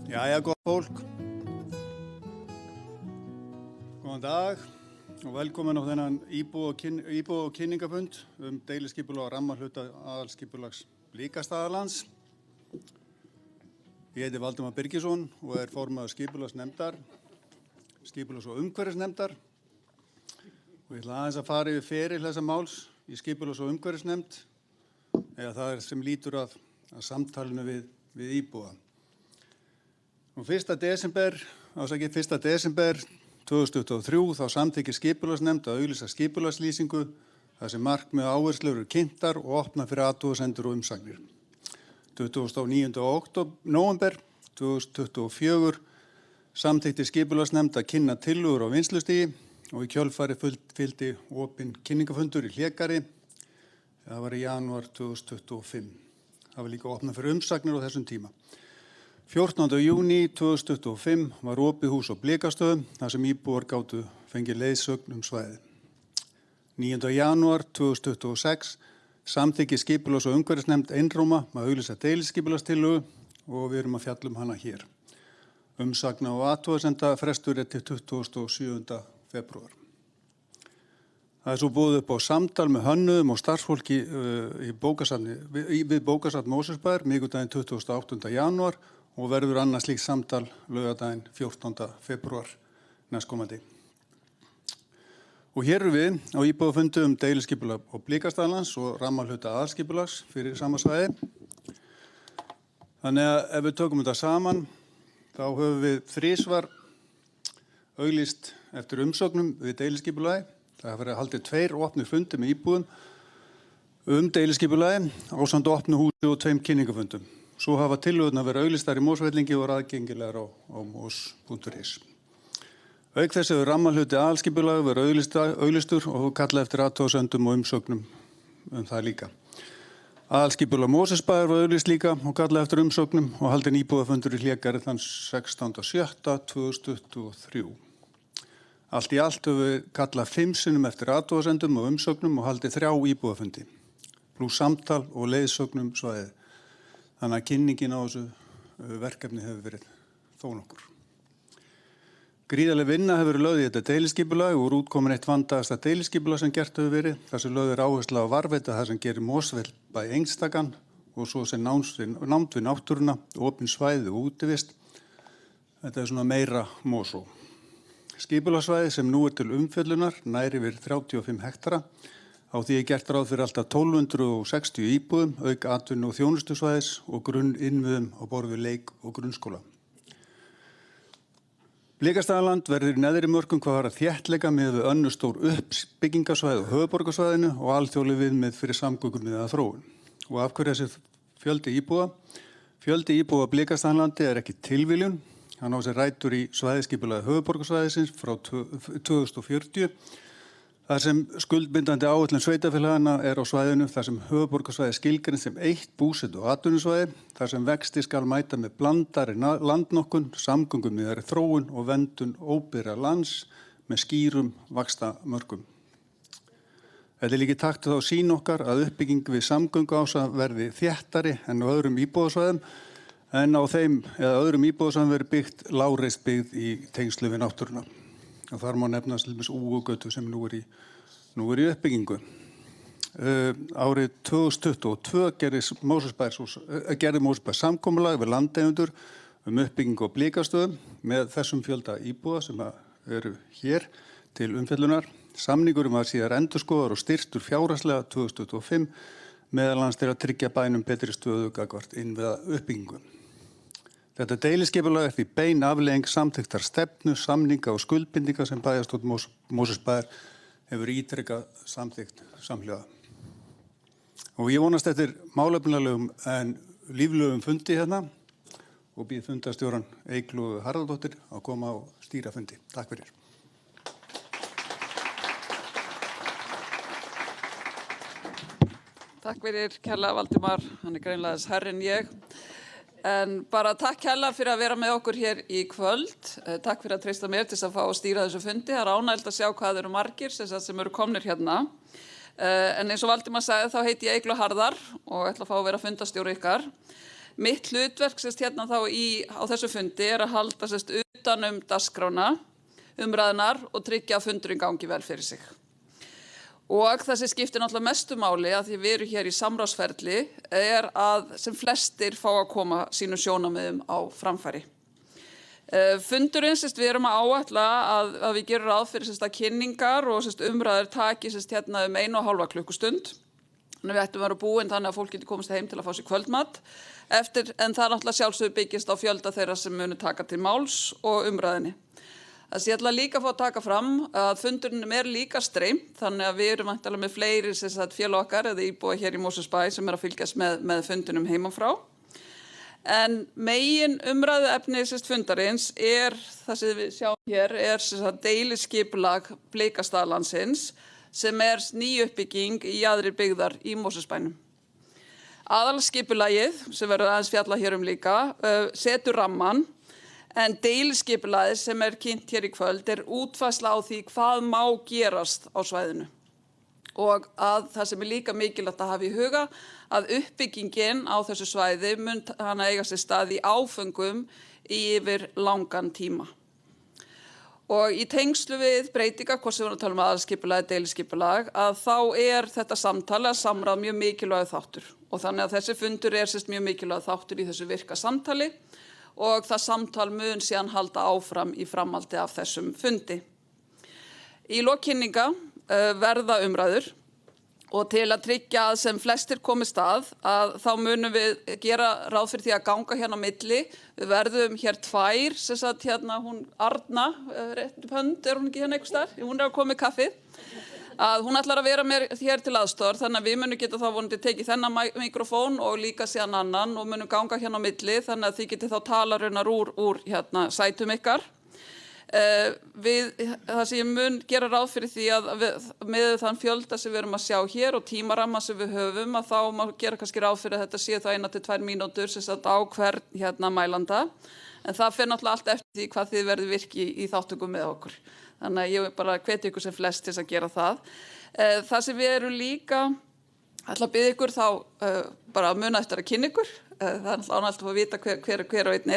Jæja, gott fólk. Góðan dag og velkomin á þennan íbúa- og kynningafund deiliskipulag og rammahluta aðalskipulags Blikastaðalands. Ég heiti Valdimar Birgisson og formaður skipulagsnefndar, skipulags- og umhverfisnefndar. Og ég ætla aðeins að fara yfir feril þessa máls í skipulags- og umhverfisnefnd, eða það sem lýtur að samtalinu við íbúa. Og 1. desember 2023 þá samþykkir skipulagsnefnd að auglýsa skipulagslýsingu þar sem markmið og áherslur eru kynntar og opna fyrir athugasemdir og umsagnir. 29. nóvember 2024 samþykkti skipulagsnefnd að kynna tillögur á vinnslustigi og í kjölfari fylgdi opinn kynningafundur í Hlégarði. Það var í janúar 2025. Það var líka opnað fyrir umsagnir á þessum tíma. 14. júní 2025 var opið hús á Blikastöðum þar sem íbúar gátu fengið leiðsögn svæðið. 9. janúar 2026 samþykki skipulags- og umhverfisnefnd einróma að auglýsa deiliskipulagstillögu og við erum að fjalla hana hér. Umsagna og athugasemda frestur til 27. febrúar. Það svo boðið upp á samtal með hönnuðum og starfsfólki við bókasafn Mosfellsbæjar miðvikudaginn 28. janúar og verður annað slíkt samtal laugardaginn 14. febrúar næstkomandi. Og hér við á íbúafundi deiliskipulag og Blikastaðalands og rammahluta aðalskipulags fyrir sama svæði. Þannig að ef við tökum þetta saman, þá höfum við þrisvar auglýst eftir umsóknum við deiliskipulagi. Það hafa verið haldið 2 opnir fundi með íbúum deiliskipulagi ásamt opnu húsi og 2 kynningafundum. Svo hafa tillögurnar verið auglýstar í Mosfellingi og aðgengilegar á mos.is. Auk þess hefur rammahluti aðalskipulag verið auglýstur og kallað eftir athugasemdum og umsóknum það líka. Aðalskipulag Mosfellsbæjar var auglýst líka og kallað eftir umsóknum og haldinn íbúafundur í Hlégarði þann 16.07.2023. Allt í allt höfum við kallað 5 sinnum eftir athugasemdum og umsóknum og haldið 3 íbúafundi, plús samtal og leiðsögnum svæðið. Þannig að kynningin á þessu verkefni hefur verið þó nokkur. Gríðarleg vinna hefur verið lögð í þetta deiliskipulag og útkomin eitt vandaðasta deiliskipulag sem gert hefur verið. Það sem lögð áhersla á varðveita það sem gerir Mosfellsbæ einstakan og svo sem námt við náttúruna, opin svæði og útivist. Þetta svona meira Mosó. Skipulagssvæði sem nú til umfjöllunar nær yfir 35 hektara. Á því gert ráð fyrir alltaf 1260 íbúðum, auk atvinnu- og þjónustusvæðis og grunninnviðum á borð við leik- og grunnskóla. Blikastaðaland verður í neðri mörkum hvað varðar þéttleika miðað við önnur stór uppbyggingarsvæði á höfuðborgarsvæðinu og alþjóðleg viðmið fyrir samgöngumiðaða þróun. Og af hverju þessi fjöldi íbúða? Fjöldi íbúða á Blikastaðalandi ekki tilviljun. Hann á sér rætur í svæðisskipulagi höfuðborgarsvæðisins frá 2040. Það sem skuldbindandi áætlun sveitarfélagana á svæðinu, þar sem höfuðborgarsvæði skilgreint sem eitt búsetu- og atvinnusvæði, þar sem vexti skal mæta með blandari landnotkun, samgöngumiðaðri þróun og verndun óbyggðra lands með skýrum vaxtamörkum. Þetta líka í takt þá sýn okkar að uppbygging við samgönguása verði þéttari en á öðrum íbúðasvæðum, en á þeim eða öðrum íbúðasvæðum verði byggt lágreist byggð í tengslu við náttúruna. Og þar má nefna Úgötu sem nú í uppbyggingu. Árið 2022 gerði Mosfellsbær samkomulag við landeigendur uppbyggingu á Blikastöðum með þessum fjölda íbúða sem eru hér til umfjöllunar. Samningurinn var síðar endurskoðaður og styrktur fjárhagslega 2025 meðal annars til að tryggja bænum betri stöðu gagnvart innviða uppbyggingu. Þetta deiliskipulag því bein afleiðing samþykktar stefnu, samninga og skuldbindinga sem bæjarstjórn Mosfellsbæjar hefur ítrekað samþykkt samhliða. Og ég vonast eftir málefnalegum en líflegum fundi hérna og býð fundarstjóran Eygló Harðardóttir að koma á stýra fundi. Takk fyrir. Takk fyrir kærlega Valdimar, hann greinilega þess herri en ég. En bara takk kærlega fyrir að vera með okkur hér í kvöld. Takk fyrir að treysta mér til að fá að stýra þessu fundi. Það ánægilegt að sjá hvað eru margir sem eru komnir hérna. En eins og Valdimar sagði þá heiti ég Eygló Harðar og ætla að fá að vera fundastjóri ykkar. Mitt hlutverk hérna þá á þessu fundi að halda utan dagskrána, umræðunar og tryggja að fundurinn gangi vel fyrir sig. Og það sem skiptir náttúrulega mestu máli að því við erum hér í samráðsferli að sem flestir fá að koma sínum sjónarmiðum á framfæri. Fundurinn, við erum að áætla að við gerum ráð fyrir að kynningar og umræður taki hérna 1,5 klukkustund. Þannig að við ættum að vera búin þannig að fólk getur komast heim til að fá sér kvöldmat. En það náttúrulega sjálfsögðu byggist á fjölda þeirra sem munu taka til máls og umræðinni. Þess ég ætla líka að fá að taka fram að fundurinn líka streymt, þannig að við erum væntanlega með fleiri félag okkar eða íbúa hér í Mosfellsbæ sem að fylgjast með fundinum heimanfrá. En megin umræðu efni fundarins það sem við sjáum hér deiliskipulag Blikastaðalandsins sem ný uppbygging í jaðri byggðar í Mosfellsbænum. Aðalskipulagið sem verður aðeins fjallað hér líka setur ramman en deiliskipulagið sem kynnt hér í kvöld útfærsla á því hvað má gerast á svæðinu. Og að það sem líka mikilvægt að hafa í huga að uppbyggingin á þessu svæði mun hana eiga sér stað í áföngum yfir langan tíma. Og í tengslu við breytingar, hvort sem við erum að tala aðalskipulag eða deiliskipulag, að þá þetta samráð mjög mikilvægur þáttur. Og þannig að þessi fundur mjög mikilvægur þáttur í þessu virka samtali og það samtal mun síðan halda áfram í framhaldi af þessum fundi. Í lok kynninga verða umræður og til að tryggja að sem flestir komist að þá munum við gera ráð fyrir því að ganga hérna á milli. Við verðum hér tvær, hérna hún Arna, rétt upp hönd, hún ekki hérna einhvers staðar? Hún að koma með kaffið. Hún ætlar að vera mér hér til aðstoðar, þannig að við munum geta þá vonandi tekið þennan mikrofón og líka síðan annan og munum ganga hérna á milli, þannig að þið getið þá tala raunar úr hérna sætum ykkar. Það sem ég mun gera ráð fyrir því að með þann fjölda sem við erum að sjá hér og tímaramma sem við höfum að þá má gera kannski ráð fyrir að þetta sé þá 1 til 2 mínútur á hvern mælanda en það fer náttúrulega allt eftir því hvað þið verður virki í þáttökum með okkur. Þannig að ég bara hveti ykkur sem flest til að gera það. Það sem við erum líka ætla að biðja ykkur þá bara að muna eftir að kynna ykkur. Það er alltaf að vita hver og einn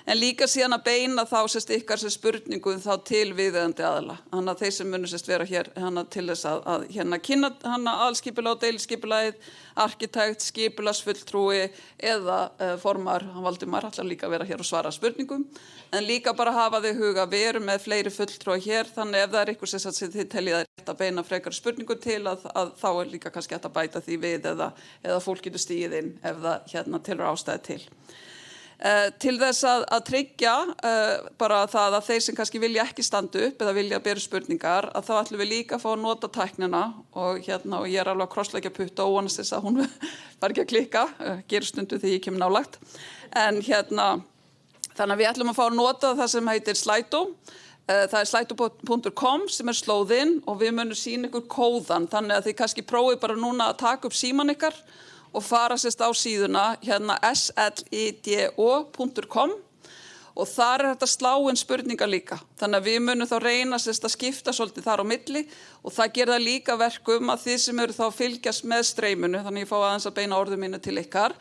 En líka síðan að beina þá ykkar spurningum þá til viðeigandi aðila. Þannig að þeir sem munu vera hér til þess að kynna aðalskipulag og deiliskipulagið, arkitekt, skipulagsfulltrúi eða formar, Valdimar ætlar líka að vera hér og svara spurningum. En líka bara hafa þau huga, við erum með fleiri fulltrúi hér, þannig ef það ykkur sem þið teljið að rétt að beina frekar spurningum til að þá líka kannski hægt að bæta því við eða fólk getur stigið inn ef það telur ástæði til. Til þess að tryggja bara það að þeir sem kannski vilja ekki standa upp eða vilja bera spurningar að þá ætlum við líka að fá að nota tæknina og ég alveg að krossleggja putta og vonast þess að hún var ekki að klikka, gerir stundu því ég kemur nálægt en þannig að við ætlum að fá að nota það sem heitir Slido. Það slido.com sem slóðinn og við munum sýna ykkur kóðan þannig að þið kannski prófið bara núna að taka upp síman ykkar og fara á síðuna slido.com og þar þetta slá inn spurningar líka. Þannig að við munum þá reyna að skipta svolítið þar á milli og það gerir það líka verkum að þið sem eru þá að fylgjast með streyminu, þannig ég fá aðeins að beina orðum mínu til ykkar,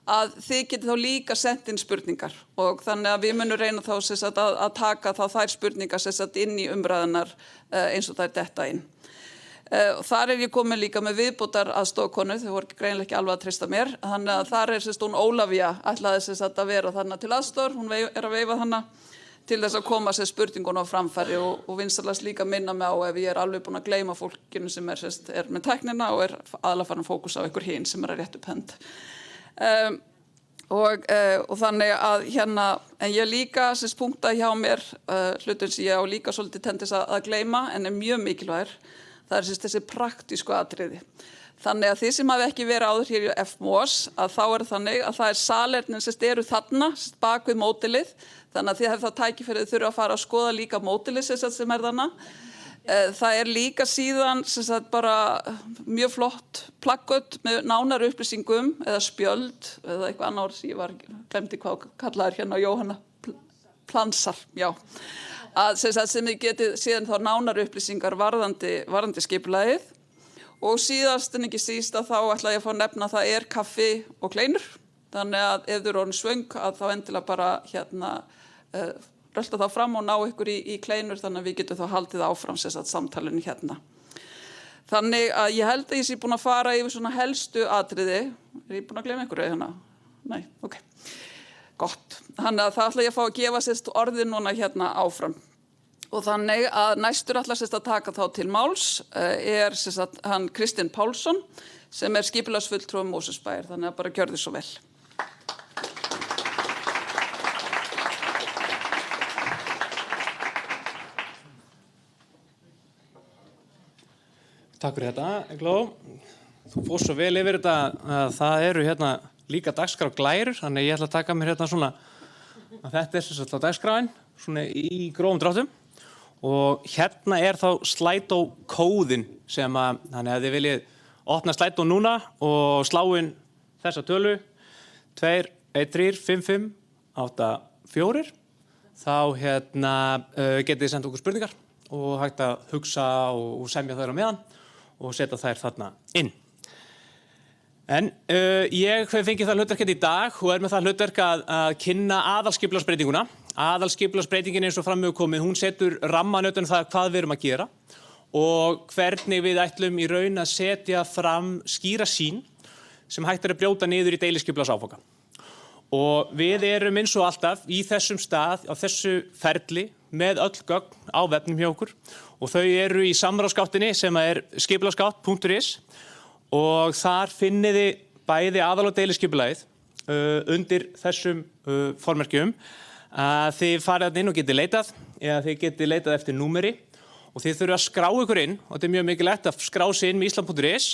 að þið getið þá líka sent inn spurningar og þannig að við munum reyna þá að taka þá þær spurningar inn í umræðunar eins og þær detta inn. Og þar ég komin líka með viðbótar aðstofakonu, þau voru greinilega ekki alveg að treysta mér, þannig að þar hún Ólafía ætlaði að vera þarna til aðstoðar, hún að veifa þarna til þess að koma spurningunum á framfæri og vinstalast líka minna mig á ef ég alveg búin að gleyma fólkinu sem með tæknina og aðalega farin fókus á ykkur hinn sem að rétt upp hönd. Og þannig að en ég líka punkta hjá mér hlutum sem ég á líka svolítið tendis að gleyma en mjög mikilvægir. Það þessi praktísku atriði. Þannig að þið sem hafi ekki verið áður hér í FMOS að þá þannig að það salernin eru þarna bak við mótilið. Þannig að þið hefur þá tækifærið þurfa að fara að skoða líka mótilið sem þarna. Það líka síðan bara mjög flott plakkut með nánar upplýsingum eða spjöld eða eitthvað annar sem ég glemdi hvað kallaður hérna Jóhanna Plansar, já. Sem þið getið síðan þá nánar upplýsingar varðandi skipulagið Og síðast en ekki síst að þá ætla ég að fá nefna að það kaffi og kleinur. Þannig að ef þau eru orðin svöng að þá endilega bara rölta þá fram og ná ykkur í kleinur þannig að við getum þá haldið áfram samtalinu hérna. Þannig að ég held að ég sé búin að fara yfir svona helstu atriði. Ég búin að gleyma einhverju hérna? Nei, ok. Gott. Þannig að það ætla ég að fá að gefa orðið núna hérna áfram. Og þannig að næstur ætla að taka þá til máls hann Kristinn Pálsson sem skipulagsfulltrúi Mosfellsbæjar. Þannig að bara gjörðu svo vel. Takk fyrir þetta, Egló. Þú fórst svo vel yfir þetta að það eru hérna líka dagskrá glærur, þannig ég ætla að taka mér hérna svona að þetta á dagskráin, svona í grófum dráttum. Og hérna þá Slido-kóðin sem þannig að þið viljið opna Slido núna og slá inn þessa tölu 2 1 3 5 5 8 4 þá getið þið senda okkur spurningar og hægt að hugsa og semja þær á meðan og setja þær þarna inn. En ég hef fengið það hlutverk í dag og með það hlutverk að kynna aðalskipulagsbreytinguna. Aðalskipulagsbreytingin eins og fram hefur komið, hún setur rammann utan það hvað við erum að gera og hvernig við ætlum í raun að setja fram skýra sýn sem hægt að brjóta niður í deiliskipulagsáfanga. Og við erum eins og alltaf í þessum stað, á þessu ferli með öll gögn á vefnum hjá okkur og þau eru í samráðsgáttinni sem skipulagsgátt.is og þar finnið þið bæði aðal- og deiliskipulagið undir þessum formerkjum að þið farið inn og getið leitað eða þið getið leitað eftir númeri og þið þurfið að skrá ykkur inn og þetta mjög mikilvægt að skrá sig inn með Ísland.is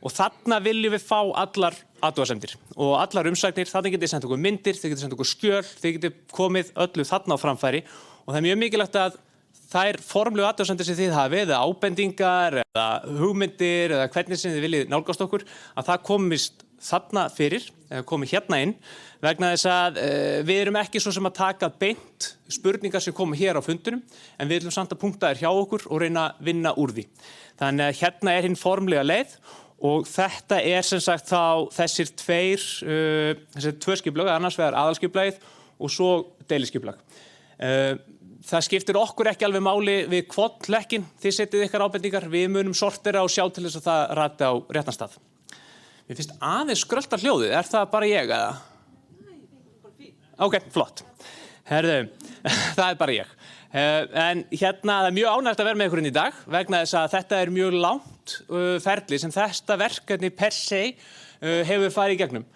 og þarna viljum við fá allar athugasemdir og allar umsagnir, þarna getið sendt okkur myndir, þið getið sendt okkur skjöl, þið getið komið öllu þarna á framfæri og það mjög mikilvægt að þær formlegu athugasemdir sem þið hafið eða ábendingar eða hugmyndir eða hvernig sem þið viljið nálgast okkur að það komist þarna fyrir, komið hérna inn vegna þess að við erum ekki svo sem að taka beint spurningar sem koma hér á fundunum en við viljum samt að punkta þær hjá okkur og reyna að vinna úr því. Þannig að hérna hinn formlega leið og þetta sem sagt þá þessir tvö skipulag, annars vegar aðalskipulagið og svo deiliskipulag. Það skiptir okkur ekki alveg máli við kvottlekkin, þið setjið ykkar ábendingar, við munum sortera og sjá til þess að það rati á réttan stað. Mér finnst aðeins skröltar hljóðið, það bara ég eða? Ok, flott. Herðu, það bara ég. En hérna það mjög ánægt að vera með ykkur inn í dag vegna þess að þetta mjög langt ferli sem þetta verkefni per se hefur farið í gegnum.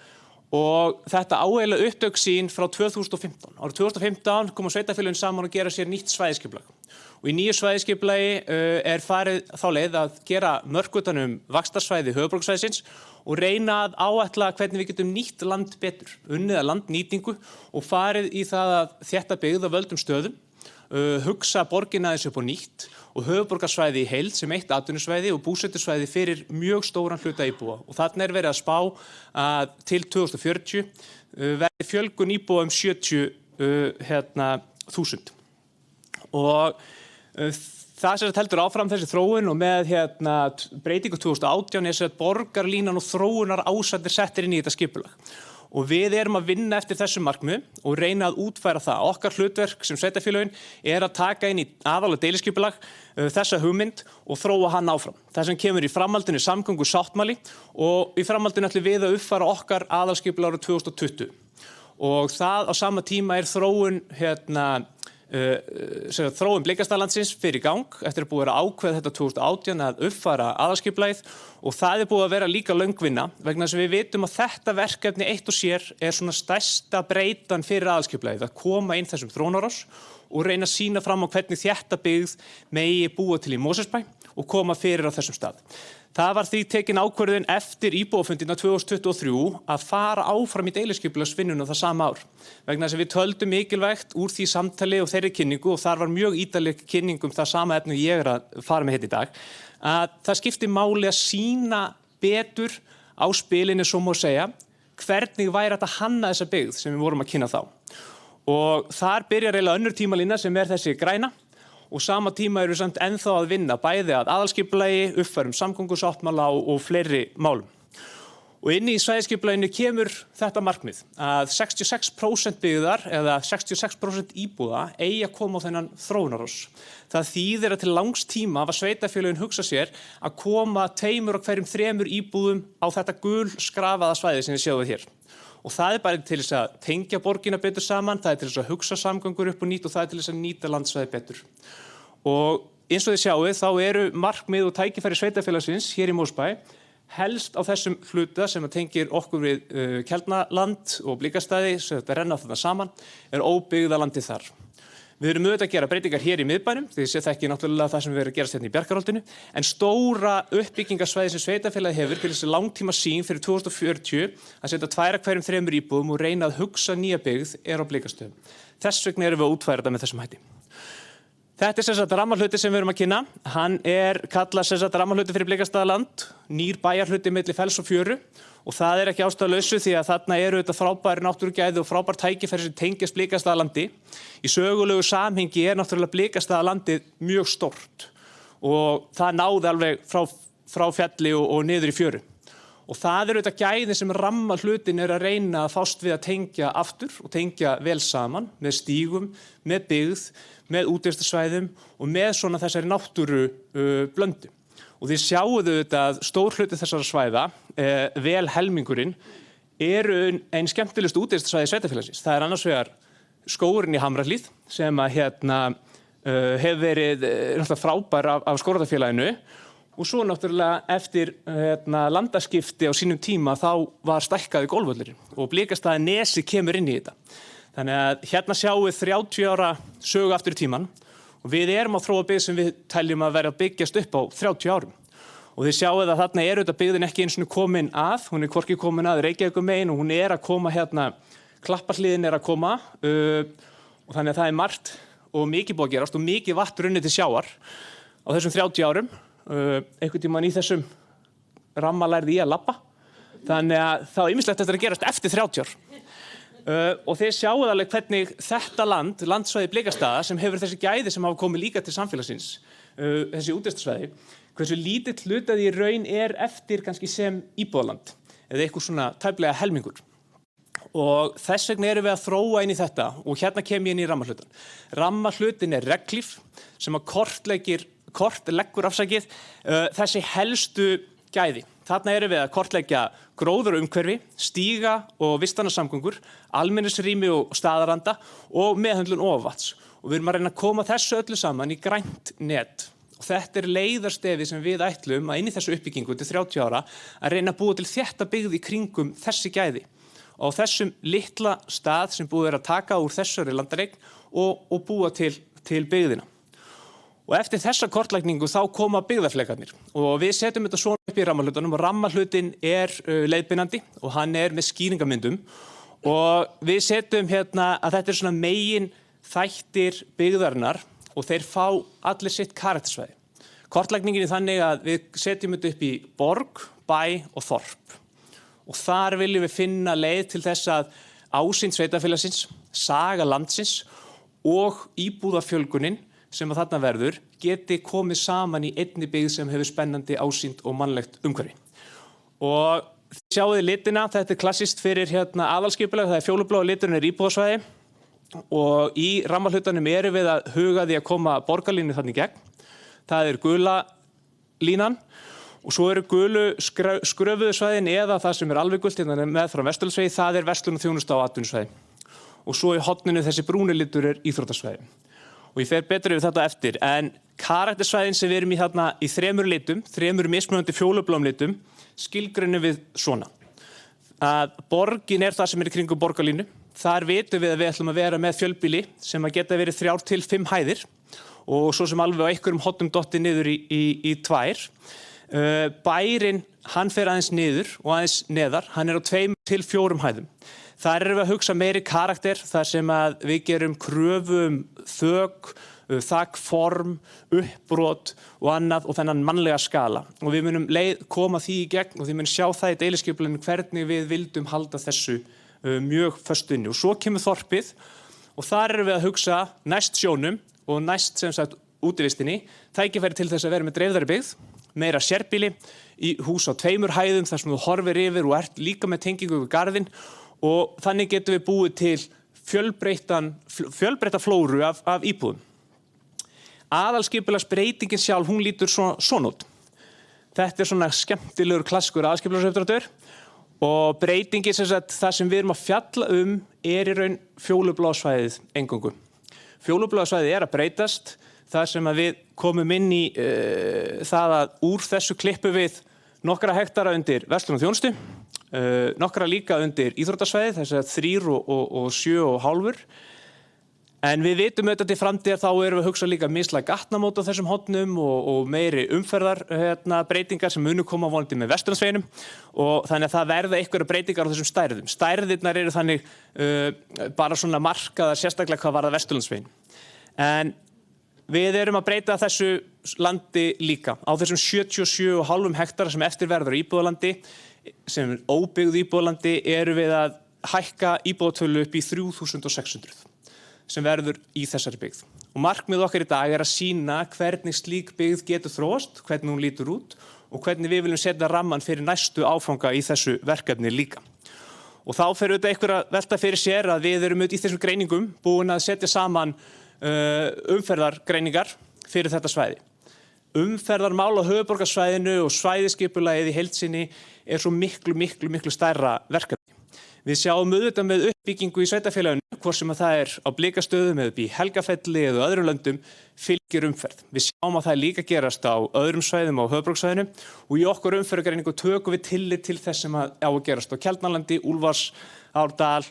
Og þetta áeiginlega upptöksýn frá 2015. Árið 2015 koma sveitarfélögin saman og gera sér nýtt svæðisskipulag. Og í nýju svæðisskipulagi farið þá leið að gera mörk utan vaxtarsvæði höfuðborgarsvæðisins og reyna að áætla hvernig við getum nýtt land betur, unnið að landnýtingu og farið í það að þétta byggð á völdum stöðum, hugsa borgina aðeins upp á nýtt og höfuðborgarsvæði í heild sem eitt atvinnusvæði og búsetusvæði fyrir mjög stóran hluta íbúa. Og þarna verið að spá að til 2040 verði fjölgun íbúa 70.000. Og það sem heldur áfram þessi þróun og með breytingu 2018 að borgarlínan og þróunar ásættir settir inn í þetta skipulag. Og við erum að vinna eftir þessum markmiðum og reyna að útfæra það. Okkar hlutverk sem sveitarfélögin að taka inn í aðal- og deiliskipulag þessa hugmynd og þróa hann áfram. Það sem kemur í framhaldinu samgöngusáttmáli og í framhaldinu ætlum við að uppfæra okkar aðalskipulag árið 2020. Og það á sama tíma þróun þróun Blikastaðlandsins fyrir í gang eftir að búið að ákveða þetta 2018 að uppfæra aðalskipulagið og það búið að vera líka löng vinna vegna þess að við vitum að þetta verkefni eitt og sér svona stærsta breytan fyrir aðalskipulagið að koma inn þessum þróunarás og reyna að sýna fram á hvernig þetta byggð megi búa til í Mosfellsbæ og koma fyrir á þessum stað. Það var því tekin ákvörðun eftir íbúafundina 2023 að fara áfram í deiliskipulagsvinnuna það sama ár. Vegna þess að við töldum mikilvægt úr því samtali og þeirri kynningu og þar var mjög ítarleg kynning það sama efni ég að fara með hérna í dag, að það skipti máli að sýna betur á spilinu svo má segja hvernig væri þetta hanna þessa byggð sem við vorum að kynna þá. Og þar byrjar eiginlega önnur tímalína sem þessi græna og sama tíma erum við samt ennþá að vinna bæði að aðalskipulagi, uppfærum samgöngusáttmála og fleiri málum. Og inni í svæðisskipulaginu kemur þetta markmið að 66% byggðar eða 66% íbúða eigi að koma á þennan þróunarás. Það þýðir að til langs tíma hafa sveitarfélögin hugsað sér að koma 2 af hverjum 3 íbúðum á þetta gulskrafaða svæði sem við sjáum hér. Og það bara til þess að tengja borgina betur saman, það til þess að hugsa samgöngur upp og nýtt og það til þess að nýta landsvæði betur. Og eins og þið sjáuð þá eru markmið og tækifæri sveitarfélagsins hér í Mosfellsbæ helst á þessum hluta sem tengir okkur við Keldnaland og Blikastaði, sem þetta renna þarna saman, óbyggða landið þar. Við erum auðvitað að gera breytingar hér í miðbænum, því þið þekkið náttúrulega það sem við erum að gerast hérna í Bjarkarholtinu, en stóra uppbyggingarsvæði sem sveitarfélagið hefur til þessi langtíma sýn fyrir 2040 að setja 2 af hverjum 3 íbúðum og reyna að hugsa nýja byggð á Blikastöðum. Þess vegna erum við að útfæra þetta með þessum hætti. Þetta sem sagt rammarhluti sem við erum að kynna. Hann kallað sem sagt rammarhluti fyrir Blikastaðaland, nýr bæjarhluti milli Fells og Fjöru og það ekki ástæðulausu því að þarna eru þetta frábæri náttúrugæði og frábær tækifæri sem tengjast Blikastaðalandi. Í sögulegu samhengi náttúrulega Blikastaðalandið mjög stórt og það náði alveg frá fjalli og niður í Fjöru. Og það eru þetta gæði sem rammarhlutin að reyna að fást við að tengja aftur og tengja vel saman með stígum, með byggð, með útivistarsvæðum og með svona þessari náttúru blöndu. Og þið sjáuðu þetta að stór hluti þessara svæða, vel helmingurinn, eru einn skemmtilegust útivistarsvæði sveitarfélagsins. Það annars vegar skógurinn í Hamrahlíð sem að hefur verið náttúrulega frábær af skógræktarfélaginu. Og svo náttúrulega eftir landaskipti á sínum tíma þá var stækkaði golfvöllurinn og Blikastaðanesi kemur inn í þetta. Þannig að hérna sjáum við 30 ára sögu aftur í tíman og við erum að þróa byggð sem við teljum að vera að byggjast upp á 30 árum. Og þið sjáum að þarna þetta byggðin ekki eins og komin að, hún hvorki komin að Reykjavíkurmegin og hún að koma hérna, Klapparhlíðin að koma og þannig að það margt og mikið búið að gerast og mikið vatn runnið til sjávar á þessum 30 árum. Einhvern tímann í þessum ramma lærði ég að labba þannig að þá ýmislegt þetta að gerast eftir 30 ár og þið sjáuð alveg hvernig þetta landsvæði Blikastaða sem hefur þessi gæði sem hafa komið líka til samfélagsins þessi útivistarsvæði, hversu lítill hluti í raun eftir kannski sem íbúðaland eða eitthvað svona tæplega helmingur og þess vegna erum við að þróa inn í þetta og hérna kem ég inn í rammarhlutan. Rammarhlutin regnhlíf sem að kortleggur þessi helstu gæði. Þarna erum við að kortleggja gróður og umhverfi, stíga og vistarsamgöngur, almenningsrými og staðaranda og meðhöndlun ofanvatns. Og við erum að reyna að koma þessu öllu saman í grænt net. Og þetta leiðarstefi sem við ætlum að inn í þessu uppbyggingu til 30 ára að reyna að búa til þétta byggð í kringum þessi gæði. Og á þessum litla stað sem búið að taka úr þessari landareign og búa til byggðina. Og eftir þessa kortlækningu þá koma byggðarflekarnir og við setjum þetta svona upp í rammarhlutunum og rammarhlutin leiðbeinandi og hann með skýringamyndum og við setjum hérna að þetta svona megin þættir byggðarinnar og þeir fá allir sitt karaktersvæði. Kortlækningin þannig að við setjum þetta upp í borg, bæ og þorp og þar viljum við finna leið til þess að ásýnd sveitarfélagsins, saga landsins og íbúðafjölgunin sem að þarna verður geti komið saman í einni byggð sem hefur spennandi ásýnd og mannlegt umhverfi. Og sjáuði litina, þetta klassist fyrir aðalskipulag, það fjólubláa liturinn íbúðasvæði og í rammarhlutanum erum við að huga því að koma borgarlínu þannig gegn. Það gula línan og svo eru gulu skröfuðu svæðin eða það sem alveg gult með frá Vesturlandsvegi, það verslun og þjónusta á atvinnusvæði. Og svo í horninu þessi brúni litur íþróttasvæði. Og ég fer betur yfir þetta eftir, en karaktersvæðin sem við erum í þarna í 3 litum, 3 mismunandi fjólubláum litum, skilgreinum við svona. Að borgin það sem í kringum borgarlínu, þar vitum við að við ætlum að vera með fjölbýli sem að geta verið 3 til 5 hæðir og svo sem alveg á einhverjum hotnum dotti niður í 2. Bærinn, hann fer aðeins niður og aðeins neðar, hann á 2 til 4 hæðum. Þar erum við að hugsa meiri karakter, þar sem að við gerum kröfu þök, þakform, uppbrot og annað og þennan mannlega skala. Og við munum koma því í gegn og þið munum sjá það í deiliskipulaginu hvernig við vildum halda þessu mjög föstu inni. Og svo kemur þorpið og þar erum við að hugsa næst sjónum og næst sem sagt útivistinni, tækifæri til þess að vera með dreifðari byggð, meira sérbýli, í hús á 2 hæðum þar sem þú horfir yfir og ert líka með tengingu við garðinn og þannig getum við búið til fjölbreytta flóru af íbúðum. Aðalskipulagsbreytingin sjálf, hún lítur svona út. Þetta svona skemmtilegur klassískur aðalskipulagsuppdráttur og breytingin það sem við erum að fjalla í raun fjólubláðsvæðið eingöngu. Fjólubláðsvæðið að breytast þar sem að við komum inn í það að úr þessu klippu við nokkra hektara undir verslun og þjónustu, nokkra líka undir íþróttasvæðið, þess að 3 og 7,5. En við vitum auðvitað til framtíðar þá erum við að hugsa líka mislæg gatnamót á þessum hornum og meiri umferðar breytingar sem munu koma vonandi með Vesturlandsveginum og þannig að það verða einhverjar breytingar á þessum stærðum. Stærðirnar eru þannig bara svona markaðar sérstaklega hvað varðar Vesturlandsveginn. En við erum að breyta þessu landi líka. Á þessum 77,5 hektara sem eftir verður íbúðalandi, sem óbyggð íbúðalandi, erum við að hækka íbúðatölu upp í 3.600 sem verður í þessari byggð. Og markmið okkar í dag að sýna hvernig slík byggð getur þróast, hvernig hún lítur út og hvernig við viljum setja ramman fyrir næstu áfanga í þessu verkefni líka. Og þá fer auðvitað einhver að velta fyrir sér að við erum auðvitað í þessum greiningum búin að setja saman umferðargreiningar fyrir þetta svæði. Umferðarmál á höfuðborgarsvæðinu og svæðisskipulagið í heild sinni svo miklu stærra verkefni. Við sjáum auðvitað með uppbyggingu í sveitarfélaginu, hvort sem að það á Blikastöðum eða upp í Helgafelli eða öðrum löndum, fylgir umferð. Við sjáum að það líka gerast á öðrum svæðum á höfuðborgarsvæðinu og í okkar umferðargreiningu tökum við tillit til þess sem að gerast á Keldnalandi, Úlfarsárdal,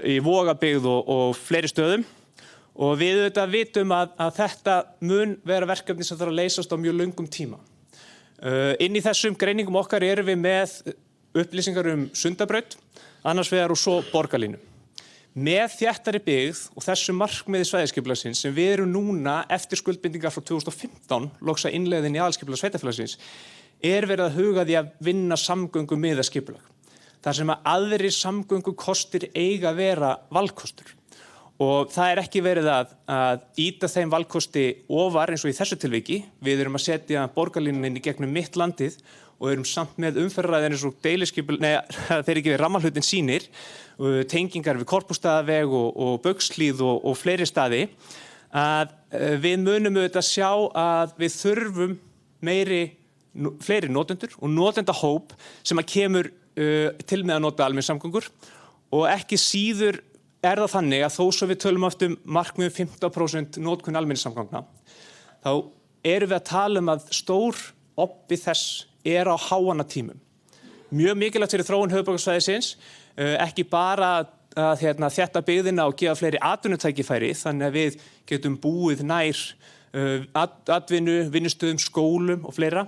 í Vogabyggð og fleiri stöðum. Og við auðvitað vitum að þetta mun vera verkefni sem þarf að leysast á mjög löngum tíma. Inn í þessum greiningum okkar erum við með upplýsingar Sundabraut, annars vegar og svo borgarlínu. Með þéttari byggð og þessu markmiði svæðisskipulagsins sem við erum núna eftir skuldbindingar frá 2015, loks að innleiðin í aðalskipulag sveitarfélagsins, verið að huga því að vinna samgöngu miða skipulag. Þar sem að aðrir samgöngukostir eiga að vera valkostur. Og það ekki verið að ýta þeim valkosti ofar eins og í þessu tilviki. Við erum að setja borgarlínunni í gegnum mitt landið og erum samt með umferðaræðin eins og þeir ekki við rammalhlutin sýnir, tengingar við Korpústaðaveg og Baugshlíð og fleiri staði, að við munum auðvitað sjá að við þurfum fleiri notendur og notendahóp sem að kemur til með að nota almenningssamgöngur og ekki síður það þannig að þó svo við tölum oft markmið 15% notkun almenningssamgangna, þá erum við að tala að stór obbi þess á háannatímum. Mjög mikilvægt fyrir þróun höfuðborgarsvæðisins, ekki bara að þétta byggðina og gefa fleiri atvinnutækifæri, þannig að við getum búið nær atvinnu, vinnustöðum, skólum og fleira.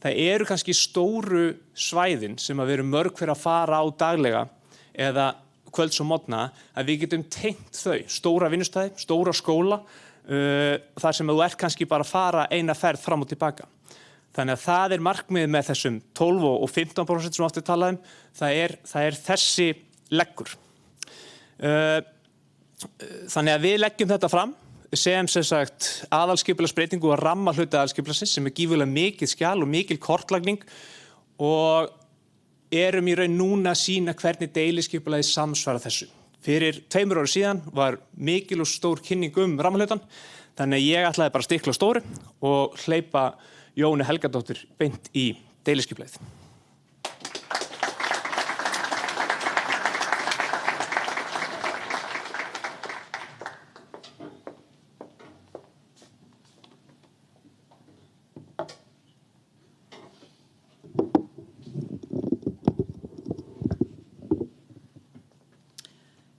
Það eru kannski stóru svæðin sem að við erum mörg fyrir að fara á daglega eða kvölds og morgna, að við getum tengt þau, stóra vinnustæði, stóra skóla, þar sem þú kannski bara að fara eina ferð fram og tilbaka. Þannig að það markmiðið með þessum 12 og 15% sem oft talað það þessi leggur. Þannig að við leggjum þetta fram, sem sagt aðalskipulagsbreytingu og rammahluta aðalskipulagsins sem gífurlega mikið skjal og mikil kortlagning og erum í raun núna að sýna hvernig deiliskipulagið samsvara þessu. Fyrir 2 árum síðan var mikil og stór kynning rammahlutan, þannig að ég ætlaði bara að stikla á stóru og hleypa Jónu Helgadóttur beint í deiliskipulagið.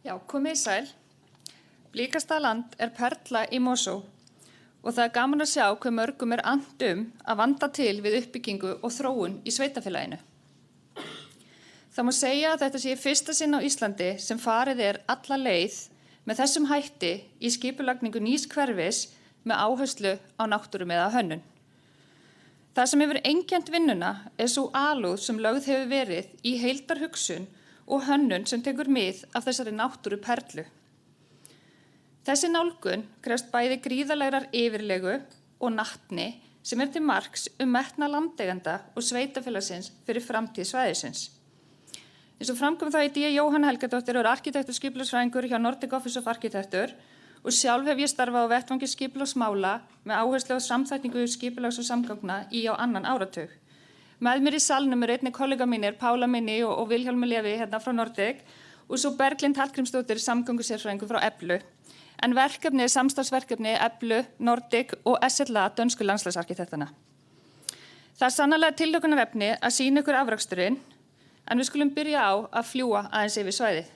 Já, komið í sæl. Blikastaðaland perla í Mosó og það gaman að sjá hve mörgum annt að vanda til við uppbyggingu og þróun í sveitarfélaginu. Það má segja að þetta sé í fyrsta sinn á Íslandi sem farið alla leið með þessum hætti í skipulagningu nýs hverfis með áherslu á náttúru eða hönnun. Það sem hefur einkennt vinnuna sú alúð sem lögð hefur verið í heildarhugsun og hönnun sem tekur mið af þessari náttúru perlu. Þessi nálgun krefst bæði gríðarlegrar yfirlegu og natni sem til marks metnað landeigenda og sveitafélagsins fyrir framtíð svæðisins. Eins og framkom þá í D. Jóhanna Helgadóttir og arkitekt og skipulagsfræðingur hjá Nordic Office of Architecture og sjálf hef ég starfað á vettvangi skipulagsmála með áherslu á samþættingu skipulags og samgangna í á annan áratug. Með mér í salnum einnig kollega mínir, Pála Minni og Vilhjálmur Levi hérna frá Nordic og svo Berglind Hallgrímsdóttir, samgöngusérfræðingur frá Eflu. En verkefni samstarfsverkefni Eflu, Nordic og SLA, dönsku landslagsarkitektana. Það sannarlega tillögunarefni að sýna ykkur afraksturinn, en við skulum byrja á að fljúga aðeins yfir svæðið.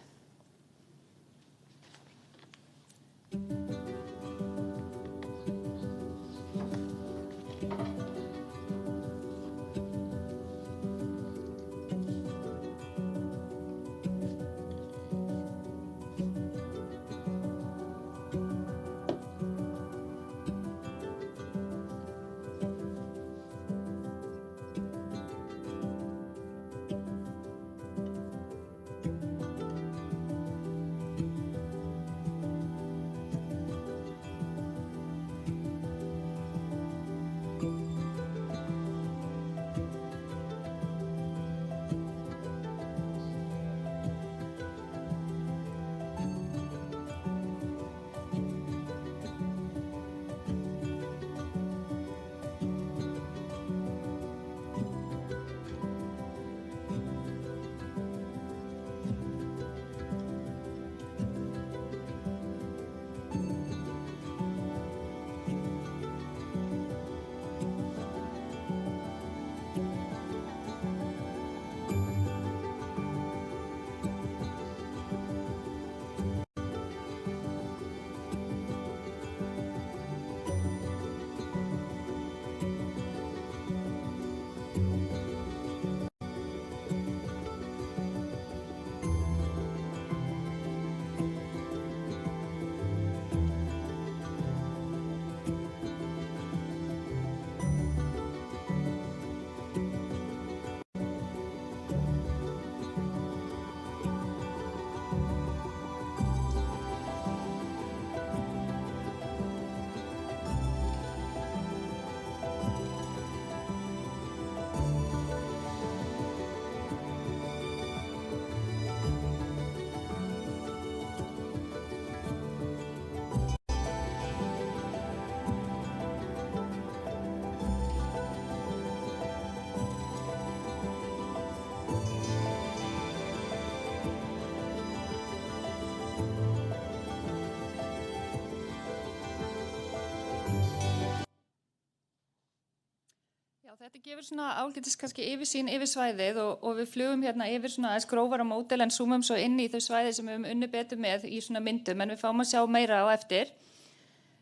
Þetta gefur svona ágætis kannski yfirsýn yfir svæðið og við flugum hérna yfir svona aðeins grófara módel en zoomum svo inn í þau svæði sem við höfum unnið betur með í svona myndum en við fáum að sjá meira á eftir.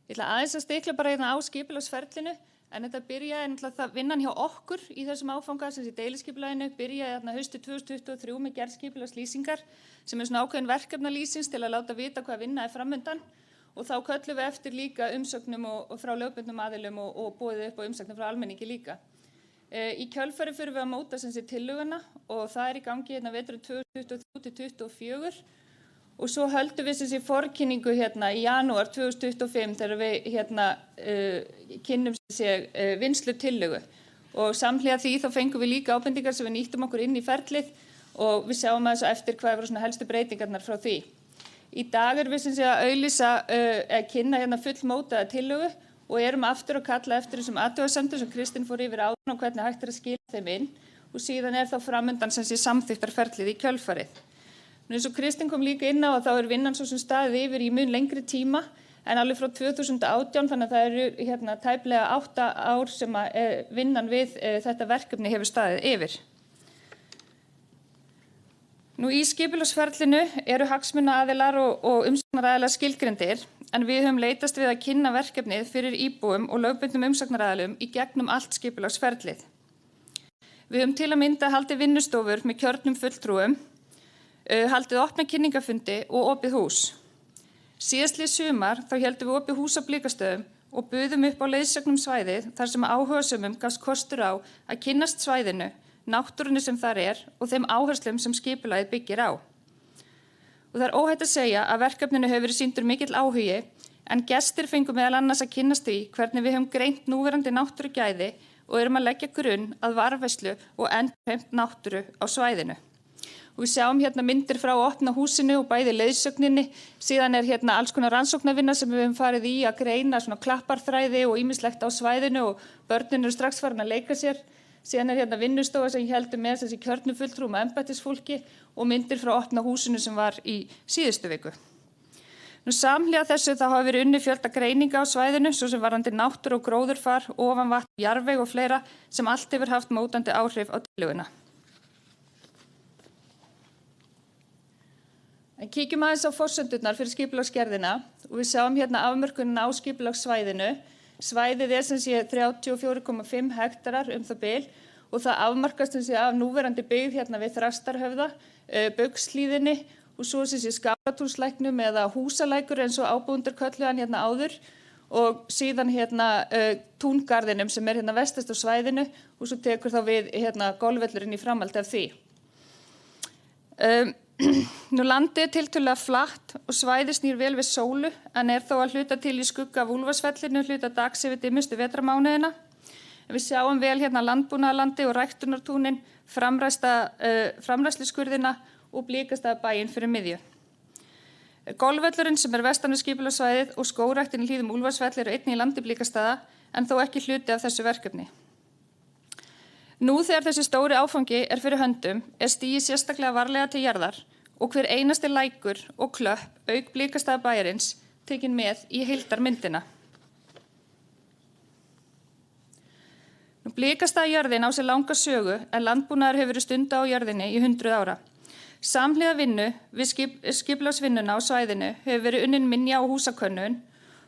Ég ætla aðeins að stikla bara hérna á skipulagsferlinu en þetta byrjaði náttúrulega vinnan hjá okkur í þessum áfanga sem í deiliskipulaginu byrjaði hérna haustið 2023 með gerð skipulagslýsingar sem svona ákveðin verkefnalýsings til að láta vita hvað vinna framundan og þá köllum við eftir líka umsögnum og frá lögbundnum aðilum og boðið upp á umsögnum frá almenningi líka. Í kjölfari fyrir við að móta sem sé tillöguna og það í gangi hérna veturinn 2023-2024 og svo höldum við sem sé forkynningu hérna í janúar 2025 þegar við hérna kynnum sem sé vinnslu tillögu og samhliða því þá fengum við líka ábendingar sem við nýttum okkur inn í ferlið og við sjáum aðeins eftir hvað voru svona helstu breytingarnar frá því. Í dag við sem sé að auglýsa kynna hérna fullmótaða tillögu og erum aftur að kalla eftir þessum athugasemdum sem Kristinn fór yfir áðan og hvernig hægt að skila þeim inn og síðan þá framundan sem sé samþykktarferlið í kjölfarið. Eins og Kristinn kom líka inn á að þá vinnan svo sem staðið yfir í mun lengri tíma en alveg frá 2018 þannig að það eru hérna tæplega 8 ár sem vinnan við þetta verkefni hefur staðið yfir. Nú í skipulagsferlinu eru hagsmunaaðilar og umsagnaraðilar skilgreindir en við höfum leitast við að kynna verkefnið fyrir íbúum og lögbundnum umsagnaraðilum í gegnum allt skipulagsferlið. Við höfum til að mynda haldið vinnustofur með kjörnum fulltrúum, haldið opna kynningafundi og opið hús. Síðastlið sumar þá heldum við opið hús á Blikastöðum og buðum upp á leiðsögnum svæðið þar sem áhugasömum gafst kostur á að kynnast svæðinu, náttúrunni sem þar og þeim áherslum sem skipulagið byggir á. Og það óhætt að segja að verkefninu hefur verið sýndur mikill áhugi en gestir fengu meðal annars að kynnast því hvernig við höfum greint núverandi náttúrugæði og erum að leggja grunn að varðveislu og endurheimt náttúru á svæðinu. Og við sjáum hérna myndir frá opna húsinu og bæði leiðsögninni, síðan hérna alls konar rannsóknarvinna sem við höfum farið í að greina svona klapparþræði og ýmislegt á svæðinu og börnin eru strax farin að leika sér. Síðan hérna vinnustofa sem heldur með þessi kjörnu fulltrúum og embættisfólki og myndir frá opna húsinu sem var í síðustu viku. Samhliða þessu þá hafa verið unni fjölda greininga á svæðinu, svo sem varðandi náttúru og gróðurfar, ofanvatn, jarðveg og fleira sem allt hefur haft mótandi áhrif á tillöguna. En kíkjum aðeins á forsendurnar fyrir skipulagsgerðina og við sjáum hérna afmörkunina á skipulagssvæðinu. Svæðið er sem sé 34,5 hektarar það bil og það afmarkast sem sé af núverandi byggð hérna við Þrastarhöfða, Baugshlíðinni og svo sem sé Skálatúnslæknum eða Húsalækur eins og ábúendur kölluðu hann hérna áður og síðan hérna Túngarðinum sem er hérna vestast á svæðinu og svo tekur þá við hérna golfvöllurinn í framhaldi af því. Landið er tiltölulega flatt og svæðið snýr vel við sólu en er þó að hluta til í skugga af Úlfarsfellinu hluta dags yfir dimmustu vetrarmánuðina. Við sjáum vel hérna landbúnaðarlandi og ræktunartúnin, framræsluskurðina og Blikastaðabæinn fyrir miðju. Golfvöllurinn sem er vestan við skipulagssvæðið og skógræktin í hlíðum Úlfarsfells eru einnig í landi Blikastaða en þó ekki hluti af þessu verkefni. Nú þegar þessi stóri áfangi er fyrir höndum er stigið sérstaklega varlega til jarðar og hver einasti lækur og klöpp auk Blikastaðabæjarins tekin með í heildarmyndina. Blikastaðajörðin á sér langa sögu en landbúnaður hefur verið stundað á jörðinni í 100 ára. Samhliða vinnu við skipulagsvinnuna á svæðinu hefur verið unnin minja og húsakönnun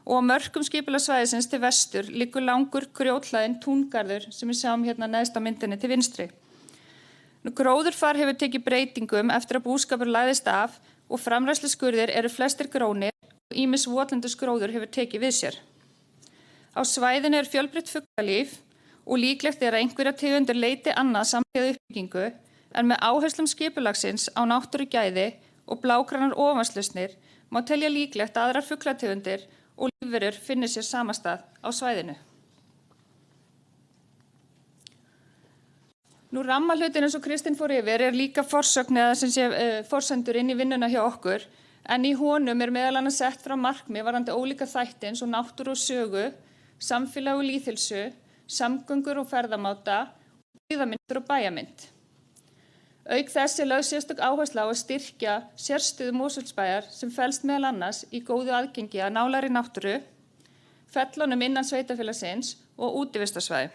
og á mörkum skipulagssvæðisins til vestur liggur langur grjóthlaðinn túngarður sem við sjáum hérna neðst á myndinni til vinstri. Gróðurfar hefur tekið breytingum eftir að búskapur lagðist af og framræsluskurðir eru flestir grónir og ýmis votlendisgróður hefur tekið við sér. Á svæðinu er fjölbreytt fuglalíf og líklegt er að einhverjar tegundir leiti annað samhliða uppbyggingu en með áherslum skipulagsins á náttúrugæði og blágrænar ofanslausnir má telja líklegt að aðrar fuglategundir og lífverur finnir sér samastað á svæðinu. Rammahlutinn eins og Kristinn fór yfir er líka forsögn eða sem sé forsendur inn í vinnuna hjá okkur en í honum er meðal annars sett frá markmið varðandi ólíka þætti eins og náttúru og sögu, samfélag og lýðheilsu, samgöngur og ferðamáta, byggðamyndir og bæjarmynd. Auk þess er lögð sérstök áhersla á að styrkja sérstöðu Mosfellsbæjar sem felst meðal annars í góðu aðgengi að nálægri náttúru, fellunum innan sveitarfélagsins og útivistarsvæði.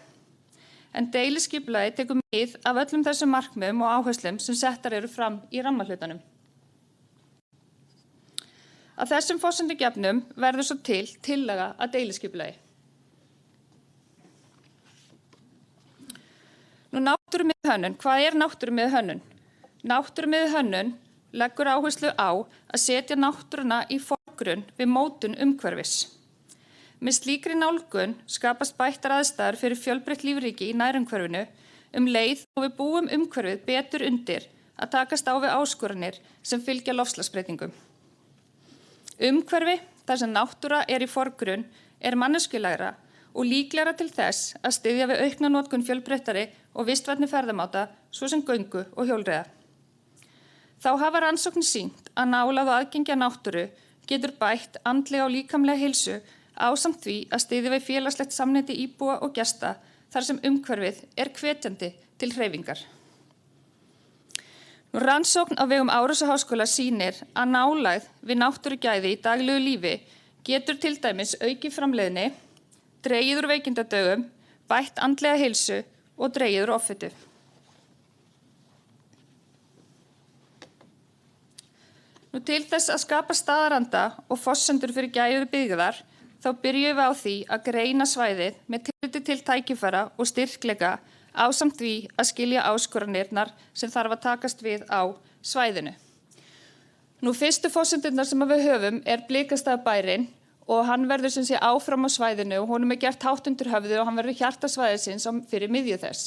En deiliskipulagið tekur mið af öllum þessum markmiðum og áherslum sem settar eru fram í rammahlutanum. Að þessum forsendugefnum verður svo til tillaga að deiliskipulagi. Náttúrumiðuð hönnun. Hvað er náttúrumiðuð hönnun? Náttúrumiðuð hönnun leggur áherslu á að setja náttúruna í forgrunn við mótun umhverfis. Með slíkri nálgun skapast bættar aðstæður fyrir fjölbreytt lífríki í nærumhverfinu leið og við búum umhverfið betur undir að takast á við áskoranir sem fylgja loftslagsbreytingum. Umhverfi þar sem náttúra er í forgrunn er manneskjulegra og líklegra til þess að styðja við aukna notkun fjölbreyttari og vistvænni ferðamáta svo sem göngu og hjólreiða. Þá hafa rannsóknir sýnt að nálægð og aðgengi að náttúru getur bætt andlega og líkamlega heilsu ásamt því að styðja við félagslegt samneyti íbúa og gesta þar sem umhverfið er hvetjandi til hreyfingar. Rannsókn á vegum Árósaháskóla sýnir að nálægð við náttúrugæði í daglegu lífi getur til dæmis aukið framleiðni, dregið úr veikindadögum, bætt andlega heilsu og dregið úr offitu. Til þess að skapa staðaranda og forsendur fyrir gæði byggðar þá byrjum við á því að greina svæðið með tilliti til tækifæra og styrkleika ásamt því að skilja áskoranirnar sem þarf að takast við á svæðinu. Fyrstu forsendurnar sem við höfum er Blikastaðabærinn og hann verður sem sé áfram á svæðinu og honum er gert hátt undir höfði og hann verður hjarta svæðisins fyrir miðju þess.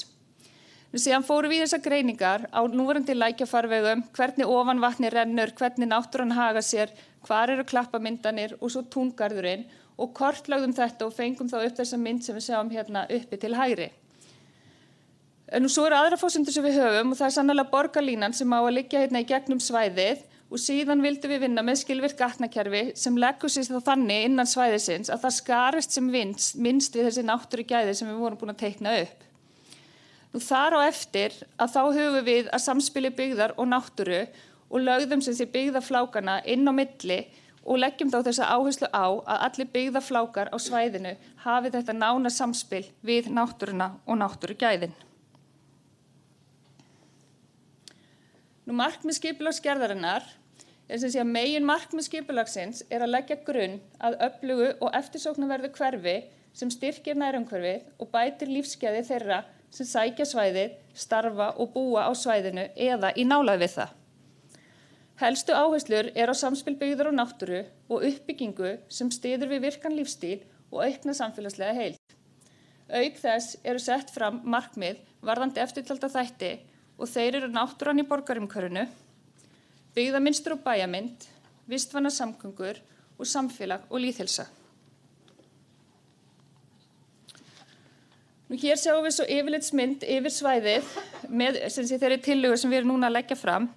Síðan fórum við þessar greiningar á núverandi lækjafarvegum, hvernig ofanvatni rennur, hvernig náttúran haga sér, hvar eru klappamyndanir og svo túngarðurinn og kortlögðum þetta og fengum þá upp þessa mynd sem við sjáum hérna uppi til hægri. Svo eru aðra forsendur sem við höfum og það sannarlega borgarlínan sem á að liggja hérna í gegnum svæðið og síðan vildum við vinna með skilvirkt gatnakerfi sem leggur sig þá þannig innan svæðisins að það skarist sem minnst við þessi náttúrugæði sem við vorum búin að teikna upp. Þar á eftir að þá höfum við að samspili byggðar og náttúru og lögðum sem sé byggðaflákana inn á milli og leggjum þá þessa áherslu á að allir byggðaflákar á svæðinu hafi þetta nána samspil við náttúruna og náttúrugæðin. Markmið skipulagsgerðarinnar er sem sé að megin markmið skipulagsins er að leggja grunn að öflugu og eftirsóknarverðu hverfi sem styrkir nærumhverfið og bætir lífsgæði þeirra sem sækja svæðið, starfa og búa á svæðinu eða í nálægð við það. Helstu áherslur er á samspil byggðar og náttúru og uppbyggingu sem styður við virkan lífstíl og aukna samfélagslega heild. Auk þess eru sett fram markmið varðandi eftirtalda þætti og þeir eru náttúran í borgarumhverfinu, byggðamynstur og bæjamynd, vistvænar samgöngur og samfélag og lýðheilsa. Hér sjáum við svo yfirlitsmynd yfir svæðið með þeirri tillögu sem við erum núna að leggja fram,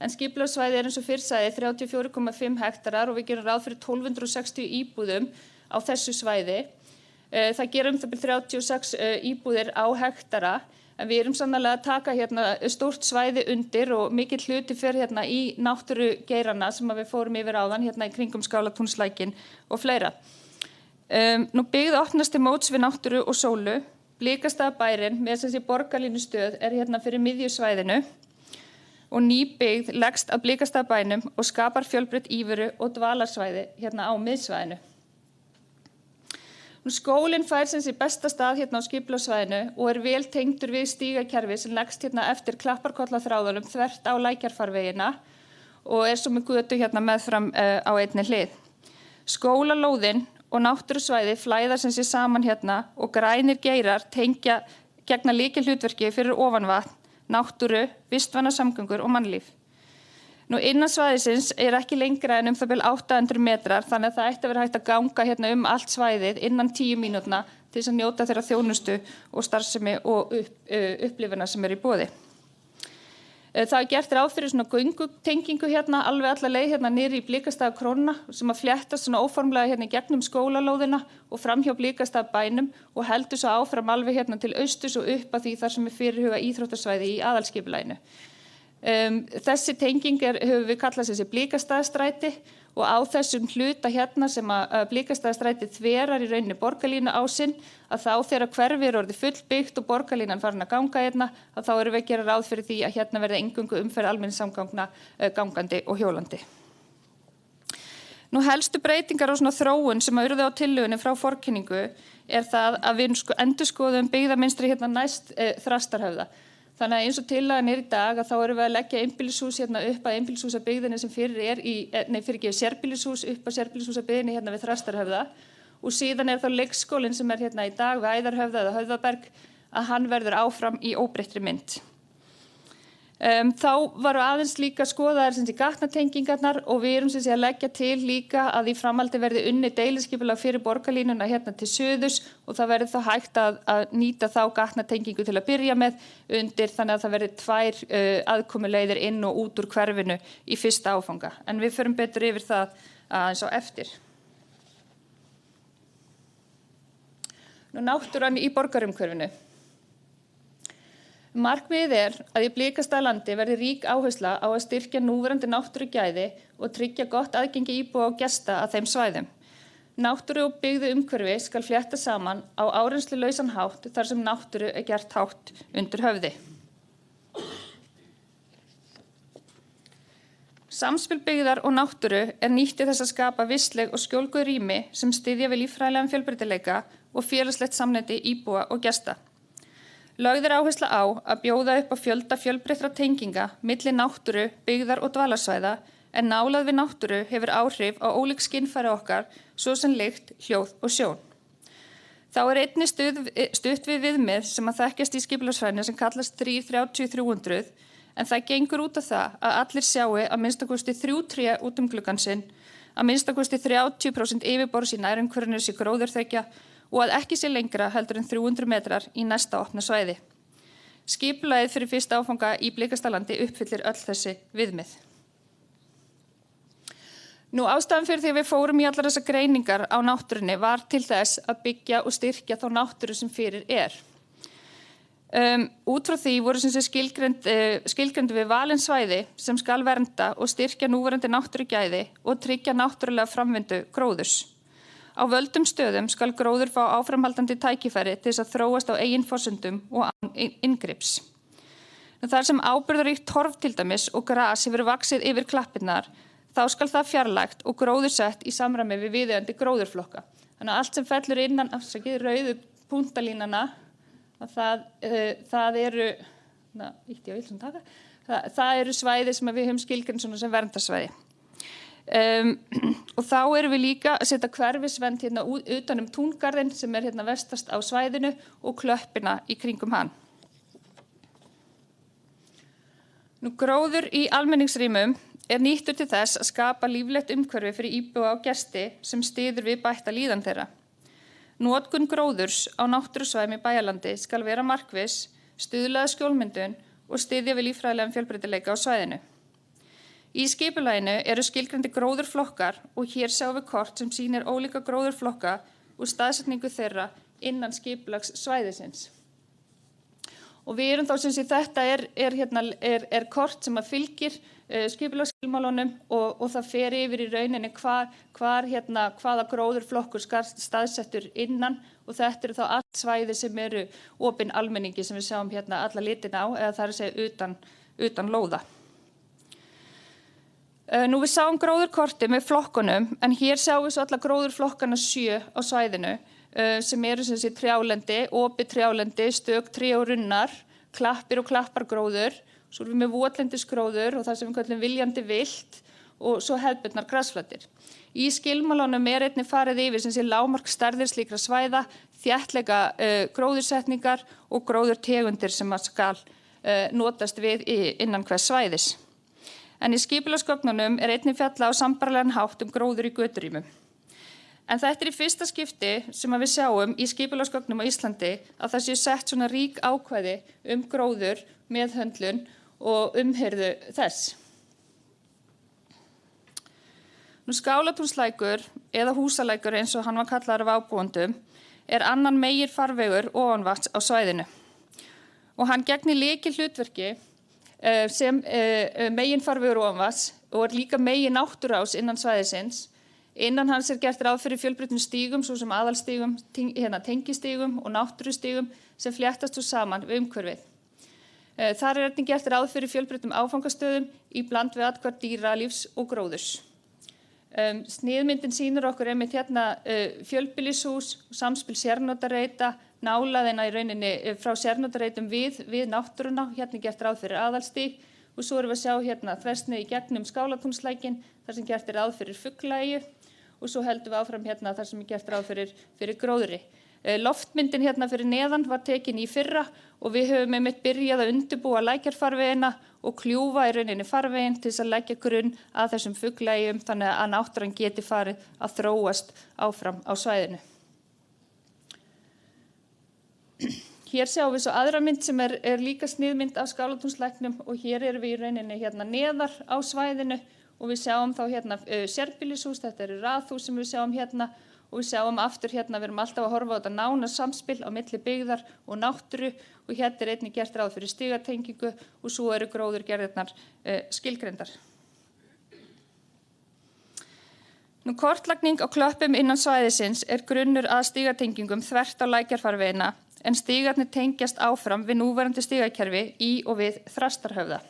en skipulagssvæðið er eins og fyrr sagði 34,5 hektarar og við gerum ráð fyrir 1260 íbúðum á þessu svæði. Það gerum það byrja 36 íbúðir á hektara, en við erum sannarlega að taka hérna stórt svæði undir og mikill hluti fer hérna í náttúrugeirana sem við fórum yfir áðan hérna í kringum Skálatúnslækinn og fleira. Byggð opnast til móts við náttúru og sólu. Blikastaðabærinn með sem sé borgarlínustöð er hérna fyrir miðjusvæðinu og ný byggð leggst að Blikastaðabænum og skapar fjölbreytt íveru og dvalarsvæði hérna á miðsvæðinu. Skólinn fær sem sé besta stað hérna á skipulagssvæðinu og er vel tengdur við stígakerfi sem leggst hérna eftir Klapparkollaþráðunum þvert á lækjarfarvegina og er svo með götu hérna meðfram á einni hlið. Skólalóðin og náttúrusvæði flæða sem sé saman hérna og grænir geirar gegna lykilhlutverki fyrir ofanvatn, náttúru, vistvænar samgöngur og mannlíf. Innan svæðisins er ekki lengra en það bil 800 metrar, þannig að það ætti að vera hægt að ganga hérna allt svæðið innan 10 mínútna til þess að njóta þeirra þjónustu og starfsemi og upplifuna sem er í boði. Það er gert ráð fyrir svona göngutengingu hérna alveg alla leið hérna niður í Blikastaðakróna sem að fléttast svona óformlega hérna í gegnum skólalóðina og fram hjá Blikastaðabænum og heldur svo áfram alveg hérna til austurs og upp að því þar sem er fyrirhuga íþróttasvæði í aðalskipulaginu. Þessi tenging höfum við kallað sem sé Blikastaðastræti og á þessum hluta hérna sem að Blikastaðastræti þverar í rauninni borgarlínu ásinn að þá þegar hverfið er orðið fullbyggt og borgarlínan farin að ganga hérna að þá erum við að gera ráð fyrir því að hérna verði eingöngu umferð almenningssamgangna gangandi og hjólandi. Helstu breytingar á svona þróun sem að urðu á tillögunni frá forkynningu er það að við endurskoðum byggðamynstri hérna næst Þrastarhöfða. Þannig að eins og tillagan er í dag að þá erum við að leggja einbýlishús hérna upp að einbýlishúsabyggðinni sem sérbýlishús upp að sérbýlishúsabyggðinni hérna við Þrastarhöfða og síðan er þá leikskólinn sem er hérna í dag við Æðarhöfða eða Höfðaberg að hann verður áfram í óbreyttri mynd. Þá varu aðeins líka skoðaðar sem sé gatnatengingarnar og við erum sem sé að leggja til líka að í framhaldi verði unnið deiliskipulag fyrir borgarlínuna hérna til suðurs og það verði þá hægt að nýta þá gatnatengingu til að byrja með undir þannig að það verði 2 aðkomuleiðir inn og út úr hverfinu í fyrsta áfanga. En við förum betur yfir það aðeins á eftir. Náttúran í borgarumhverfinu. Markmiðið er að í Blikastaðalandi verði rík áhersla á að styrkja núverandi náttúrugæði og tryggja gott aðgengi íbúa og gesta að þeim svæðum. Náttúru og byggðu umhverfi skal flétta saman á áreynslulausan hátt þar sem náttúru er gert hátt undir höfði. Samspil byggðar og náttúru er nýtt til þess að skapa vistleg og skjólgóð rými sem styðja við líffræðilegan fjölbreytileika og félagslegt samneyti íbúa og gesta. Lögð er áhersla á að bjóða upp á fjölda fjölbreyttra tenginga milli náttúru, byggðar og dvalarsvæða en nálægð við náttúru hefur áhrif á ólík skynfæri okkar svo sem lykt, hljóð og sjón. Þá einnig stutt við viðmið sem að þekkjast í skipulagsfræðinni sem kallast 3-30-300 en það gengur út af það að allir sjáu að minnstakosti 3 tré út gluggann sinn, að minnstakosti 30% yfirborðs í nærumhverfinu sé gróðurþekja og að ekki sé lengra heldur en 300 metrar í næsta opna svæði. Skipulagið fyrir fyrsta áfanga í Blikastalandi uppfyllir öll þessi viðmið. Nú ástæðan fyrir því að við fórum í allar þessar greiningar á náttúrunni var til þess að byggja og styrkja þá náttúru sem fyrir er. Út frá því voru sem sé skilgreindu við valin svæði sem skal vernda og styrkja núverandi náttúrugæði og tryggja náttúrulega framvindu gróðurs. Á völdum stöðum skal gróður fá áframhaldandi tækifæri til þess að þróast á eigin forsendum og án inngrips. Þar sem áburðaríkt torf til dæmis og gras hefur vaxið yfir klappirnar, þá skal það fjarlægt og gróðursett í samræmi við viðeigandi gróðurflokka. Þannig að allt sem fellur innan rauðu punktalínana, það eru svæði sem við höfum skilgreint sem verndarsvæði. Og þá erum við líka að setja hverfisvernd hérna utan túngarðinn sem er hérna vestast á svæðinu og klöppina í kringum hann. Nú, gróður í almenningsrýmum er nýttur til þess að skapa líflegt umhverfi fyrir íbúa og gesti sem styður við bætta líðan þeirra. Notkun gróðurs á náttúrusvæðum í Bæjarlandi skal vera markviss, stuðla að skjólmyndun og styðja við líffræðilegan fjölbreytileika á svæðinu. Í skipulaginu eru skilgreindir gróðurflokkar og hér sjáum við kort sem sýnir ólíka gróðurflokka og staðsetningu þeirra innan skipulagssvæðisins. Og við erum þá sem sé þetta er kort sem að fylgir skipulagsskilmálunum og það fer yfir í rauninni hvaða gróðurflokkur staðsettur innan og þetta eru þá allt svæði sem eru opin almenningi sem við sjáum hérna alla litina á eða það er að segja utan lóða. Nú við sáum gróðurkorti með flokkunum en hér sjáum við svo alla gróðurflokkana 7 á svæðinu sem eru sem sé trjálendi, opið trjálendi, stök, tré og runnar, klappir og klappargróður, svo erum við með votlendisgróður og það sem við kallum viljandi villt og svo hefðbundnar grasflættir. Í skilmálunum er einnig farið yfir sem sé lágmarksstærðir slíkra svæða, þéttleika gróðursetningar og gróðurtegundir sem að skal notast við innan hvers svæðis. En í skipulagsgögnunum er einnig fjalla á sambærilegan hátt gróður í göturýmum. En þetta er í fyrsta skipti sem að við sjáum í skipulagsgögnum á Íslandi að það séu sett svona rík ákvæði gróður, meðhöndlun og umhirðu þess. Nú Skálatúnslækur eða Húsalækur eins og hann var kallaður af ábúendum er annan megin farvegur ofanvatns á svæðinu. Og hann gegnir lykilhlutverki sem megin farvegur ofanvatns og er líka megin náttúruás innan svæðisins. Innan hans er gert ráð fyrir fjölbreyttum stígum, svo sem aðalstígum, tengistígum og náttúrustígum sem fléttast svo saman við umhverfið. Þar er einnig gert ráð fyrir fjölbreyttum áfangastöðum í bland við athvarf dýralífs og gróðurs. Sniðmyndin sýnir okkur einmitt hérna fjölbýlishús, samspil sérnotareita, nálaðina í rauninni frá sérnotareitum við náttúruna, hérna er gert ráð fyrir aðalstíg og svo erum við að sjá hérna þversnið í gegnum Skálatúnslækinn, þar sem gert er ráð fyrir fuglaeyju og svo heldum við áfram hérna þar sem er gert ráð fyrir gróðri. Loftmyndin hérna fyrir neðan var tekin í fyrra og við höfum einmitt byrjað að undirbúa lækjarfarvegina og kljúfa í rauninni farveginn til þess að leggja grunn að þessum fuglaeyjum þannig að náttúran geti farið að þróast áfram á svæðinu. Hér sjáum við svo aðra mynd sem er líka sniðmynd af Skálatúnslæknum og hér erum við í rauninni hérna neðar á svæðinu og við sjáum þá hérna sérbýlishús, þetta eru raðhús sem við sjáum hérna og við sjáum aftur hérna, við erum alltaf að horfa á þetta nána samspil á milli byggðar og náttúru og hérna er einnig gert ráð fyrir stigatengingu og svo eru gróðurgerðirnar skilgreindar. Nú kortlagning á klöppum innan svæðisins er grunnur að stigatengingum þvert á lækjarfarvegina en stigarnir tengjast áfram við núverandi stigakerfi í og við Þrastarhöfða.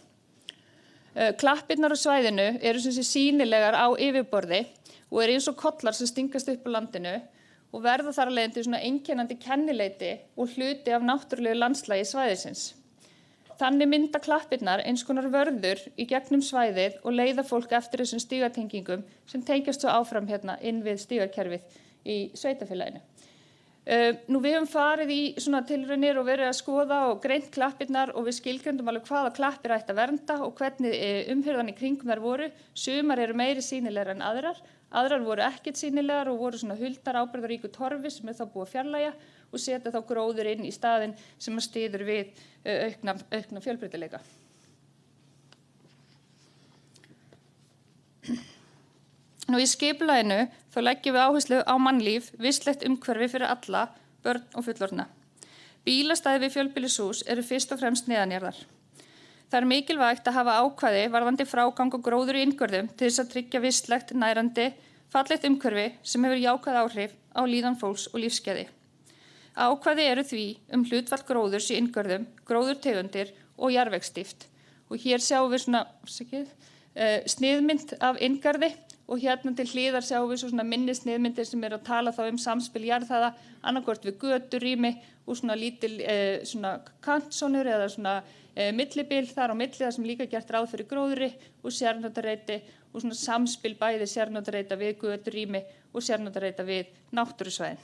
Klappirnar á svæðinu eru sem sé sýnilegar á yfirborði og eru eins og kollar sem stingast upp á landinu og verða þar af leiðandi svona einkennandi kennileiti og hluti af náttúrulegu landslagi svæðisins. Þannig mynda klappirnar eins konar vörður í gegnum svæðið og leiða fólk eftir þessum stigatengingum sem tengjast svo áfram hérna inn við stigakerfið í sveitarfélaginu. Nú við höfum farið í svona tilraunir og verið að skoða og greint klappirnar og við skilgrendum alveg hvaða klappir ætti að vernda og hvernig umhirðan í kringum þær voru. Sumar eru meiri sýnilegar en aðrar voru ekkert sýnilegar og voru svona huldar ábyrgðaríku torfi sem þá búið að fjarlægja og setja þá gróður inn í staðinn sem að styður við aukna fjölbreytileika. Nú í skipulaginu þá leggjum við áherslu á mannlíf, vistlegt umhverfi fyrir alla, börn og fullorðna. Bílastæði við fjölbýlishús eru fyrst og fremst neðanjarðar. Það er mikilvægt að hafa ákvæði varðandi frágang og gróður í inngörðum til þess að tryggja vistlegt, nærandi, fallegt umhverfi sem hefur jákvæð áhrif á líðan fólks og lífsgæði. Ákvæði eru því hlutfall gróðurs í inngörðum, gróðurtegundir og jarðvegsdýpt. Og hér sjáum við svona sniðmynd af inngarði og hérna til hliðar sjáum við svona minni sniðmyndir sem eru að tala þá samspil jarðhæða, annaðhvort við göturými og svona lítil svona kantsónur eða svona millibil þar á milli þar sem líka gert ráð fyrir gróðri og sérnotareiti og svona samspil bæði sérnotareita við göturými og sérnotareita við náttúrusvæðin.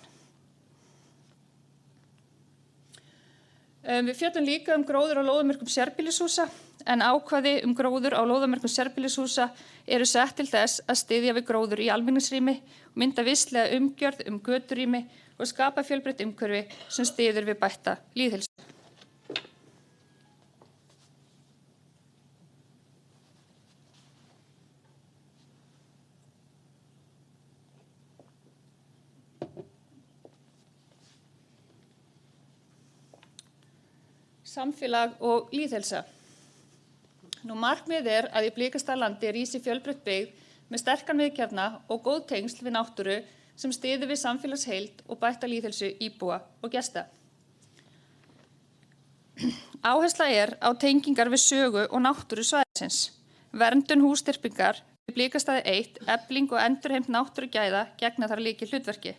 Við fjöllum líka gróður á lóðamörkum sérbýlishúsa en ákvæði gróður á lóðamörkum sérbýlishúsa eru sett til þess að styðja við gróður í almenningsrými og mynda vistlega umgjörð göturými og skapa fjölbreytt umhverfi sem styður við bætta lýðheilsu. Samfélag og lýðheilsa. Nú markmiðið að í Blikastaðalandi rísi fjölbreytt byggð með sterkan viðkjarna og góð tengsl við náttúru sem styður við samfélagsheild og bætta lýðheilsu íbúa og gesta. Áhersla á tengingar við sögu og náttúru svæðisins, verndun hússtyrpingar við Blikastaði 1, efling og endurheimt náttúrugæða gegna þar lykilhlutverki.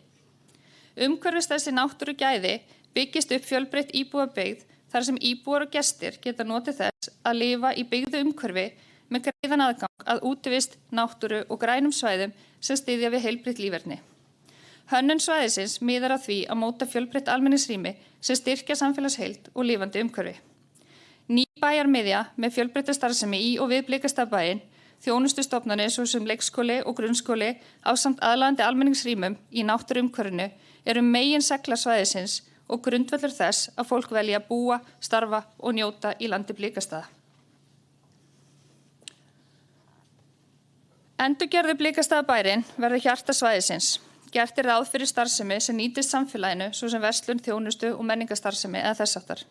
Umhverfis þessi náttúrugæði byggist upp fjölbreytt íbúabyggð þar sem íbúar og gestir geta notið þess að lifa í byggðu umhverfi með greiðan aðgang að útivist, náttúru og grænum svæðum sem styðja við heilbrigt líferni. Hönnun svæðisins miðar að því að móta fjölbreytt almenningsrými sem styrkja samfélagsheild og lifandi umhverfi. Ný bæjarmiðja með fjölbreytta starfsemi í og við Blikastaðabæinn, þjónustustofnanir svo sem leikskóli og grunnskóli ásamt aðlaðandi almenningsrýmum í náttúruumhverfinu eru meginseglar svæðisins og grundvöllur þess að fólk velja að búa, starfa og njóta í landi Blikastaða. Endurgerð við Blikastaðabæinn verður hjarta svæðisins. Gert ráð fyrir starfsemi sem nýtist samfélaginu, svo sem verslun, þjónustu og menningarstarfsemi eða þess háttar.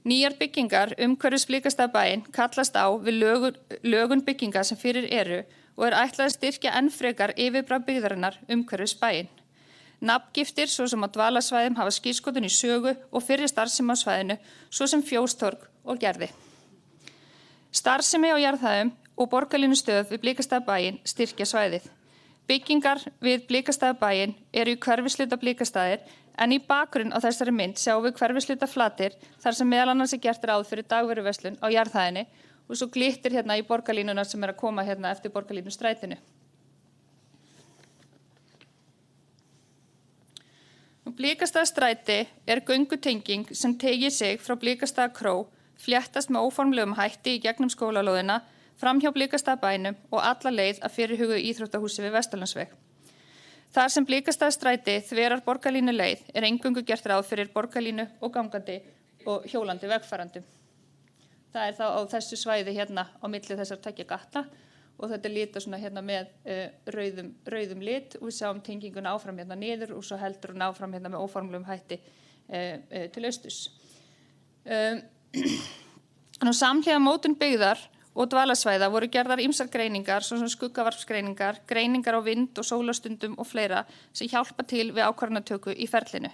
Nýjar byggingar umhverfis Blikastaðabæinn kallast á við lögun bygginga sem fyrir eru og ætlað að styrkja enn frekar yfirbragð byggðarinnar umhverfis bæinn. Nafngiftir, svo sem á dvalasvæðum, hafa skírskotun í sögu og fyrri starfsemi á svæðinu, svo sem Fjóstorg og Gerði. Starfsemi á jarðhæðum og borgarlínustöð við Blikastaðabæinn styrkja svæðið. Byggingar við Blikastaðabæinn eru í hverfisluta Blikastaðir, en í bakgrunn á þessari mynd sjáum við hverfisluta Flatir, þar sem meðal annars gert ráð fyrir dagvöruverslun á jarðhæðinni og svo glittir hérna í borgarlínuna sem að koma hérna eftir borgarlínustrætinu. Blikastaðastræti göngutenging sem tegir sig frá Blikastaðakró, fléttast með óformlegum hætti í gegnum skólalóðina, framhjá Blikastaðabænum og alla leið að fyrirhuguðu íþróttahúsi við Vesturlandsveg. Þar sem Blikastaðastræti þverar borgarlínu leið eingöngu gert ráð fyrir borgarlínu og gangandi og hjólandi vegfarandum. Það þá á þessu svæði hérna á milli þessar tveggja gatna og þetta litað svona hérna með rauðum lit og við sjáum tenginguna áfram hérna niður og svo heldur hún áfram hérna með óformlegum hætti til austurs. Samhliða mótun byggðar og dvalasvæða voru gerðar ýmsar greiningar, svo sem skuggavarpsgreiningar, greiningar á vind- og sólastundum og fleira sem hjálpa til við ákvarðanatöku í ferlinu.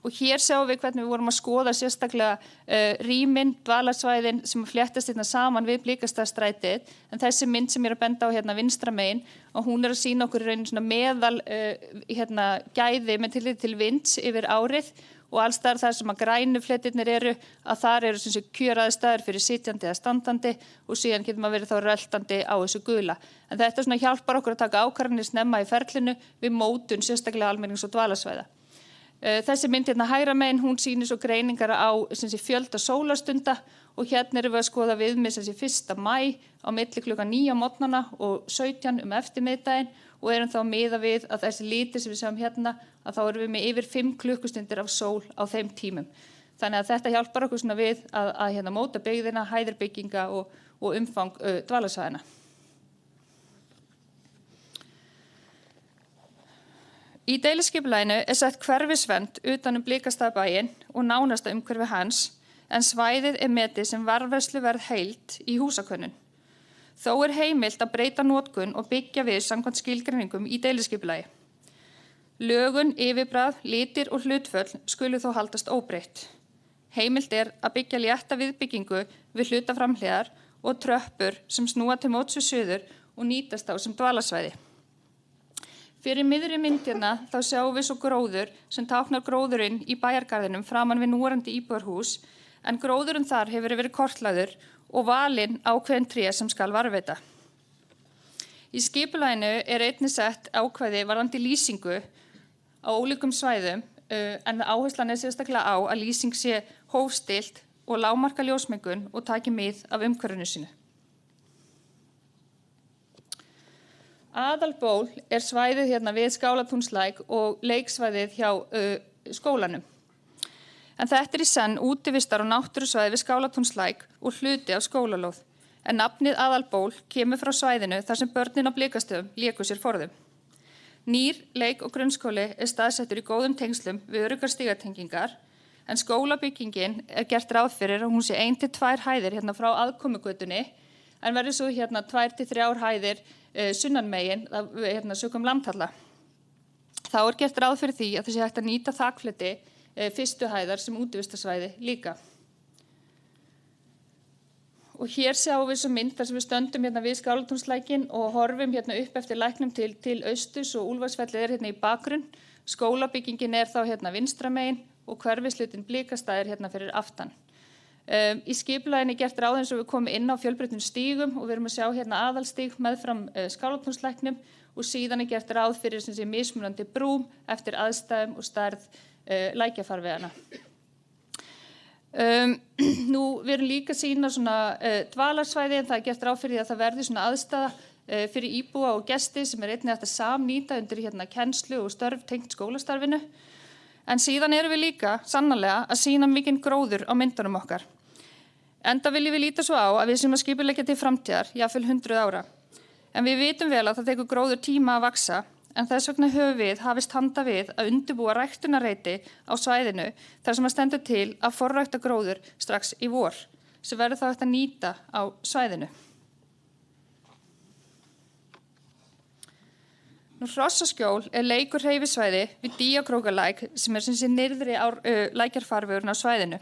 Og hér sjáum við hvernig við vorum að skoða sérstaklega rýmin, dvalasvæðin sem fléttast hérna saman við Blikastaðastrætið, en þessi mynd sem ég er að benda á hérna vinstra megin, og hún er að sýna okkur í rauninni svona meðal gæði með tillit til vinds yfir árið og alls þar sem að grænu fletirnir eru, að þar eru sem sé kjöraðstæður fyrir sitjandi eða standandi og síðan getur maður verið þá röltandi á þessu gula. En þetta svona hjálpar okkur að taka ákvarðanir snemma í ferlinu við mótun sérstaklega almennings- og dvalasvæða. Þessi mynd hérna hægra megin, hún sýnir svo greiningar á fjölda sólarstunda og hérna erum við að skoða viðmið 1. maí á milli klukkan 9 á morgnana og 17 eftirmiðdaginn og erum þá að miða við að þessi litir sem við sjáum hérna að þá erum við með yfir 5 klukkustundir af sól á þeim tímum. Þannig að þetta hjálpar okkur svona við að móta byggðina, hæðir bygginga og umfang dvalarsvæðina. Í deiliskipulaginu sett hverfisvernd utan Blikastaðabæinn og nánasta umhverfi hans, en svæðið metið sem varðveisluverð heild í húsakönnun. Þó heimilt að breyta notkun og byggja við samkvæmt skilgreiningum í deiliskipulagi. Lögun, yfirbragð, litir og hlutföll skulu þó haldast óbreytt. Heimilt að byggja létta viðbyggingu við hlutaframhliðar og tröppur sem snúa til móts við suður og nýtast þá sem dvalarsvæði. Fyrir miðri myndina þá sjáum við svo gróður sem táknar gróðurinn í bæjargarðinum framan við núverandi íbúðarhús, en gróðurinn þar hefur verið kortlagður og valinn ákveðin tré sem skal varðveita. Í skipulaginu einnig sett ákvæði varðandi lýsingu á ólíkum svæðum, en áherslan sérstaklega á að lýsing sé hófstillt og lágmarka ljósmengun og taki mið af umhverfinu sínu. Aðalból svæðið hérna við Skálatúnslæk og leiksvæðið hjá skólanum. En þetta í senn útivistar og náttúrusvæði við Skálatúnslæk og hluti af skólalóð. En nafnið Aðalból kemur frá svæðinu þar sem börnin á Blikastöðum léku sér forðum. Nýr leik- og grunnskóli staðsettur í góðum tengslum við öruggar stigatengingar, en skólabyggingin gert ráð fyrir að hún sé 1 til 2 hæðir hérna frá aðkomugötunni, en verður svo hérna 2 til 3 hæðir sunnanmegin sökum landhalla. Þá gert ráð fyrir því að þessi hægt að nýta þakfleti fyrstu hæðar sem útivistarsvæði líka. Og hér sjáum við svo mynd þar sem við stöndum hérna við Skálatúnslækinn og horfum hérna upp eftir læknum til austurs og Úlfarsfellið hérna í bakgrunn. Skólabyggingin þá hérna vinstra megin og hverfishlutinn Blikastaðir hérna fyrir aftan. Í skipulaginu gert ráð eins og við komum inn á fjölbreyttum stígum og við erum að sjá hérna aðalstíg meðfram Skálatúnslæknum og síðan gert ráð fyrir mismunandi brúm eftir aðstæðum og stærð lækjafarvegana. Nú við erum líka að sýna svona dvalarsvæði, en það gert ráð fyrir að það verði svona aðstæða fyrir íbúa og gesti sem einnig hægt að samnýta undir hérna kennslu og störf tengt skólastarfinu. En síðan erum við líka sannarlega að sýna mikinn gróður á myndunum okkar. Enda viljum við líta svo á að við séum að skipuleggja til framtíðar, jafnvel 100 ára. En við vitum vel að það tekur gróður tíma að vaxa, en þess vegna höfum við hafist handa við að undirbúa ræktunarreiti á svæðinu þar sem að stendur til að forrækta gróður strax í vor, sem verður þá hægt að nýta á svæðinu. Hrossaskjól leikur hreyfisvæði við Dýjakrókalæk sem sem nyrðri lækjarfarvegurinn á svæðinu.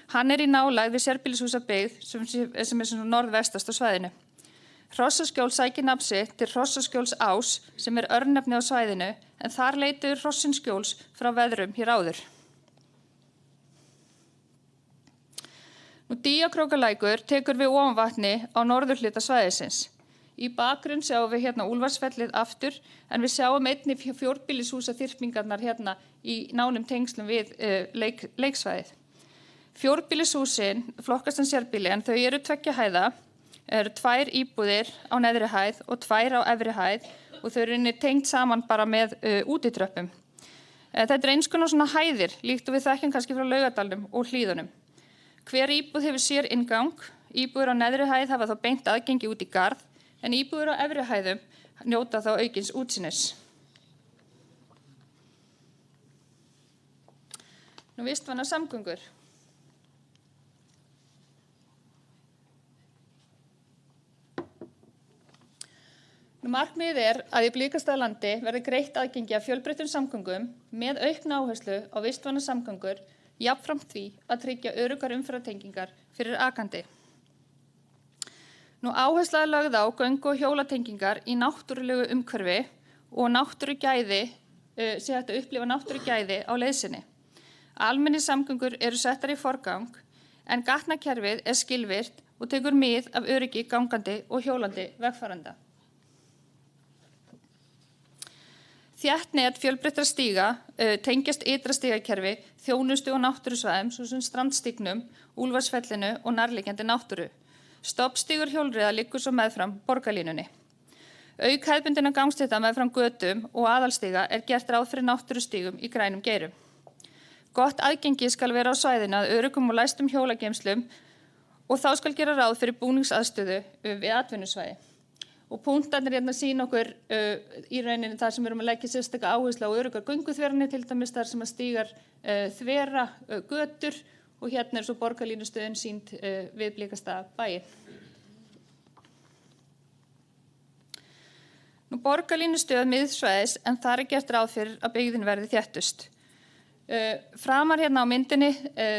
Hann í nálægð við sérbýlishúsabyggð sem svona norðvestast á svæðinu. Hrossaskjól sækir nafn sitt til Hrossaskjólsás sem örnefni á svæðinu, en þar leituðu hrossin skjóls frá veðrum hér áður. Dýjakrókalækur tekur við ofanvatni á norðurhluta svæðisins. Í bakgrunn sjáum við hérna Úlfarsfellið aftur, en við sjáum einnig fjórbýlishúsaþyrpingarnar hérna í nánum tengslum við leiksvæðið. Fjórbýlishúsin flokkast sem sérbýli, en þau 2 hæða, 2 íbúðir á neðri hæð og 2 á efri hæð og þau eru tengt saman bara með útitröppum. Þetta eins konar svona hæðir, líkt og við þekkjum kannski frá Laugardalnum og Hlíðunum. Hver íbúð hefur sér inngang, íbúðir á neðri hæð hafa þá beint aðgengi út í garð, en íbúðir á efri hæðum njóta þá aukins útsýnis. Vistvænar samgöngur. Markmiðið að í Blikastaðalandi verði greitt aðgengi að fjölbreyttum samgöngum með aukna áherslu á vistvænar samgöngur, jafnframt því að tryggja öruggar umferðartengingar fyrir akandi. Áhersla lögð á göngu- og hjólatengingar í náttúrulegu umhverfi og náttúrugæði, sé hægt að upplifa náttúrugæði á leiðsinni. Almennir samgöngur eru settar í forgang, en gatnakerfið skilvirkt og tekur mið af öryggi gangandi og hjólandi vegfarenda. Þétt net fjölbreyttra stíga tengjast ytra stígakerfi, þjónustu og náttúrusvæðum, svo sem strandstígnum, Úlfarsfellinu og nærliggjandi náttúru. Stoppstígur hjólreiða liggur svo meðfram borgarlínunni. Auk hefðbundinna gangstétta meðfram götum og aðalstíga gert ráð fyrir náttúrustígum í grænum geirum. Gott aðgengi skal vera á svæðinu að öruggum og læstum hjólageymslum og þá skal gera ráð fyrir búningsaðstöðu við atvinnusvæði. Og punktarnir hérna sýna okkur í rauninni þar sem við erum að leggja sérstaka áherslu á öruggar gönguþveranir, til dæmis þar sem að stígar þvera götur og hérna svo borgarlínustöðin sýnd við Blikastaðabæi. Nú borgarlínustöð miðsvæðis en þar gert ráð fyrir að byggðin verði þéttust. Framar hérna á myndinni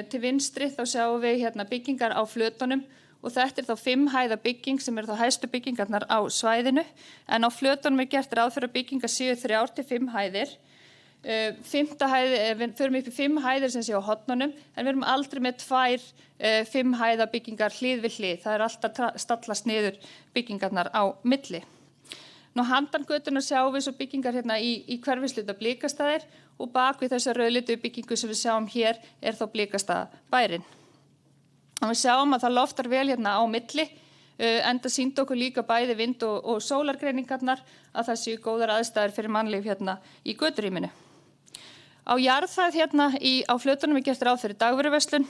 til vinstri þá sjáum við hérna byggingar á flötunum og þetta þá 5 hæða bygging sem þá hæstu byggingarnar á svæðinu en á flötunum gert ráð fyrir að byggingar séu 3 til 5 hæðir. 5. hæð, við förum upp í 5 hæðir sem séu á hornunum en við erum aldrei með 2 5 hæða byggingar hlið við hlið. Það alltaf stallast niður byggingarnar á milli. Nú handan götuna sjáum við svo byggingar hérna í hverfisluta Blikastaðir og bak við þessa rauðlitu byggingu sem við sjáum hér þá Blikastaðabærinn. Og við sjáum að það loftar vel hérna á milli, enda sýndi okkur líka bæði vind- og sólargreiningarnar að það séu góðar aðstæður fyrir mannlíf hérna í göturýminu. Á jarðhæð hérna á flötunum gert ráð fyrir dagvöruverslun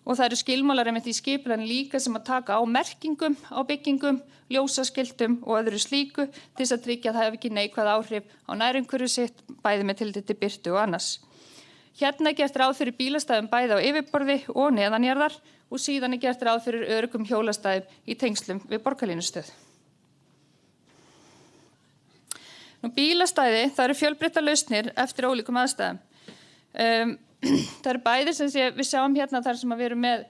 og það eru skilmálar einmitt í skipulaginu líka sem að taka á merkingum á byggingum, ljósaskiltum og öðru slíku til þess að tryggja að það hafi ekki neikvæð áhrif á nærumhverfi sitt, bæði með tilliti til birtu og annars. Hérna gert ráð fyrir bílastæðum bæði á yfirborði og neðanjarðar og síðan gert ráð fyrir öruggum hjólastæðum í tengslum við borgarlínustöð. Nú bílastæði, það eru fjölbreyttar lausnir eftir ólíkum aðstæðum. Það eru bæði sem við sjáum hérna þar sem við erum með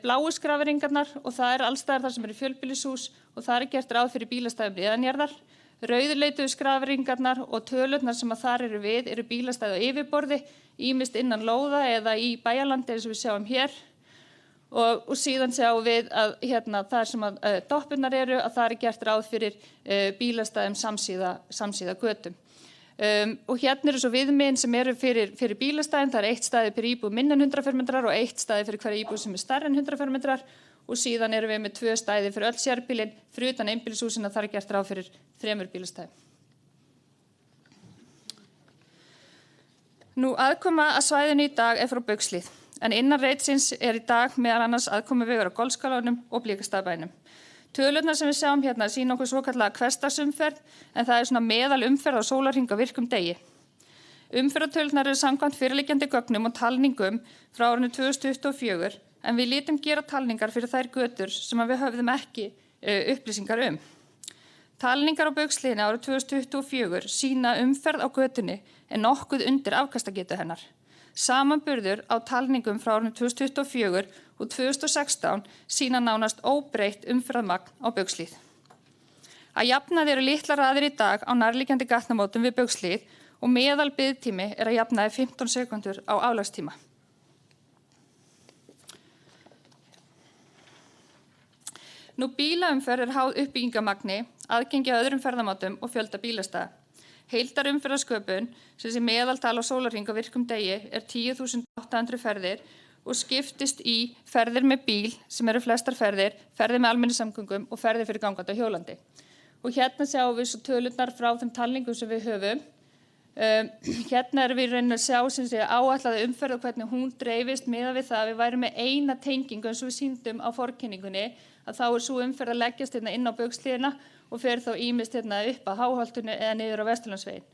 bláu skrafringarnar og það allstaðar þar sem eru fjölbýlishús og það gert ráð fyrir bílastæðum neðanjarðar. Rauðleituðu skrafringarnar og tölurnar sem að þar eru við eru bílastæði á yfirborði, ýmist innan lóða eða í bæjarlandi eins og við sjáum hér. Og síðan sjáum við að hérna þar sem að doppurnar eru að það gert ráð fyrir bílastæðum samsíða götum. Og hérna eru svo viðmiðin sem eru fyrir bílastæðin, það eitt stæði fyrir íbúð minna en 100 fermetrar og eitt stæði fyrir hverja íbúð sem stærri en 100 fermetrar og síðan erum við með 2 stæði fyrir öll sérbýlin, fyrir utan einbýlishúsin að það gert ráð fyrir 3 bílastæðum. Nú aðkoma að svæðinu í dag frá Baugshlíð, en innan reitsins í dag meðal annars aðkomu vegur á Golfskálanum og Blikastaðabænum. Tölurnar sem við sjáum hérna sýna okkur svokallaða hversdagsumferð, en það svona meðal umferð á sólarhring á virkum degi. Umferðartölurnar eru samkvæmt fyrirliggjandi gögnum og talningum frá árinu 2024, en við lítum gera talningar fyrir þær götur sem við höfðum ekki upplýsingar um. Talningar á Baugshlíðinni árið 2024 sýna umferð á götunni nokkuð undir afkastagetu hennar. Samanburður á talningum frá árinu 2024 og 2016 sýna nánast óbreytt umferðarmagn á Baugshlíð. Að jafnaði eru litlar raðir í dag á nærliggjandi gatnamótum við Baugshlíð og meðal biðtími að jafnaði 15 sekúndur á aflagstíma. Nú bílaumferð háð uppbyggingamagni, aðgengi að öðrum ferðamátum og fjölda bílastæða. Heildarumferðarsköpun, sem sé meðaltal á sólarhring á virkum degi, 10.800 ferðir og skiptist í ferðir með bíl, sem eru flestar ferðir með almenningssamgöngum og ferðir fyrir gangandi á hjólandi. Og hérna sjáum við svo tölurnar frá þeim talningum sem við höfum. Hérna erum við raunin að sjá sem sé áætlaða umferð og hvernig hún dreifist miðað við það að við værum með eina tengingu eins og við sýndum á forkynningunni að þá svo umferð að leggjast hérna inn á Baugshlíðina og fer þá ýmist hérna upp að Háholtinu eða niður á Vesturlandsveginn.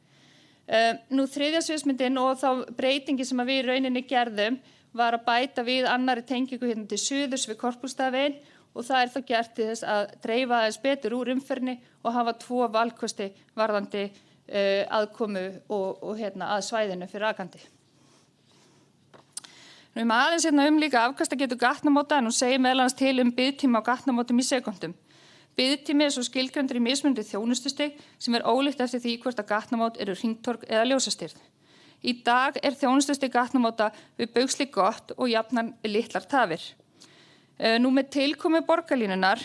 Nú þriðja sviðsmyndin og þá breytingi sem við í rauninni gerðum var að bæta við annarri tengingu hérna til suðurs við Korpúlstaðaveginn og það þá gert til þess að dreifa aðeins betur úr umferðinni og hafa 2 valkosti varðandi aðkomu og hérna að svæðinu fyrir akandi. Nú aðeins hérna líka afkastagetu gatnamóta en hún segir meðal annars til biðtíma á gatnamótum í sekúndum. Biðtími svo skilgreindur í mismunandi þjónustustig sem ólíkt eftir því hvort að gatnamót eru hringtorg eða ljósastýrð. Í dag þjónustustig gatnamóta við Baugshlíð gott og jafnan litlar tafir. Nú með tilkomu borgarlínunar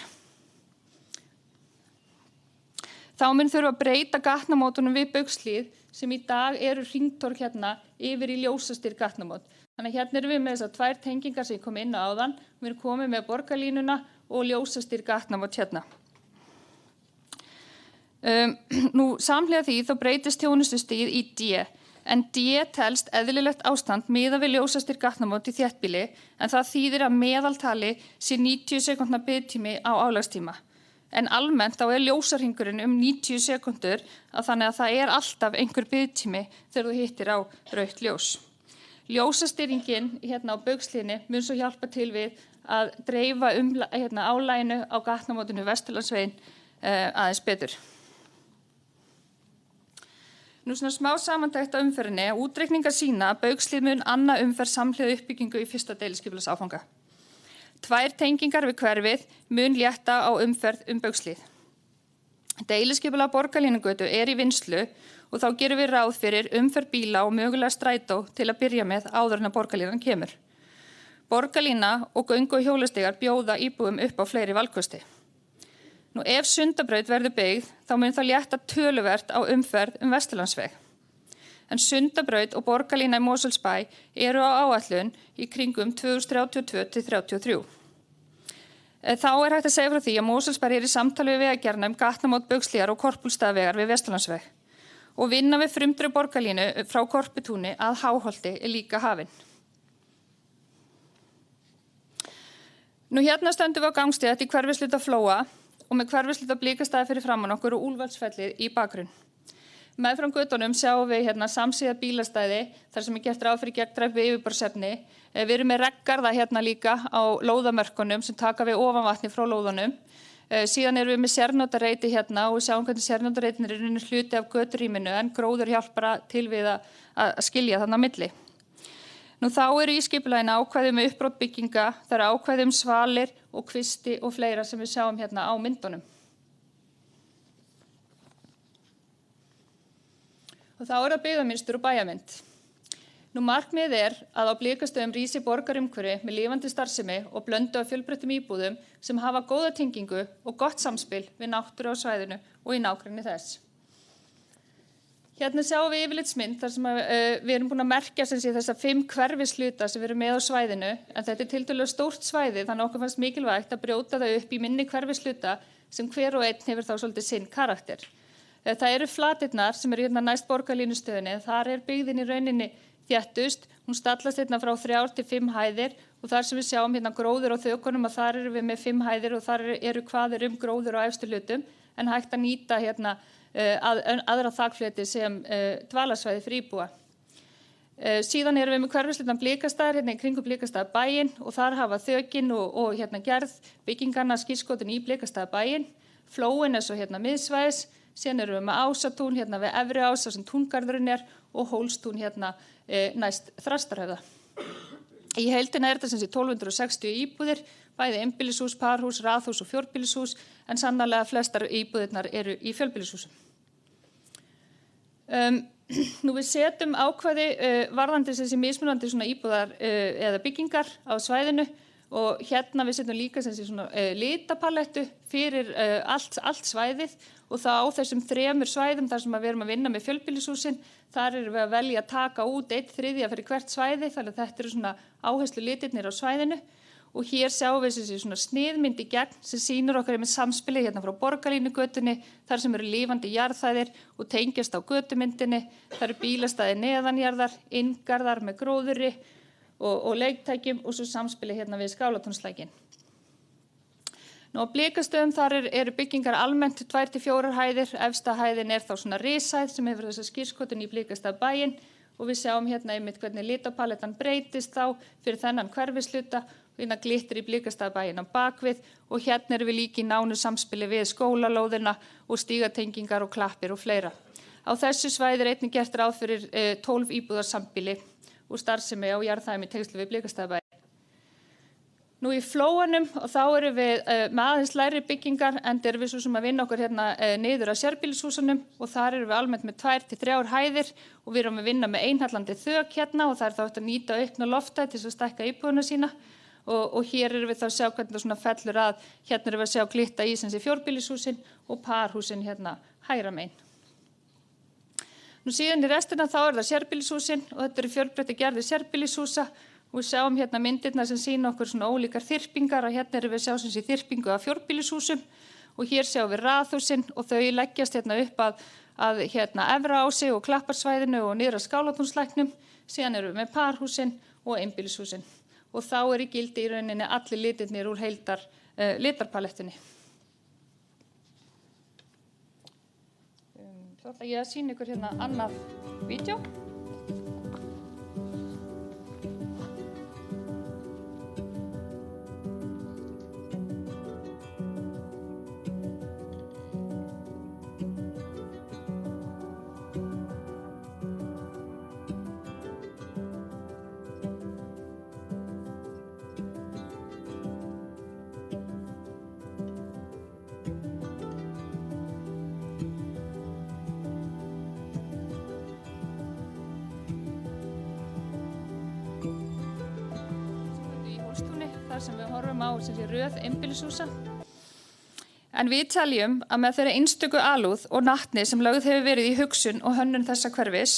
Þá mun þurfa að breyta gatnamótunum við Baugshlíð sem í dag eru hringtorg hérna yfir í ljósastýrð gatnamót. Þannig að hérna erum við með þessar 2 tengingar sem ég kom inn á áðan. Við erum komið með borgarlínuna og ljósastýrð gatnamót hérna. Samhliða því þá breytist þjónustustigið í D, en D telst eðlilegt ástand miðað við ljósastýrð gatnamót í þéttbýli, en það þýðir að meðaltali sé 90 sekúndna biðtími á álagstíma. En almennt þá ljósarhringurinn 90 sekúndur, þannig að það alltaf einhver biðtími þegar þú hittir á rautt ljós. Ljósastýringin hérna á Baugshlíðinni mun svo hjálpa til við að dreifa álaginu á gatnamótinu Vesturlandsveginn aðeins betur. Nú svona smá samantekt á umferðinni. Útreikningar sýna að Baugshlíð mun anna umferð samhliða uppbyggingu í fyrsta deiliskipulagsáfanga. 2 tengingar við hverfið mun létta á umferð Baugshlíð. Deiliskipulag Borgarlínugötu í vinnslu og þá gerum við ráð fyrir umferð bíla og mögulega strætó til að byrja með áður en að Borgarlínan kemur. Borgarlína og göngu- og hjólastigar bjóða íbúum upp á fleiri valkosti. Nú ef Sundabraut verður byggð þá mun það létta töluvert á umferð Vesturlandsveg. En Sundabraut og Borgarlína í Mosfellsbæ eru á áætlun í kringum 2032-33. Þá hægt að segja frá því að Mosfellsbær í samtali við Vegagerðina gatnamót Baugshlíðar og Korpúlfsstaðavegar við Vesturlandsveg og vinna við frumdrög Borgarlínu frá Korputúni að Háholti líka hafin. Nú hérna stöndum við á gangstétt í hverfishluta Flóa og með hverfishluta Blikastaði fyrir framan okkur og Úlfarsfellið í bakgrunn. Meðfram götunum sjáum við hérna samsíða bílastæði þar sem gert ráð fyrir gegndræp við yfirborðsefni. Við erum með reggarða hérna líka á lóðamörkunum sem taka við ofanvatni frá lóðunum. Síðan erum við með sérnotareiti hérna og við sjáum hvernig sérnotareitin hluti af göturýminu en gróður hjálpar til við að skilja þarna á milli. Nú þá eru í skipulaginu ákvæði með uppbrot bygginga, það eru ákvæði svalir og kvisti og fleira sem við sjáum hérna á myndunum. Og þá það byggðamynstur og bæjarmynd. Nú markmiðið að á Blikastöðum rísi borgarumhverfi með lifandi starfsemi og blöndu af fjölbreyttum íbúðum sem hafa góða tengingu og gott samspil við náttúru á svæðinu og í nágrenni þess. Hérna sjáum við yfirlitsmynd þar sem við erum búin að merkja þessa 5 hverfishluta sem við erum með á svæðinu, en þetta tiltölulega stórt svæði þannig okkur fannst mikilvægt að brjóta það upp í minni hverfishluta sem hver og einn hefur þá svolítið sinn karakter. Það eru flatirnar sem eru hérna næst borgarlínustöðinni, þar byggðin í rauninni þéttust, hún stallast hérna frá 3 til 5 hæðir og þar sem við sjáum hérna gróður á þökunum að þar erum við með 5 hæðir og þar eru kvaðir gróður á efstu hlutum en hægt að nýta hérna aðra þakfleti sem dvalarsvæði fyrir íbúa. Síðan erum við með hverfishlutan Blikastaðar hérna í kringum Blikastaðarbæinn og þar hafa þökin og hérna gerð byggingarna skírskotin í Blikastaðarbæinn. Flóin svo hérna miðsvæðis, síðan erum við með Ásatún hérna við Efri Ása sem túngarðurinn og Hólstún hérna næst Þrastarhöfða. Í heildina þetta sem sé 1260 íbúðir, bæði einbýlishús, parhús, raðhús og fjórbýlishús, en sannarlega flestar íbúðirnar eru í fjölbýlishúsum. Nú við setjum ákvæði varðandi þessi mismunandi svona íbúðar eða byggingar á svæðinu og hérna við setjum líka sem sé svona litapalettu fyrir allt svæðið og það á þessum 3 svæðum þar sem við erum að vinna með fjölbýlishúsin, þar erum við að velja að taka út 1/3 fyrir hvert svæði, þannig að þetta eru svona áherslu litirnir á svæðinu. Og hér sjáum við þessi svona sniðmynd í gegn sem sýnir okkar með samspili hérna frá Borgarlínugötunni, þar sem eru lifandi jarðhæðir og tengjast á götumyndinni. Það eru bílastæði neðanjarðar, inngarðar með gróðuri og leiktækjum og svo samspili hérna við Skálatúnslækinn. Nú á Blikastöðum þar eru byggingar almennt 2 til 4 hæðir, efsta hæðin þá svona rishæð sem hefur þessa skírskotun í Blikastaðarbæinn og við sjáum hérna einmitt hvernig litapalettan breytist þá fyrir þennan hverfishluta. Hérna glittir í Blikastaðarbæinn á bakvið og hérna erum við líka í nánu samspili við skólalóðina og stígatengingar og klappir og fleira. Á þessu svæði einnig gert ráð fyrir 12 íbúðarsambýli og starfsemi á jarðhæðum í tengslu við Blikastaðarbæinn. Nú í Flóanum og þá erum við með aðeins lægri byggingar enda erum við svo sem að vinna okkur hérna niður að sérbýlishúsunum og þar erum við almennt með 2 til 3 hæðir og við erum að vinna með einhallandi þök hérna og það þá eftir að nýta aukna lofthæð til að stækka íbúðuna sína. og hér erum við þá að sjá hvernig það svona fellur að, hérna erum við að sjá glitta í sem sé fjórbýlishúsin og parhúsin hérna hægra megin. Nú síðan í restina þá það sérbýlishúsin og þetta eru fjölbreyttir gerðir sérbýlishúsa og við sjáum hérna myndirnar sem sýna okkur svona ólíkar þyrpingar og hérna erum við að sjá sem sé þyrpingu af fjórbýlishúsum og hér sjáum við raðhúsin og þau leggjast hérna upp að hérna Efraási og Klapparsvæðinu og niður að Skálatúnslæknum, síðan erum við með parhúsin og einbýlishúsin og þá í gildi í rauninni allir litirnir úr heildar litarpalettunni. Svo ætla ég að sýna ykkur hérna annað vídeó. Þar sem við horfum á sem sé röð einbýlishúsa. En við teljum að með þeirri einstöku alúð og natni sem lögð hefur verið í hugsun og hönnun þessa hverfis,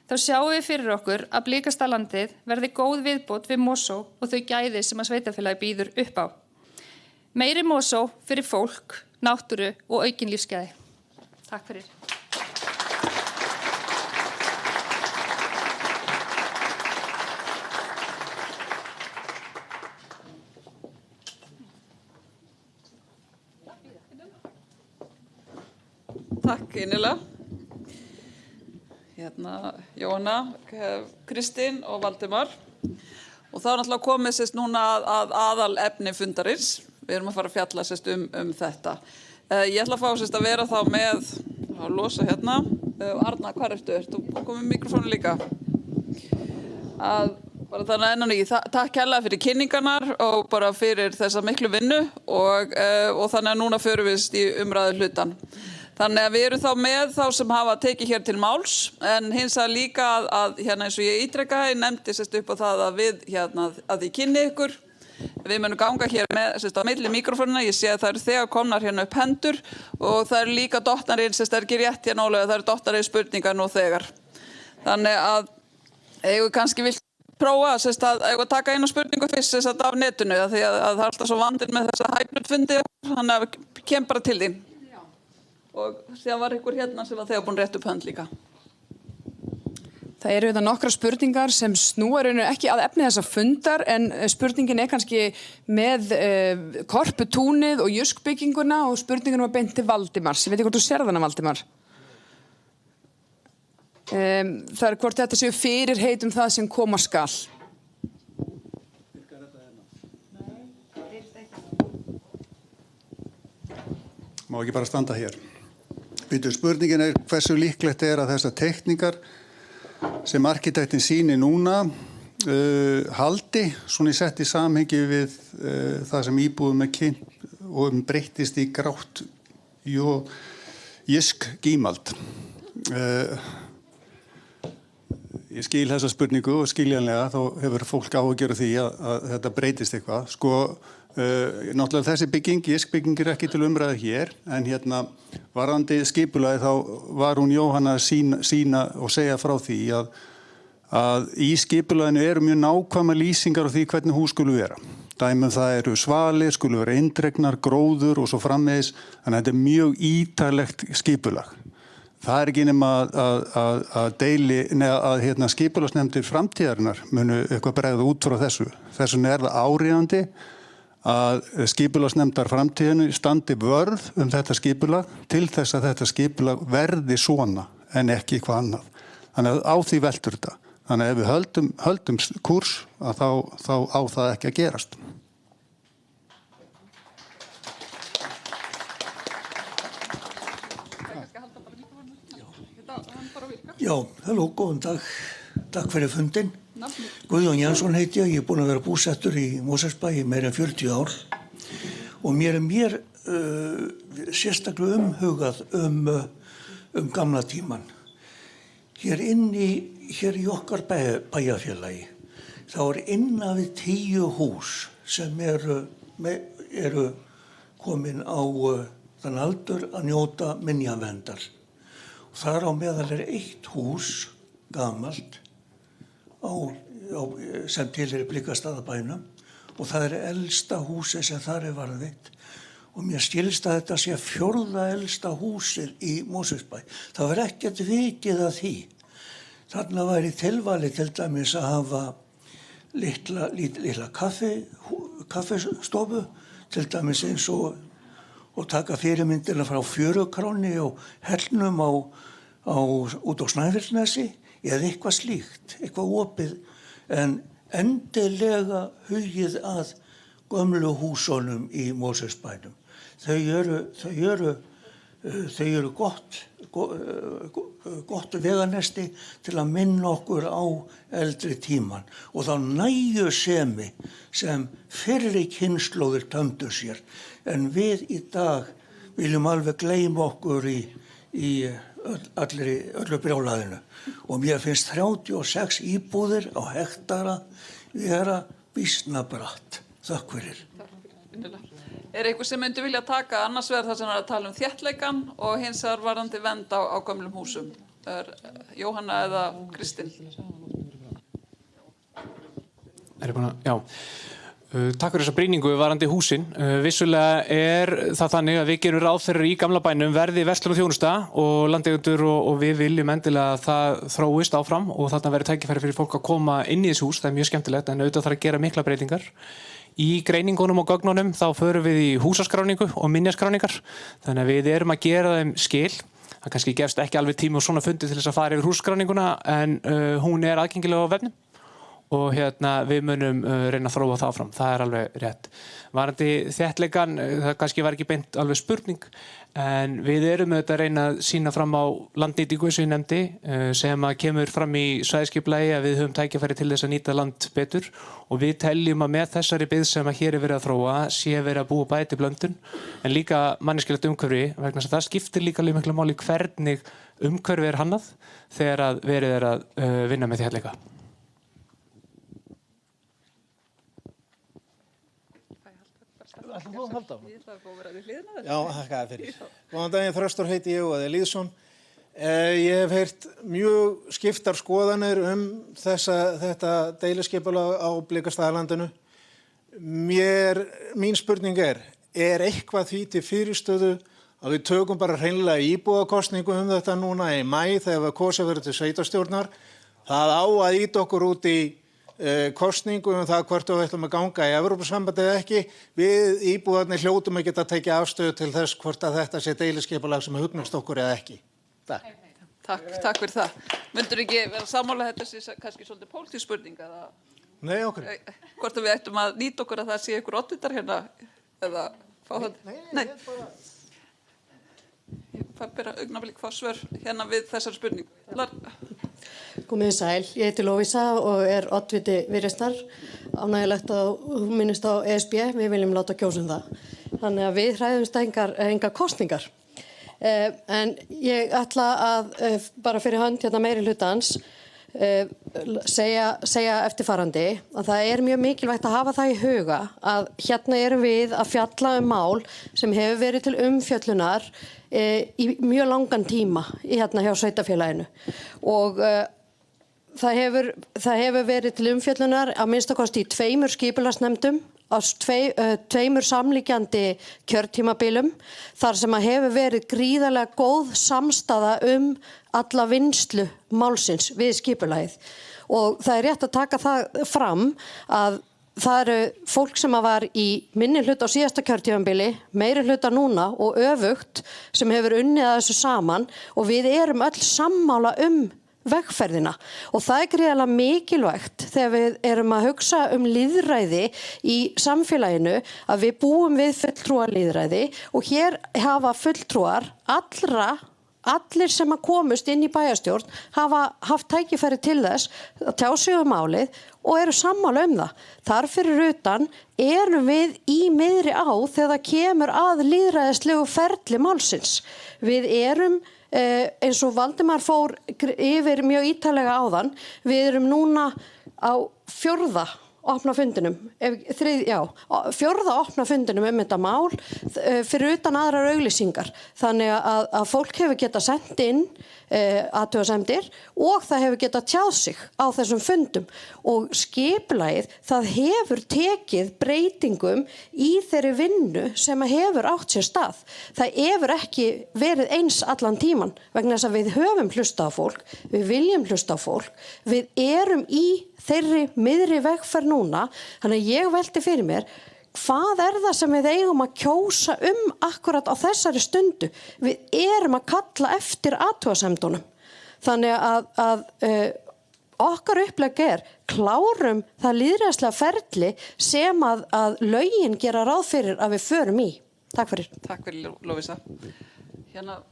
þá sjáum við fyrir okkur að Blikastalandið verði góð viðbót við Mosó og þau gæði sem að sveitarfélagi býður upp á. Meiri Mosó fyrir fólk, náttúru og aukin lífsgæði. Takk fyrir. Takk innilega. Hérna Jóhanna, Kristín og Valdimar. Og þá náttúrulega komið sérst núna að aðal efni fundarins. Við erum að fara að fjalla sérst þetta. Ég ætla að fá sérst að vera þá með, að losa hérna. Arna, hvar ertu? Ertu komið mikrofónu líka? Bara þannig að enn á ný, takk kærlega fyrir kynningarnar og bara fyrir þessa miklu vinnu og þannig að núna förum við í umræðu hlutan. Þannig að við erum þá með þá sem hafa tekið hér til máls, en hins að líka að hérna eins og ég ítrekaði, nefndi sérst upp á það að við hérna að þið kynni ykkur. Við munum ganga hér með sérst á milli mikrofónuna, ég sé að það eru þegar komnar hérna upp hendur og það eru líka dottnarinn, sérst er ekki rétt hérna ólega, það eru dottnarinn spurningar nú þegar. Þannig að eigum við kannski vilt prófa sérst að taka eina spurningu fyrst sérst af netinu, því að það er alltaf svo vandinn með þessa hybridfundi, þannig að kem bara til þín. Og síðan var ykkur hérna sem var þegar búin rétt upp hönd líka. Það eru þetta nokkra spurningar sem snúa rauninu ekki að efni þessa fundar en spurningin kannski með Korputúnið og Jyskbygginguna og spurningin var beint til Valdimars. Ég veit ekki hvort þú sér þarna, Valdimar. Það hvort þetta séu fyrirheit það sem koma skal. Má ekki bara standa hér. Spurningin hversu líklegt að þessar teikningar sem arkitektin sýnir núna haldi, svona sett í samhengi við það sem íbúðum kynnt og breyttist í grátt jysk gímald. Ég skil þessa spurningu og skiljanlega þá hefur fólk áhyggjur af því að þetta breytist eitthvað. Náttúrulega þessi bygging, jyskbygging ekki til umræðu hér, en hérna varðandi skipulagi þá var hún Jóhanna að sýna og segja frá því að í skipulaginu eru mjög nákvæmar lýsingar á því hvernig hús skulu vera. Dæmum það eru svalir, skulu vera eindregnar, gróður og svo framvegis, þannig að þetta er mjög ítarlegt skipulag. Það er ekki nema að skipulagsnefndir framtíðarinnar munu eitthvað bregða út frá þessu. Þess vegna er það áríðandi að skipulagsnefndar framtíðinu standi vörð þetta skipulag til þess að þetta skipulag verði svona en ekki eitthvað annað. Þannig að á því veltur þetta. Þannig að ef við höldum kúrs að þá á það ekki að gerast. Já, halló, góðan dag. Takk fyrir fundin. Guðjón Jansson heiti ég er búinn að vera búsettur í Mosfellsbæ í meira en 40 ár og mér sérstaklega umhugað gamla tíman. Hér í okkar bæjarfélagi þá innan við 10 hús sem eru komin á þann aldur að njóta minjaverndar. Þar á meðal eitt hús, gamalt, sem tilheyrir Blikastaðabænum og það elsta húsið sem þar varðveitt. Og mér skilst að þetta sé 4. elsta húsið í Mosfellsbæ. Það var ekkert vikið að því. Þarna væri tilvali til dæmis að hafa litla kaffistofu, til dæmis eins og taka fyrirmyndina frá Fjörukráni og Hellnum út á Snæfellsnesi eða eitthvað slíkt, eitthvað opið, en endilega hugið að gömlu húsunum í Mosfellsbænum. Þau eru gott veganesti til að minna okkur á eldri tíman og þá nægjusemi sem fyrri kynslóðir tömdu sér. En við í dag viljum alveg gleyma okkur í öllu brjálæðinu. Og mér finnst 36 íbúðir á hektara vera býsna bratt. Takk fyrir. Er eitthvað sem myndi vilja taka annars vegar það sem að tala þéttleikan og hins vegar varðandi vernd á gömlum húsum? Jóhanna eða Kristín? Já. Takk fyrir þessa brýningu varðandi húsin. Vissulega er það þannig að við gerum ráð fyrir í gamla bænum verði verslun og þjónusta og landeigendur og við viljum endilega að það þróist áfram og þarna verður tækifæri fyrir fólk að koma inn í þessu hús. Það er mjög skemmtilegt en auðvitað þarf að gera mikla breytingar. Í greiningunum og gögnunum þá förum við í húsaskráningu og minjaskráningar. Þannig að við erum að gera þeim skil. Það kannski gefst ekki alveg tími og svona fundi til þess að fara yfir hússkráninguna en hún er aðgengileg á vefnum. Og við munum reyna að þróa það áfram. Það er alveg rétt. Varðandi þéttleikan, það kannski var ekki beint alveg spurning, en við erum auðvitað að reyna að sýna fram á landnýtingu, eins og ég nefndi, sem að kemur fram í svæðisskipulagi að við höfum tækifæri til þess að nýta land betur og við teljum að með þessari byggð sem að hér er verið að þróa sé verið að búa bæti blöndun, en líka manneskilegt umhverfi, vegna þess að það skiptir líka miklu máli hvernig umhverfi er hannað þegar að verið er að vinna með þéttleika. Ætlum þú að halda á? Ég ætla að fá að vera við hliðina þess. Já, þakka fyrir. Góðan daginn, Þröstur heiti ég og það Lýðsson. Ég hef heyrt mjög skiptar skoðanir þetta deiliskipulag á Blikastaðalandinu. Mín spurning er eitthvað því til fyrirstöðu að við tökum bara hreinlega íbúðakosningu þetta núna í maí þegar kosið verður til sveitarstjórnar. Það á að ýta okkur út í kosningu það hvort við ætlum að ganga í Evrópusambandið eða ekki. Við íbúarnir hljótum að geta tekið afstöðu til þess hvort að þetta sé deiliskipulag sem hugnast okkur eða ekki. Takk fyrir það. Myndur ekki vera sammála þetta sé kannski svolítið pólitísk spurning eða? Nei, okkur. Hvort að við ættum að nýta okkur að það sé ykkur oddvitar hérna eða fá það? Nei. Ég fær bara augnablik fá svör hérna við þessar spurningu. Komið sæl, ég heiti Lóvísa og er oddviti Viðreisnar. Ánægjulegt að hún minnist á ESB, við viljum láta kjósa það. Þannig að við hræðumst engar kosningar. En ég ætla að bara fyrir hönd hérna meiri hlutans segja eftirfarandi að það er mjög mikilvægt að hafa það í huga að hérna erum við að fjalla mál sem hefur verið til umfjöllunar í mjög langan tíma hérna hjá sveitarfélaginu og það hefur verið til umfjöllunar að minnstakosti í 2 skipulagsnefndum á 2 samlíkjandi kjörtímabilum þar sem að hefur verið gríðarlega góð samstaða alla vinnslu málsins við skipulagið og það er rétt að taka það fram að það eru fólk sem var í minni hluta á síðasta kjörtímabili, meiri hluta núna og öfugt sem hefur unnið að þessu saman og við erum öll sammála vegferðina og það er gríðarlega mikilvægt þegar við erum að hugsa lýðræði í samfélaginu að við búum við fulltrúalýðræði og hér hafa fulltrúar allir sem að komust inn í bæjarstjórn hafa haft tækifæri til þess að tjá sig málið og eru sammála það. Þar fyrir utan erum við í miðri á þegar það kemur að lýðræðislegu ferli málsins. Við erum eins og Valdimar fór yfir mjög ítarlega áðan, við erum núna á 4. opna fundinum, fjórða opna fundinum þetta mál fyrir utan aðrar auglýsingar. Þannig að fólk hefur getað sent inn athugasemdir og það hefur getað tjáð sig á þessum fundum og skipulagið það hefur tekið breytingum í þeirri vinnu sem hefur átt sér stað. Það hefur ekki verið eins allan tíman vegna þess að við höfum hlustað á fólk, við viljum hlusta á fólk, við erum í þeirri miðri vegferð núna, þannig að ég velti fyrir mér hvað það sem við eigum að kjósa akkurat á þessari stundu. Við erum að kalla eftir athugasemdunum. Þannig að okkar upplegg klárum það lýðræðislega ferli sem að lögin gera ráð fyrir að við förum í. Takk fyrir. Takk fyrir, Lovísa. Hérna,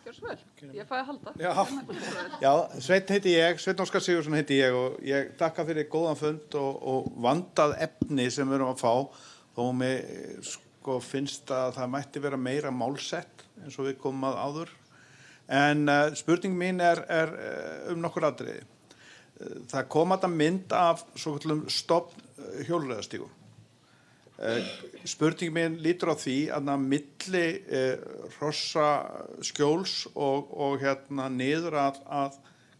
gjör svo vel. Ég fæ að halda. Já, Sveinn Óskar Sigurðsson heiti ég og ég þakka fyrir góðan fund og vandað efni sem við erum að fá þó mér finnst að það mætti vera meira málsett eins og við komum að áður. En spurning mín er nokkur atriði. Það kom þetta mynd af svokallum stofn hjólreiðastígum. Spurning mín lítur á því að milli hrossaskjóls og hérna niður að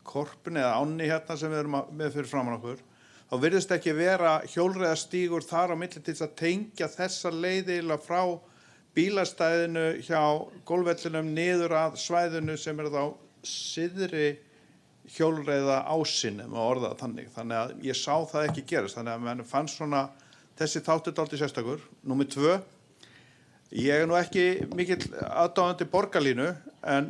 korpunni eða ánni hérna sem við erum með fyrir framan okkur, þá virðist ekki vera hjólreiðastígur þar á milli til að tengja þessa leiðina frá bílastæðinu hjá golfvellinum niður að svæðinu sem þá syðri hjólreiða ásinum að orða þannig. Þannig að ég sá það ekki gerast. Þannig að mann fannst svona þessi þáttur dálítið sérstakur. Númer 2, ég nú ekki mikill aðdáðandi borgarlínu en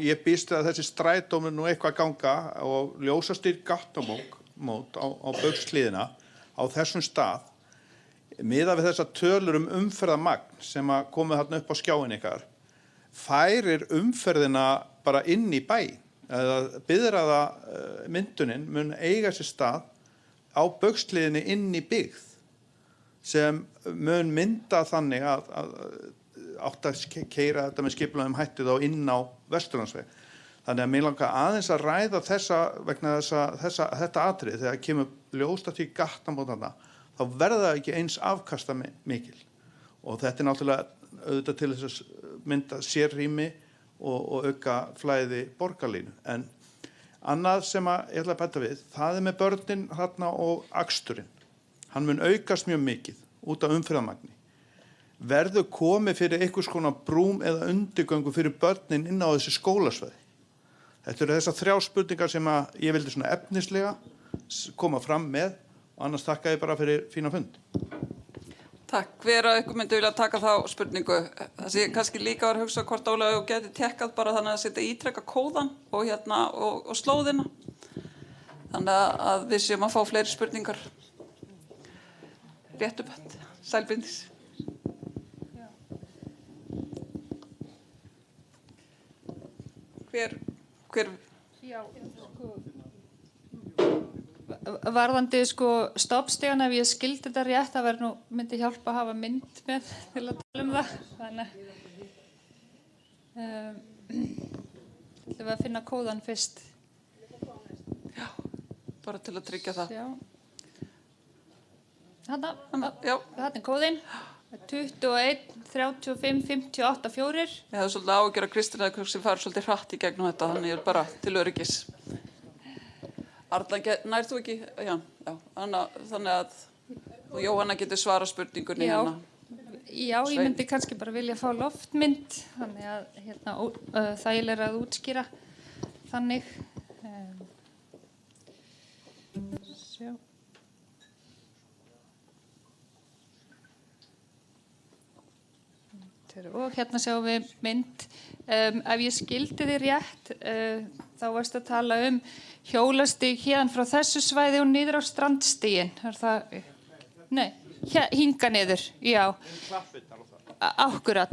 ég býst að þessi strætó mun nú eitthvað ganga og ljósastýrð gatnamót á Baugshlíðina á þessum stað miðað við þessar tölur umferðarmagn sem að komið þarna upp á skjáin ykkar færir umferðina bara inn í bæ eða biðraða myndunin mun eiga sér stað á Baugshlíðinni inn í byggð sem mun mynda þannig að átt að keyra þetta með skipulagðum hætti þá inn á Vesturlandsveg. Þannig að mér langar aðeins að ræða vegna þetta atriði þegar kemur ljósastýrð gatnamót þarna þá verða það ekki eins afkasta mikil. Og þetta náttúrulega auðvitað til þess að mynda sérrými og auka flæði borgarlínu. En annað sem ég ætla að bæta við, það með börnin þarna og aksturinn. Hann mun aukast mjög mikið út af umferðarmagni. Verður komið fyrir einhvers konar brúm eða undirgöngu fyrir börnin inn á þessi skólasvæði. Þetta eru þessar 3 spurningar sem ég vildi svona efnislega koma fram með og annars þakka ég bara fyrir fína fund. Takk. Hver að ykkur myndi vilja taka þá spurningu? Það sé kannski líka var að hugsa hvort Ólafur geti tekkað bara þannig að setja ítrekka kóðan og slóðina. Þannig að við séum að fá fleiri spurningar. Rétt upp hætt. Sælbindis. Hver? Já, varðandi stoppstígan, ef ég skildi þetta rétt, það myndi hjálpa að hafa mynd með til að tala það. Þannig ætlum við að finna kóðan fyrst. Já, bara til að tryggja það. Já. Þarna er kóðinn. 21 35 58 4. Ég hefði svolítið ágjör að Kristín sem fara svolítið hratt í gegnum þetta, þannig ég er bara til öryggis. Arna, nær þú ekki? Já. Þannig að Jóhanna getur svara spurningunni hérna. Já, ég myndi kannski bara vilja fá loftmynd, þannig að þægilega að útskýra þannig. Sjá. Og hérna sjáum við mynd. Ef ég skildi þig rétt, þá varst að tala hjólastíg hérna frá þessu svæði og niður á strandstígin. Er það? Nei, hinga niður, já. Akkurat.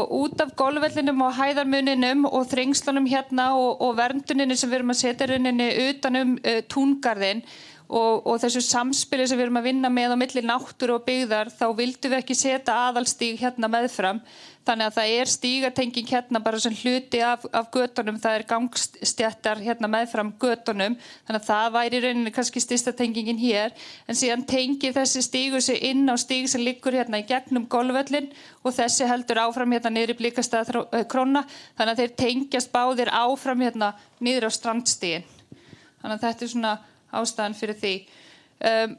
Út af golfvellinum og hæðarmuninum og þrengslunum hérna og vernduninu sem við erum að setja rauninni utan túngarðinn og þessu samspili sem við erum að vinna með á milli náttúru og byggðar, þá vildum við ekki setja aðalstíg hérna meðfram. Þannig að það stígatenging hérna bara sem hluti af götunum, það gangstjættar hérna meðfram götunum, þannig að það væri í rauninni kannski stysta tengingin hér, en síðan tengir þessi stígur sig inn á stíg sem liggur hérna í gegnum golfvöllin og þessi heldur áfram hérna niður í Blikastaðakróna, þannig að þeir tengjast báðir áfram hérna niður á strandstígin. Þannig að þetta svona ástæðan fyrir því.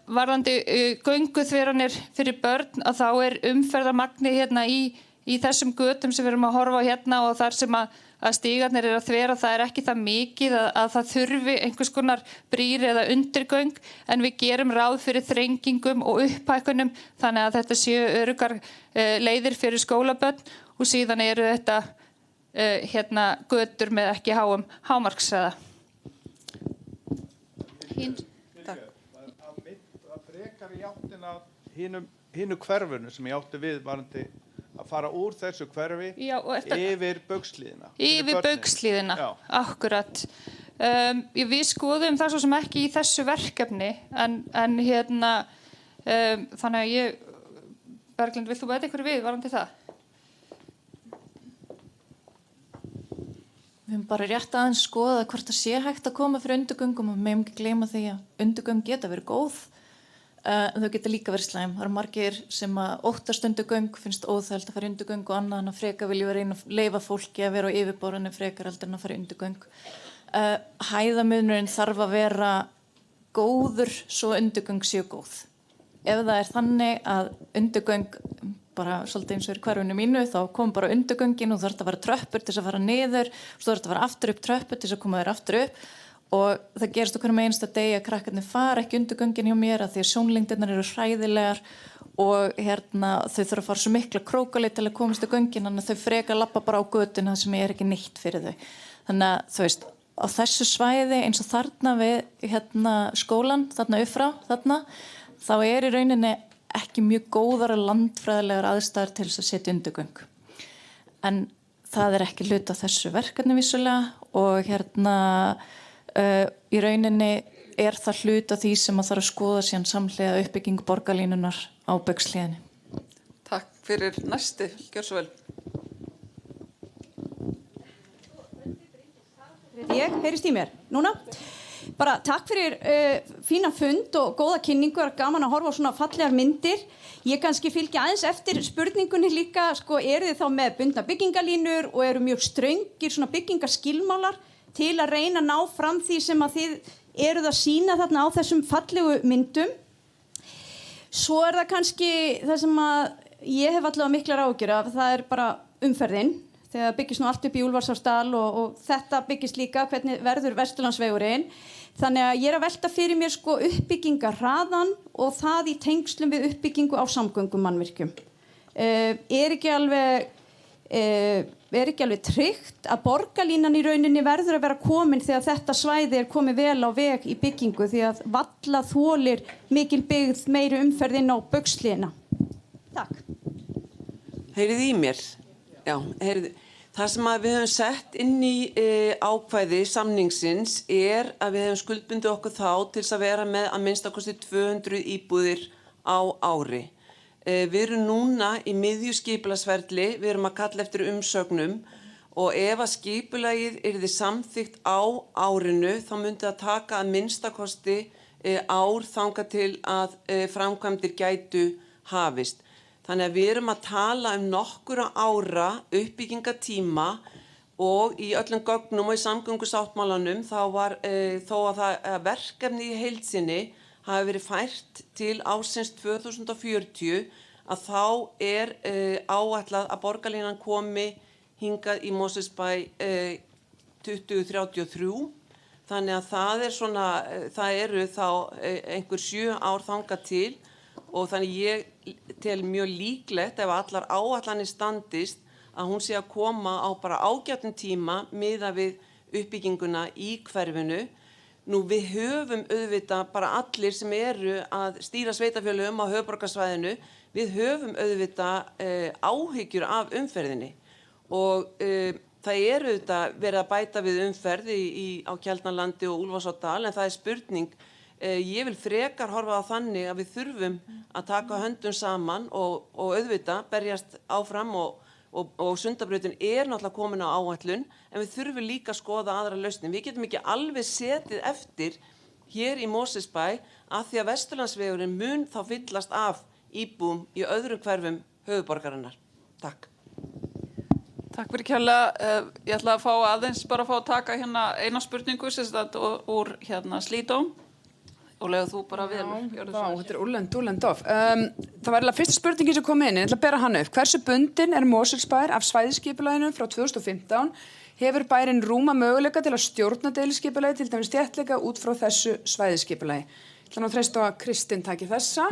Varðandi gönguþveranir fyrir börn, að þá umferðarmagni hérna í þessum götum sem við erum að horfa á hérna og þar sem að stígarnir að þvera, það ekki það mikið að það þurfi einhvers konar brýr eða undirgöng, en við gerum ráð fyrir þrengingum og upphækkunum þannig að þetta séu öruggar leiðir fyrir skólabörn og síðan þetta hérna götur með ekki háum hámarkshraða. Það frekar í áttina hinu hverfunu sem ég átti við varandi að fara úr þessu hverfi yfir Baugshlíðina. Yfir Baugshlíðina, akkurat. Við skoðum það svo sem ekki í þessu verkefni, en hérna, þannig að Berglind, vilt þú bæta ykkur við varandi það? Við höfum bara rétt aðeins skoða hvort það sé hægt að koma fyrir undirgöngum og við megum ekki gleyma því að undirgöng geta verið góð, en þau geta líka verið slæm. Það eru margir sem að óttast undirgöng, finnst óþægilegt að fara í undirgöng og annað, en að frekar viljum við reyna að leyfa fólki að vera á yfirborðinu frekar heldur en að fara í undirgöng. Hæðamunurinn þarf að vera góður svo undirgöng séu góð. Ef það þannig að undirgöng, bara svolítið eins og í hverfinu mínu, þá kom bara undirgöngin og þú þarf að vera tröppur til þess að fara niður, svo þarf að vera aftur upp tröppur til þess að koma þér aftur upp, og það gerist okkur með einsta degi að krakkarnir fara ekki undirgöngin hjá mér að því að sjónlengdirnar eru hræðilegar og þau þurfa að fara svo mikla krókaleið til að komast á göngin, þannig að þau freka lappa bara á götuna sem ekki neitt fyrir þau. Þannig að þú veist, á þessu svæði eins og þarna við skólan, þarna upp frá, þá í rauninni ekki mjög góðar og landfræðilegar aðstæður til þess að setja undirgöng. En það ekki hluti af þessu verkefni vissulega og í rauninni það hluti af því sem að þarf að skoða síðan samhliða uppbyggingu borgarlínunar á Baugshlíðinni. Takk fyrir næsti, gjör svo vel. Heyrist í mér núna? Bara takk fyrir fína fund og góða kynningu, gaman að horfa á svona fallegar myndir. Ég kannski fylgja aðeins eftir spurningunni líka, eru þið þá með bundna byggingalínur og eru mjög ströngir svona byggingaskilmálar til að reyna að ná fram því sem að þið eruð að sýna þarna á þessum fallegu myndum. Svo það kannski það sem að ég hef allavega miklar áhyggjur af, það bara umferðin. Þegar byggist nú allt upp í Úlfarsárdal og þetta byggist líka, hvernig verður Vesturlandsvegurinn. Þannig að ég að velta fyrir mér uppbyggingarhraðan og það í tengslum við uppbyggingu á samgöngumannvirkjum. Ekki alveg tryggt að borgarlínan í rauninni verður að vera komin þegar þetta svæði komið vel á veg í byggingu því að valla þolir mikil byggð meiri umferð inn á Baugshlíðina. Takk. Heyrið í mér? Já, það sem við höfum sett inn í ákvæði samningsins að við höfum skuldbundið okkur þá til að vera með að minnstakosti 200 íbúðir á ári. Við erum núna í miðju skipulagsferli, við erum að kalla eftir umsögnum og ef að skipulagið yrði samþykkt á árinu þá myndi það taka að minnstakosti ár þangað til að framkvæmdir gætu hafist. Þannig að við erum að tala nokkura ára uppbyggingatíma og í öllum gögnum og í samgöngusáttmálanum þá var þó að verkefni í heild sinni hafi verið fært til ársins 2040 að þá áætlað að borgarlínan komi hingað í Mosfellsbæ 2033. Þannig að það eru þá einhver 7 ár þangað til og þannig ég tel mjög líklegt ef allar áætlanir standist að hún sé að koma á bara ágætum tíma miðað við uppbygginguna í hverfinu. Nú við höfum auðvitað bara allir sem eru að stýra sveitarfélögum á höfuðborgarsvæðinu, við höfum auðvitað áhyggjur af umferðinni og það auðvitað verið að bæta við umferð á Keldnalandi og Úlfarsárdal en það spurning Ég vil frekar horfa á þannig að við þurfum að taka höndum saman og auðvitað berjast áfram og Sundabrautin náttúrulega komin á áætlun, en við þurfum líka að skoða aðra lausnir. Við getum ekki alveg setið eftir hér í Mosfellsbæ af því að Vesturlandsvegurinn mun þá fyllast af íbúum í öðrum hverfum höfuðborgarinnar. Takk. Takk fyrir kærlega. Ég ætla að fá aðeins bara að taka hérna eina spurningu úr hérna Slídó. Og lega þú bara vel. Þetta Ullendorf. Það var fyrsta spurningin sem kom inn, ég ætla að bera hann upp. Hversu bundinn Mosfellsbær af svæðisskipulaginu frá 2015? Hefur bærinn rúma möguleika til að stjórna deiliskipulagi, til dæmis þéttleika út frá þessu svæðisskipulagi? Ég ætla að treysta að Kristinn taki þessa.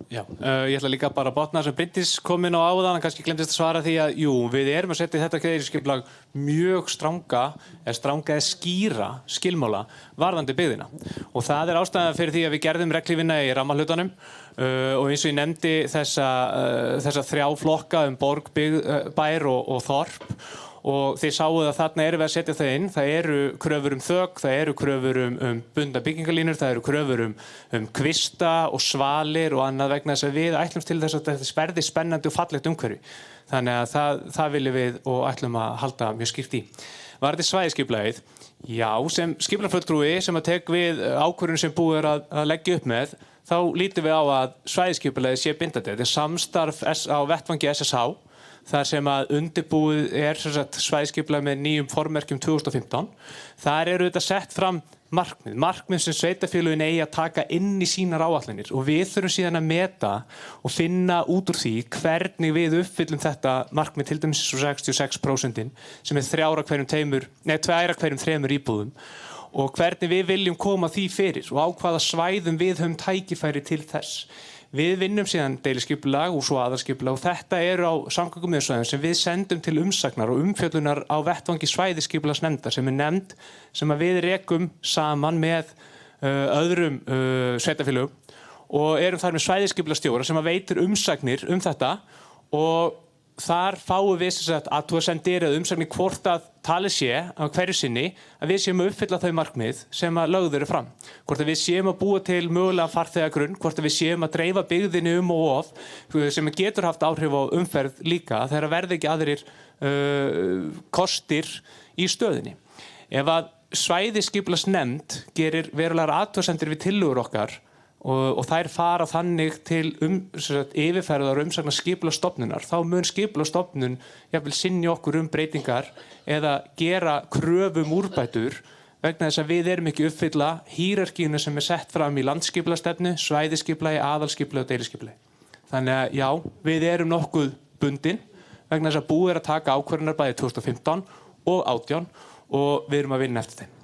Já, ég ætla líka bara að botna sem Bryndís kom inn á áðan, en kannski glemdist að svara því að jú, við erum að setja þetta deiliskipulag mjög stranga eða skýra skilmála varðandi byggðina. Og það ástæðan fyrir því að við gerðum reglífinna í rammahlutanum og eins og ég nefndi þessa 3 flokka borg, bær og þorp. Og þið sáuð að þarna erum við að setja það inn. Það eru kröfur þök, það eru kröfur bundna byggingarlínur, það eru kröfur kvista og svalir og annað vegna þess að við ætlumst til þess að þetta verði spennandi og fallegt umhverfi. Þannig að það viljum við og ætlum að halda mjög skýrt í. Varðandi svæðisskipulagið, já, sem skipulagsfulltrúi sem að tek við ákvörðun sem búið að leggja upp með, þá lítum við á að svæðisskipulagið sé bindandi. Þetta samstarf á vettvangi SSH, þar sem að undirbúið svæðisskipulag með nýjum formerkjum 2015. Þar eru þetta sett fram markmið sem sveitarfélögin eigi að taka inn í sínar áætlanir og við þurfum síðan að meta og finna út úr því hvernig við uppfyllum þetta markmið, til dæmis 66% sem 2 af hverjum 3 íbúðum og hvernig við viljum koma því fyrir og á hvaða svæðum við höfum tækifæri til þess. Við vinnum síðan deiliskipulag og svo aðalskipulag og þetta eru á samgöngumiðsvæðum sem við sendum til umsagnar og umfjöllunar á vettvangi svæðisskipulagsnefndar sem nefnd sem að við rekum saman með öðrum sveitarfélögum og erum þar með svæðisskipulagsstjóra sem að veitir umsagnir þetta og þar fáum við athugasemdir eða umsagnir hvort að talið sé á hverju sinni að við séum að uppfylla þau markmið sem að lögð eru fram. Hvort að við séum að búa til mögulega farþegagrunn, hvort að við séum að dreifa byggðinni og of sem getur haft áhrif á umferð líka þegar verði ekki aðrir kostir í stöðinni. Ef að svæðisskipulagsnefnd gerir verulegar athugasemdir við tillögur okkar og þær fara þannig til yfirferðar og umsagnar skipulagsstofnunar, þá mun skipulagsstofnun jafnvel synja okkur breytingar eða gera kröfum úrbætur vegna þess að við erum ekki uppfylla hierarkíuna sem sett fram í landsskipulagsstefnu, svæðisskipulagi, aðalskipulagi og deiliskipulagi. Þannig að já, við erum nokkuð bundin vegna þess að búið að taka ákvörðunar bæði 2015 og 2018 og við erum að vinna eftir þeim.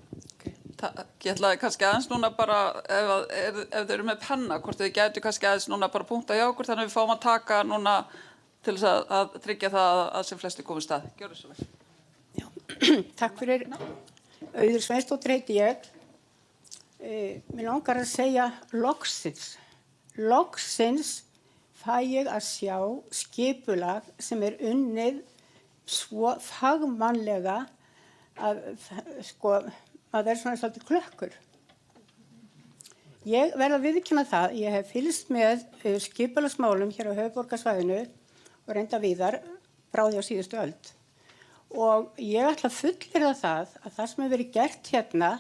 Ég ætlaði kannski aðeins núna bara, ef þau eru með penna, hvort þau gætu kannski aðeins núna bara punkta hjá okkur, þannig að við fáum að taka núna til þess að tryggja það að sem flesti komið stað. Gjörðu svo vel. Já. Takk fyrir. Auður Sveinsdóttir heiti ég. Mér langar að segja loksins. Loksins fæ ég að sjá skipulag sem unnið svo fagmannlega að það svona svolítið klökkur. Ég verð að viðurkenna það, ég hef fylgst með skipulagsmálum hér á höfuðborgarsvæðinu og reynda víðar frá því á síðustu öld. Og ég ætla að fullyrða það að það sem hefur verið gert hérna,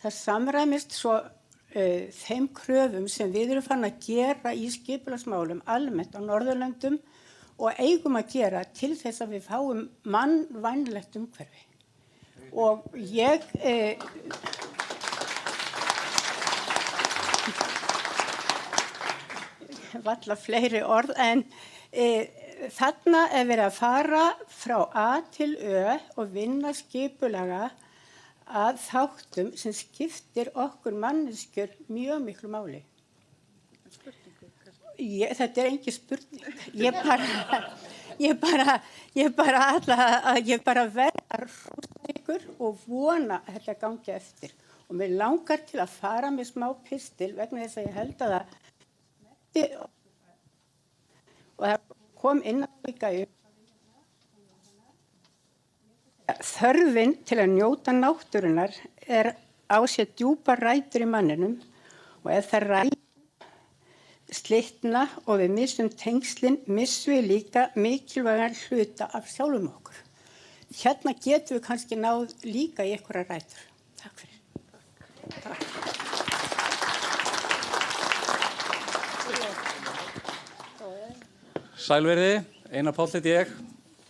það samræmist svo þeim kröfum sem við erum farin að gera í skipulagsmálum almennt á Norðurlöndum og eigum að gera til þess að við fáum mannvænlegt umhverfi. Og ég valla fleiri orð en þarna verið að fara frá A til Ö og vinna skipulaga að þáttum sem skiptir okkur manneskjur mjög miklu máli. Þetta engin spurning. Ég bara verð að hrósa ykkur og vona að þetta gangi eftir. Og mér langar til að fara með smá pistil vegna þess að ég held að það og það kom inn að líka upp þörfin til að njóta náttúrunnar á sér djúpar rætur í manninum og ef það slitna og við missum tengslin, missum við líka mikilvægan hluta af sjálfum okkur. Hérna getum við kannski náð líka í einhverja rætur. Takk fyrir. Takk. Sælverði, Einar Páll heiti ég,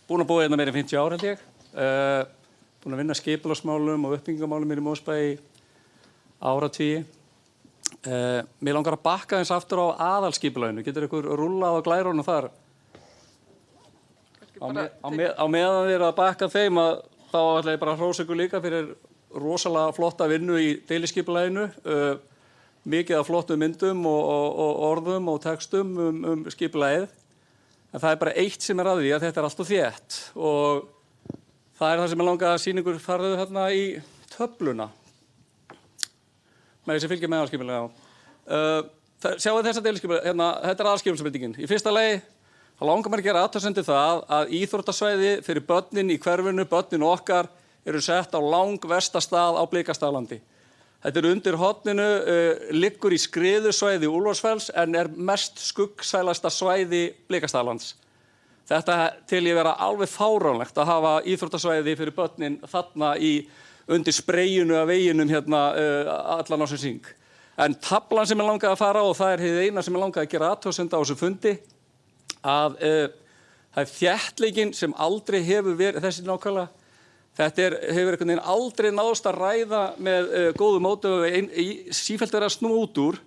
búinn að búa hérna meira en 50 ár held ég, búinn að vinna skipulagsmálum og uppbyggingamálum í Mosfellsbæ í áratugi. Mér langar að bakka eins aftur á aðalskipulaginu, getur ykkur rúllað á glærunum þar? Á meðan þið eru að bakka þeim þá ætla ég bara að hrósa ykkur líka fyrir rosalega flotta vinnu í deiliskipulaginu, mikið af flottum myndum og orðum og textum skipulagið. En það er bara eitt sem að því að þetta allt og þétt og það það sem ég langaði að sýna ykkur farðu hérna í töfluna með þessi fylgja með aðalskipulega. Sjáu þessa deiliskipulega, hérna, þetta aðalskipulagsbreytingin. Í fyrsta lagi þá langar mér að gera athugasemd það að íþróttasvæði fyrir börnin í hverfinu, börnin okkar, eru sett á langversta stað á Blikastaðalandi. Þetta undir horninu, liggur í skriðusvæði Úlfarsfells en mest skuggsælasta svæði Blikastaðalands. Þetta til ég vera alveg fáránlegt að hafa íþróttasvæði fyrir börnin þarna undir spreyjunu af veginum hérna allan á sem syng. En taflan sem ég langaði að fara og það hið eina sem ég langaði að gera athugasemd á þessu fundi að það þéttleikinn sem aldrei hefur verið þessi nákvæmlega. Þetta hefur einhvern veginn aldrei náðst að ræða með góðu móti og sífellt verið að snúa út úr.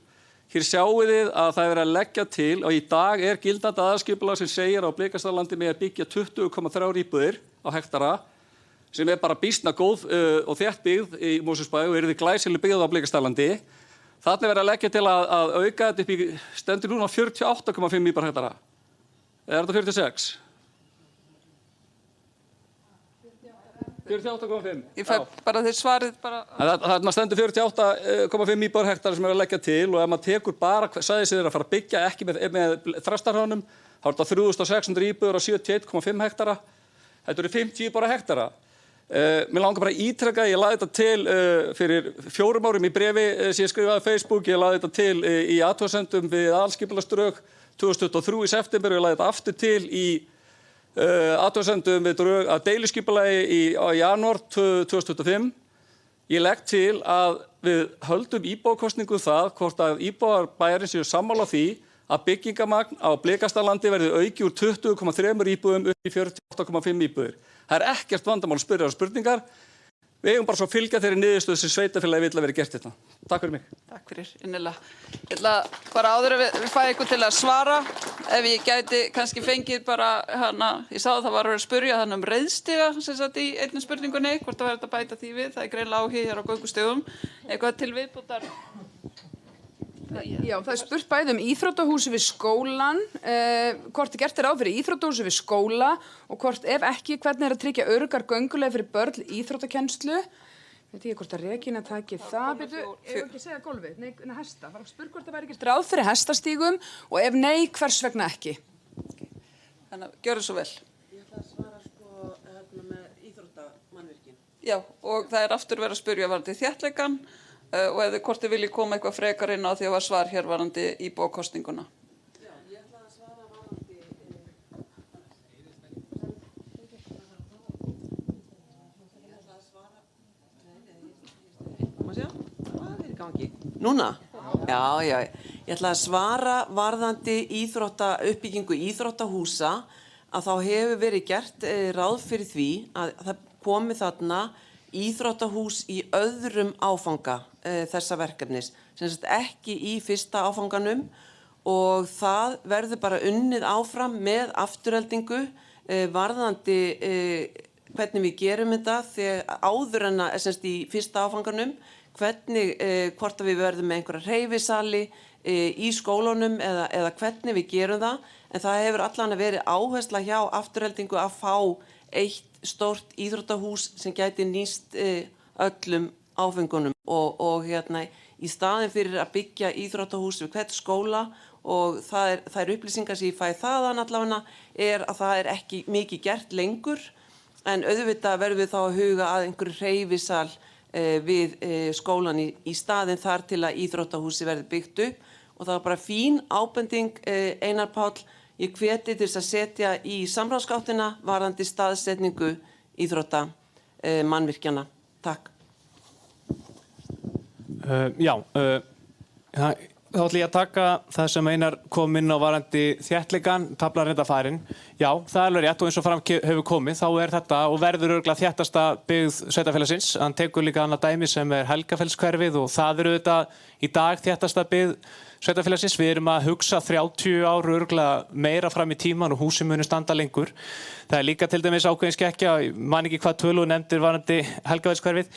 Hér sjáum við að það er verið að leggja til og í dag gildandi aðalskipulag sem segir á Blikastaðalandi með að byggja 20,3 íbúðir á hektara sem bara býsna góð og þétt byggð í Mosfellsbæ og yrði glæsileg byggð á Blikastaðalandi. Þarna er verið að leggja til að auka þetta upp í stendur núna 48,5 íbúðar hektara. Er þetta 46? 48,5. Ég fæ bara þið svarið bara... Þarna stendur 48,5 íbúðar hektara sem er að leggja til og ef maður tekur bara svæðið sem þeir að fara að byggja ekki með þrastarhraunum, þá er þetta 3600 íbúðar á 71,5 hektara. Þetta eru 50 íbúðar hektara. Mér langar bara að ítreka, ég laði þetta til fyrir 4 árum í brefi sem ég skrifaði á Facebook, ég laði þetta til í athugasemdum við aðalskipulagsdrög 2023 í september og ég laði þetta aftur til í athugasemdum við drög að deiliskipulagi í janúar 2025. Ég legg til að við höldum íbúakosningu það hvort að íbúar bæjarins séu sammála því að byggingamagn á Blikastaðalandi verði auki úr 20,3 íbúðum upp í 48,5 íbúðir. Það er ekkert vandamál að spyrja á spurningar. Við eigum bara svo að fylgja þeirri niðurstöðu sem sveitarfélagi vill að vera gert þetta. Takk fyrir mig. Takk fyrir, innilega. Ég ætla bara áður að við fæ ykkur til að svara. Ef ég gæti kannski fengið bara hana, ég sá að það var að spyrja hann reiðstiga sem sagt í einni spurningunni, hvort það verður að bæta því við. Það greinilega áhugi hér á göngustigum. Eitthvað til viðbótar. Já, það er spurt bæði íþróttahúsi við skólan, hvort gert ráð fyrir íþróttahúsi við skóla og hvort ef ekki, hvernig að tryggja öruggar gönguleið fyrir börn íþróttakenslu. Veit ég hvort að Regína taki það. Ef ekki segja golfið, nei, hesta. Var að spurt hvort það væri gert ráð fyrir hestastígum og ef nei, hvers vegna ekki? Þannig að gjörðu svo vel. Ég ætla að svara með íþróttamannvirkin. Já, og það er aftur verið að spyrja varðandi þéttleikann. Og ef þið hvort þið viljið koma eitthvað frekar inn á því að var svar hér varðandi íbúakosninguna. Já, ég ætla að svara varðandi... Ég ætla að svara... Má sjá? Hvað er í gangi? Núna? Já. Ég ætla að svara varðandi uppbyggingu íþróttahúsa að þá hefur verið gert ráð fyrir því að það komi þarna íþróttahús í öðrum áfanga þessa verkefnis, sem sagt ekki í fyrsta áfanganum og það verður bara unnið áfram með afturheldingu varðandi hvernig við gerum þetta þegar áður en að semst í fyrsta áfanganum, hvernig hvort að við verðum með einhverja hreyfisali í skólunum eða hvernig við gerum það, en það hefur allan að verið áhersla hjá afturheldingu að fá eitt stórt íþróttahús sem gæti nýst öllum áfengunum og hérna í staðin fyrir að byggja íþróttahús við hvert skóla og það er upplýsingar sem ég fæ þaðan allavega er að það er ekki mikið gert lengur en auðvitað verðum við þá að huga að einhverju hreyfisal við skólan í staðinn þar til að íþróttahúsi verði byggt upp og það var bara fín ábending Einar Páll, ég hveti til þess að setja í samráðsgáttina varðandi staðsetningu íþrótta mannvirkjana. Takk. Þá ætlum ég að taka það sem Einar kom inn á varðandi þéttleikan, taflan reynda farin. Já, það er alveg rétt og eins og fram hefur komið, þá er þetta og verður örugglega þéttasta byggð sveitarfélagsins. Hann tekur líka annað dæmi sem er Helgafellshverfið og það eru þetta í dag þéttasta byggð sveitarfélagsins. Við erum að hugsa 30 ár örugglega meira fram í tíman og húsin munu standa lengur. Það er líka til dæmis ákveðin skekkja, man ekki hvað tölu nefndir varðandi Helgafellshverfið.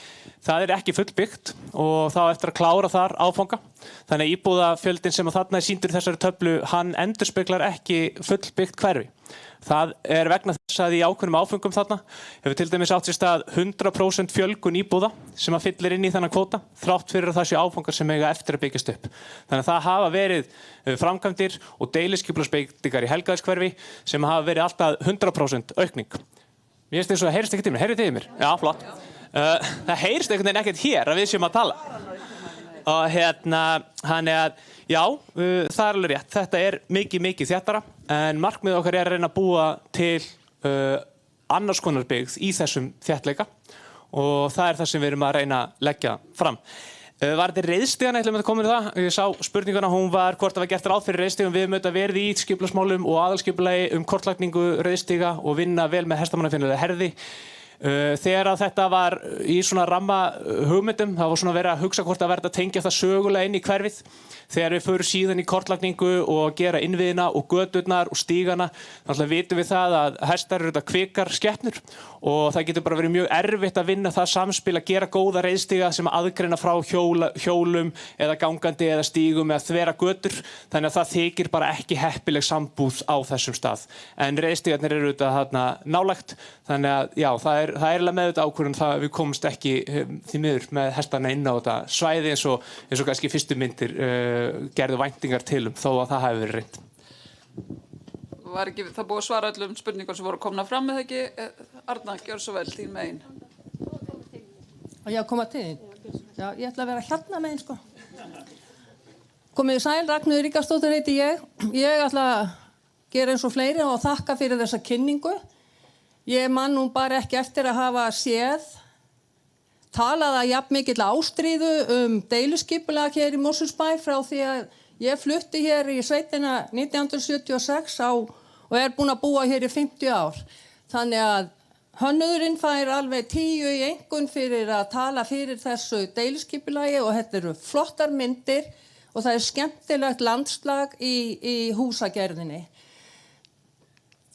Það er ekki fullbyggt og þá eftir að klára þar áfanga. Þannig að íbúðafjöldin sem þarna er sýndur í þessari töflu, hann endurspeglar ekki fullbyggt hverfi. Það er vegna þess að í ákveðnum áföngum þarna hefur til dæmis átt sér stað 100% fjölgun íbúða sem að fyllir inn í þennan kvóta, þrátt fyrir að það séu áfangar sem eiga eftir að byggjast upp. Þannig að það hafa verið framkvæmdir og deiliskipulagsbreytingar í Helgafellshverfi sem hafa verið alltaf 100% aukning. Mér finnst þess að heyrist ekkert í mér. Heyrið þið í mér? Já, flott. Það heyrist einhvern veginn ekkert hér að við séum að tala. Og hann að, já, það er alveg rétt. Þetta er mikið þéttara, en markmið okkar er að reyna að búa til annars konar byggð í þessum þéttleika og það er það sem við erum að reyna að leggja fram. Var þetta reiðstígana, ætlum að koma inn í það? Ég sá spurninguna, hún var hvort það var gert ráð fyrir reiðstígum. Við höfum verið í skipulagsmálum og aðalskipulagi kortlagningu reiðstíga og vinna vel með hestamannafélaga Herði. Þegar að þetta var í svona ramma hugmyndum, það var svona verið að hugsa hvort að verða að tengja það sögulega inn í hverfið. Þegar við förum síðan í kortlagningu og gera innviðina og göturnar og stígana, þannig vitum við það að hestar eru þetta kvikar skepnur og það getur bara verið mjög erfitt að vinna það samspil að gera góða reiðstíga sem aðgreina frá hjólum eða gangandi eða stígum eða þvera götur, þannig að það þykir bara ekki heppileg sambúð á þessum stað. En reiðstígarnir eru þetta þarna nálægt, þannig að já, það er eiginlega með þetta ákvörðun það við komumst ekki því miður með hestana inn á þetta svæði eins og kannski fyrstu myndir gerðu væntingar til þó að það hafi verið reynt. Var ekki það búið að svara öllum spurningar sem voru komna fram eða ekki? Arna, gjör svo vel, þín megin. Já, koma til þín. Já, ég ætla að vera hérna megin, sko. Komið sæl, Ragnheiður Ríkharðsdóttir heiti ég. Ég ætla að gera eins og fleiri og þakka fyrir þessa kynningu. Ég man nú bara ekki eftir að hafa séð talaða jafn mikill ástríðu deiluskipulag hér í Mosfellsbæ frá því að ég flutti hér í sveitina 1976 og er búin að búa hér í 50 ár. Þannig að hönnuðurinn fær alveg 10 í einkunn fyrir að tala fyrir þessu deiluskipulagi og þetta eru flottar myndir og það er skemmtilegt landslag í húsagerðinni.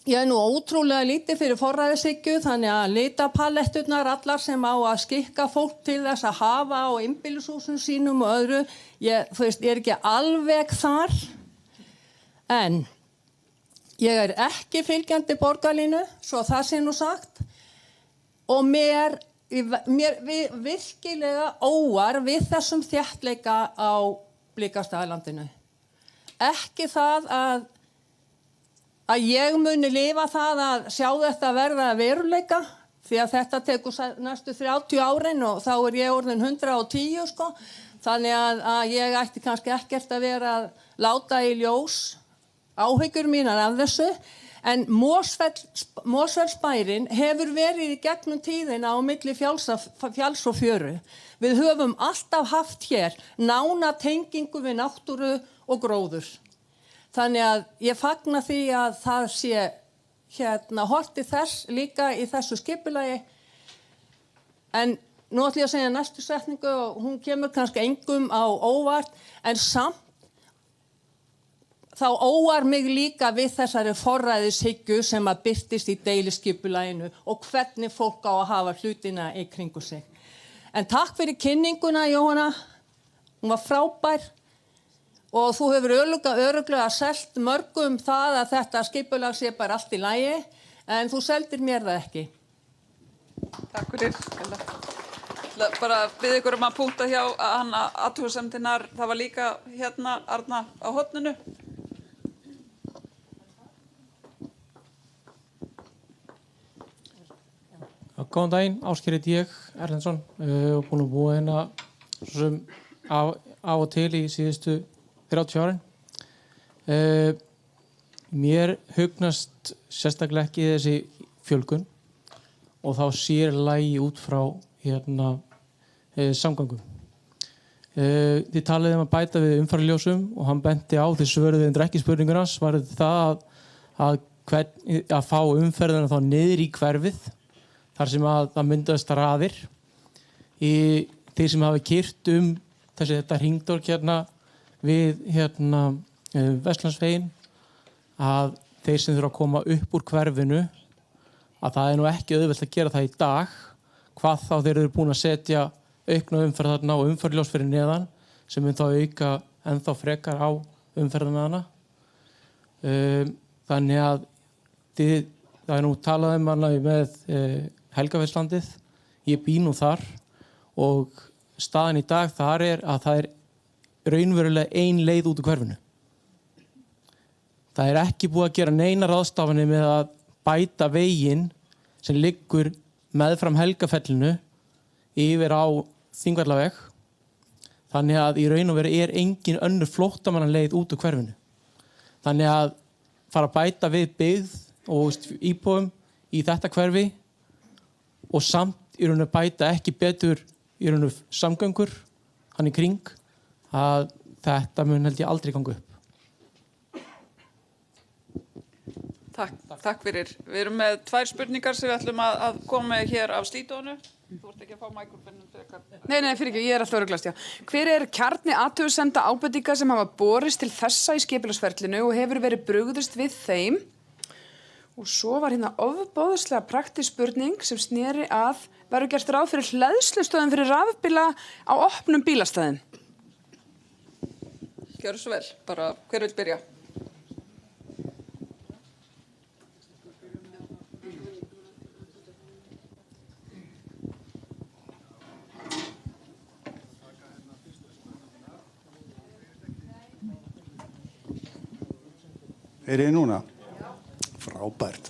Ég er nú ótrúlega lítið fyrir forræðishyggju þannig að litapaletturnar allar sem á að skikka fólk til þess að hafa á einbýlishúsum sínum og öðru, ég er ekki alveg þar en ég er ekki fylgjandi borgarlínu, svo það sé nú sagt og mér virkilega óar við þessum þéttleika á Blikastaðalandinu. Ekki það að ég muni lifa það að sjá þetta verða veruleika því að þetta tekur næstu 30 árin og þá er ég orðin 110 sko. Þannig að ég ætti kannski ekkert að vera að láta í ljós áhyggjur mínar af þessu. En Mosfellsbærinn hefur verið í gegnum tíðina á milli fjalls og fjöru. Við höfum alltaf haft hér nána tengingu við náttúru og gróður. Þannig að ég fagna því að það sé horti þess líka í þessu skipulagi. En nú ætlum ég að segja næstu setningu og hún kemur kannski engum á óvart, en samt þá óar mig líka við þessari forræðishyggju sem að birtist í deiliskipulaginu og hvernig fólk á að hafa hlutina í kringu sig. En takk fyrir kynninguna, Jóhanna. Hún var frábær. Og þú hefur örugglega selt mörgum það að þetta skipulag sé bara allt í lagi, en þú seldir mér það ekki. Takk fyrir. Bara bið ykkur að punkta hjá athugasemdirnar. Það var líka hérna, Arna, á horninu. góðan daginn, Ásgeir heiti ég, Erlendsson, og búinn að búa hérna svo sem á og til í síðustu 30 árin. Mér hugnast sérstaklega ekki þessi fjölgun og þá sér lagi út frá samgöngum. Þið talaði að bæta við umferðarljósum og hann benti á því svöruðu undir ekki spurninguna var það að fá umferðina þá niður í hverfið þar sem að það myndast raðir í þeir sem hafa keyrt þetta hringtorg við Vestlandsveginn að þeir sem þurfa að koma upp úr hverfinu að það nú ekki auðvelt að gera það í dag hvað þá þeir eru búin að setja aukna umferð þarna og umferðljós fyrir neðan sem mun þá auka ennþá frekar á umferðina hana. Þannig að það nú talað með Helgafellslandið, ég bý nú þar og staðan í dag þar að það raunverulega ein leið út úr hverfinu. Það ekki búið að gera neina ráðstafanir með að bæta veginn sem liggur meðfram Helgafellinu yfir á Þingvallaveg. Þannig að í raun og veru engin önnur flóttamannaleið út úr hverfinu. Þannig að fara að bæta við byggð og íbúum í þetta hverfi og samt í raun að bæta ekki betur í raun og samgöngur hann í kring að þetta mun held ég aldrei ganga upp. Takk fyrir. Við erum með 2 spurningar sem við ætlum að koma með hér af slítónu. Þú ert ekki að fá mækrófoninn frekar. Nei, fyrir ekki, ég alltaf örugglega, já. Hver kjarni athugasemda ábendinga sem hafa borist til þessa í skipulagsferlinu og hefur verið brugðist við þeim? Og svo var hérna ofboðslega praktísk spurning sem sneri að verður gert ráð fyrir hleðslustöðum fyrir rafbíla á opnum bílastæðum. Gjörðu svo vel, bara hver vill byrja? Þið núna? Frábært.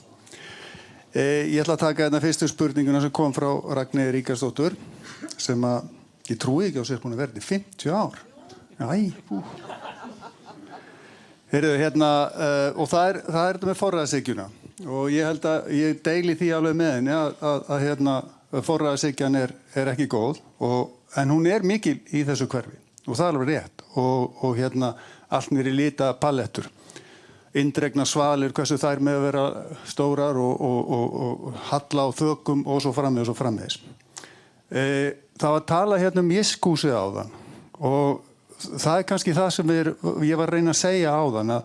Ég ætla að taka hérna fyrstu spurninguna sem kom frá Ragnheiði Ríkharðsdóttur sem að ég trúi ekki á sér búin að verða í 50 ár. Og það er þetta með forræðishyggjuna og ég held að ég deili því alveg með henni að forræðishyggjan ekki góð en hún mikil í þessu hverfi og það alveg rétt og allt niður í lita palettur. Indregna svalir, hversu þær með að vera stórar og halla á þökum og svo framvegis. Það var talað jiskúsið áðan og það kannski það sem ég var að reyna að segja áðan að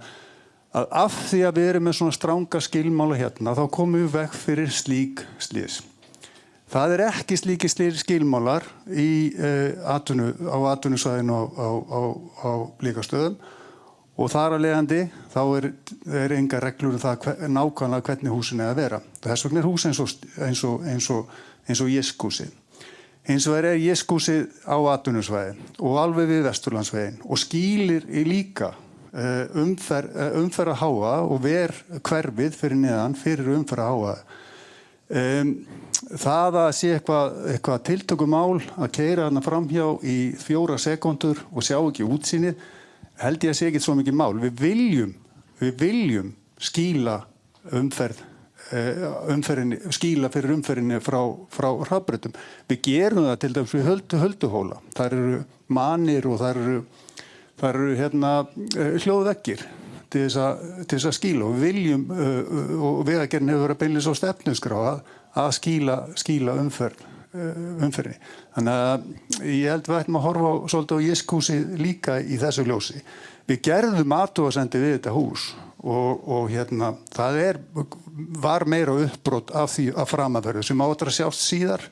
af því að við erum með svona stranga skilmála þá komum við veg fyrir slík slys. Það ekki slíki skilmálar á atvinnusvæðinu á Blíkastöðum og þar að leiðandi þá engar reglur það nákvæmlega hvernig húsin að vera. Þess vegna hús eins og jiskúsið. Hins vegar jiskúsið á atvinnusvæði og alveg við Vesturlandsveginn og skýlir líka umferðarháa og hverfið fyrir neðan fyrir umferðarháa. Það að sé eitthvað tiltökumál að keyra þarna framhjá í 4 sekúndur og sjá ekki útsýnið held ég að sé ekki svo mikið mál. Við viljum skýla skýla fyrir umferðinni frá hraðbrautum. Við gerum það til dæmis við hölduhóla. Þar eru manir og þar eru hljóðveggir til þess að skýla og við viljum og Vegagerðin hefur verið beinlínis á stefnuskrá að skýla umferðinni. Þannig að ég held við ættum að horfa svolítið á jiskúsið líka í þessu ljósi. Við gerðum athugasemdir við þetta hús og það var meira uppbrot af því að framaverðu sem áttur að sjást síðar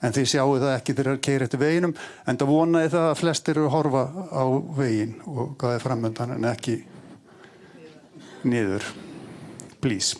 en þið sjáu það ekki þegar það keyrir eftir veginum en það vonaði það að flestir eru að horfa á veginn og hvað framöndan en ekki niður. Please.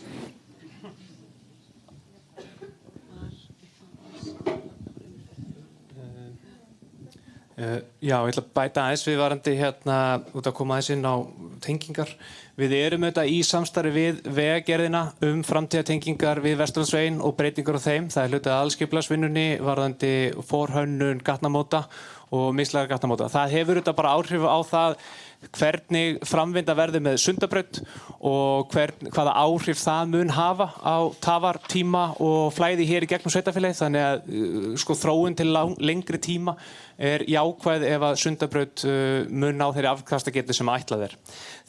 Já, ég ætla að bæta aðeins við varandi út að koma aðeins inn á tengingar. Við erum auðvitað í samstarfi við Vegagerðina framtíðartengingar við Vesturlandsveginn og breytingar á þeim. Það hluti af aðalskipulagsvinnunni varðandi forhönnun gatnamóta og mislæga gatnamóta. Það hefur auðvitað bara áhrif á það hvernig framvinda verður með Sundabraut og hvaða áhrif það mun hafa á tafartíma og flæði hér í gegnum sveitarfélagið. Þannig að þróun til lengri tíma jákvæð ef að Sundabraut mun ná þeirri afkastagetu sem ætlað er.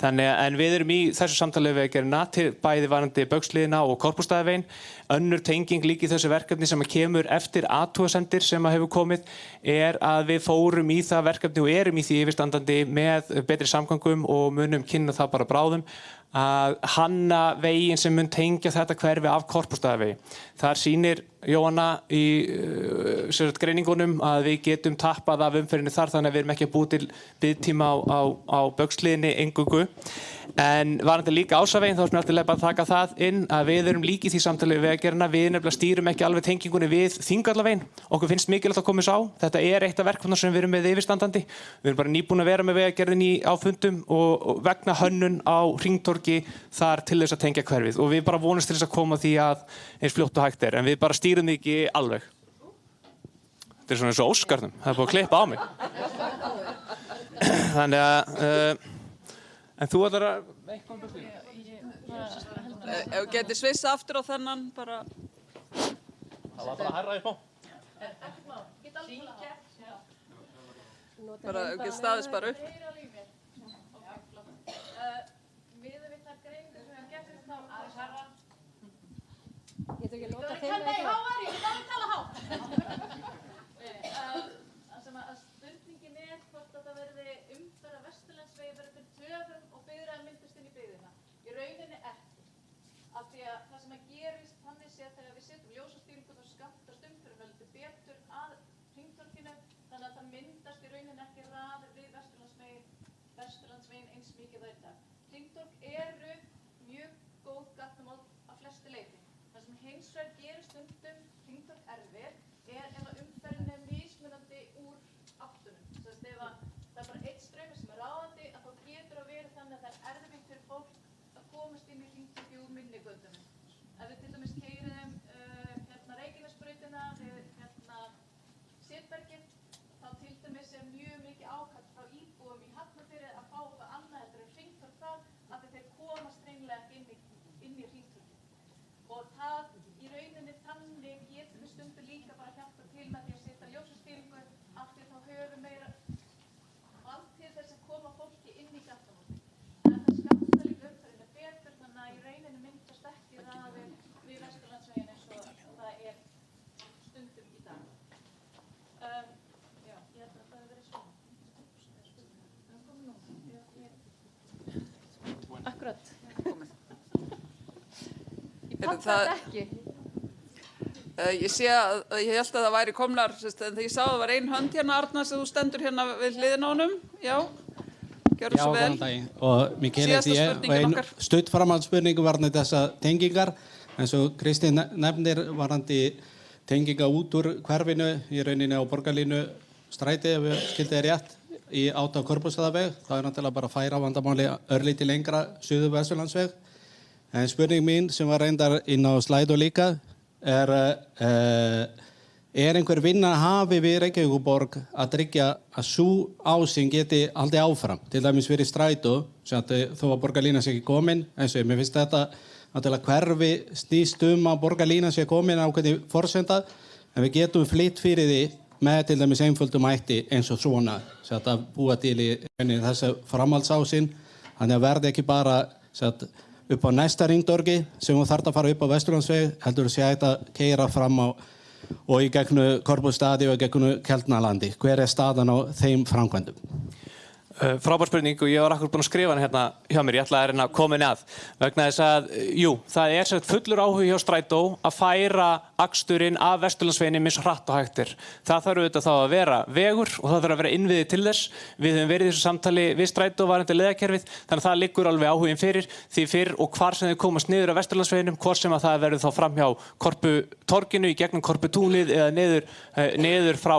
En við erum í þessu samtali við Vegagerðina bæði varðandi Baugshlíðina og Korpúlfsstaðaveginn. Önnur tenging líka í þessu verkefni sem kemur eftir athugasemdir sem hefur komið að við fórum í það verkefni og erum í því yfirstandandi með betri samgöngum og munum kynna það bara bráðum að hanna veginn sem mun tengja þetta hverfi af Korpúlfsstaðavegi. Þar sýnir Jóhanna í greiningunum að við getum tappað af umferðinni þar þannig að við erum ekki að búa til biðtíma á Baugshlíðinni eingöngu. En varðandi líka Ásaveginn þá er mér alltaf að taka það inn að við erum líka í því samtali við Vegagerðina. Við nefnilega stýrum ekki alveg tengingunni við Þingvallaveginn. Okkur finnst mikilvægt að koma þessu á. Þetta er eitt af verkefnum sem við erum með yfirstandandi. Við erum bara nýbúin að vera með Vegagerðinni á fundum og vegna hönnun á hringtorgi þar til þess að tengja hverfið. Og við bara vonumst til þess að koma því að eins fljótt og hægt er. En við bara stýrum því ekki alveg. Þetta er svona eins og Óskarnum. Það er búið að klippa á mig. Þannig að en þú ætlar að eitthvað búið? Ef við getum svissa aftur á þennan bara. Það var bara að hærra upp á. Bara ef við getum staðist bara upp. Miðað við þær greiningar sem við hefum gert þá aðeins hærra. Ég þarf ekki að nota þeim með það. Háar, ég vil alveg tala hátt. Spurningin hvort að það verði umferð af Vesturlandsvegi verði fyrir töfum og bifreiðar myndast inn í byggðina. Í rauninni ekki. Af því að það sem gerist þannig sé að þegar við setjum ljósastýringu þá skammtast umferðin veldur betur að hringtorginu þannig að það myndast í rauninni ekki raðir við Vesturlandsveginn eins mikið það í dag. Hringtorg eru mjög góð gatnamót að flestu leyti. Það sem hins vegar gerist stundum hringtorg erfið ef að umferðin mismunandi úr áttunum. Þess að ef það er bara eitt straumur sem ráðandi að þá getur að vera þannig að það er erfitt fyrir fólk að komast inn í hringtorgi úr minni götunum. Ef við til dæmis keyrum Reykjanesbrautina við Setbergið þá til dæmis mjög mikið ákall frá íbúum í Hafnarfirði að fá eitthvað annað heldur en hringtorg þar af því þeir komast hreinlega ekki inn í hringtorgi. Og það í rauninni þannig getum við stundum líka bara að hjálpa til með því að setja ljósastýringu af því þá höfum meira vald til þess að koma fólki inn í gatnamótin. En það skammta líka umferðinni betur þannig að í rauninni myndast ekki það við Vesturlandsveginn eins og það er stundum í dag. Já, ég held að það hefur verið svona. Akkurat. Ég pantaði ekki. Ég held að það væri komnar, en þegar ég sá að það var ein hönd hérna, Arnar, sem þú stendur hérna við hliðina á honum. Já, gjörðu svo vel. Já, góðan daginn. Og Mikael heiti ég og ein stutt framhaldsspurning varðandi þessa tengingar. Eins og Kristín nefnir varðandi tenginga út úr hverfinu í rauninni á Borgarlínu stræti, ef við skildið er rétt, í átt á Korpúlfsstaðaveg. Það er náttúrulega bara að færa vandamáli örlítið lengra suður Vesturlandsveg. En spurning mín sem var reyndar inn á slædu líka er einhver vinna hafi við Reykjavíkurborg að tryggja að sú ásýn geti haldið áfram, til dæmis fyrir strætó, sem þó að Borgarlínan sé ekki komin, eins og mér finnst þetta náttúrulega hverfi snýst að Borgarlínan sé komin ákveðið forsenda, en við getum flytt fyrir því með til dæmis einföldum hætti eins og svona, sem þetta búa til í þessu framhaldsásýn, þannig að verði ekki bara upp á næsta hringtorgi sem þú þarft að fara upp á Vesturlandsveg, heldur sé hægt að keyra fram á og í gegnum Korpúlfsstaði og í gegnum Keldnalandi. Hver er staðan á þeim framkvæmdum? Frábær spurning og ég var akkur búinn að skrifa hann hérna hjá mér. Ég ætlaði að koma inn að vegna þess að, jú, það er fullur áhugi hjá Strætó að færa aksturinn af Vesturlandsveginum eins og hratt og hægt er. Það þarf auðvitað þá að vera vegur og það þarf að vera innviði til þess. Við höfum verið í þessu samtali við Strætó varðandi leiðakerfið, þannig að það liggur alveg áhuginn fyrir því fyrr og hvar sem þau komast niður af Vesturlandsveginum, hvort sem að það verður þá fram hjá Korputorginu í gegnum Korputúnið eða niður frá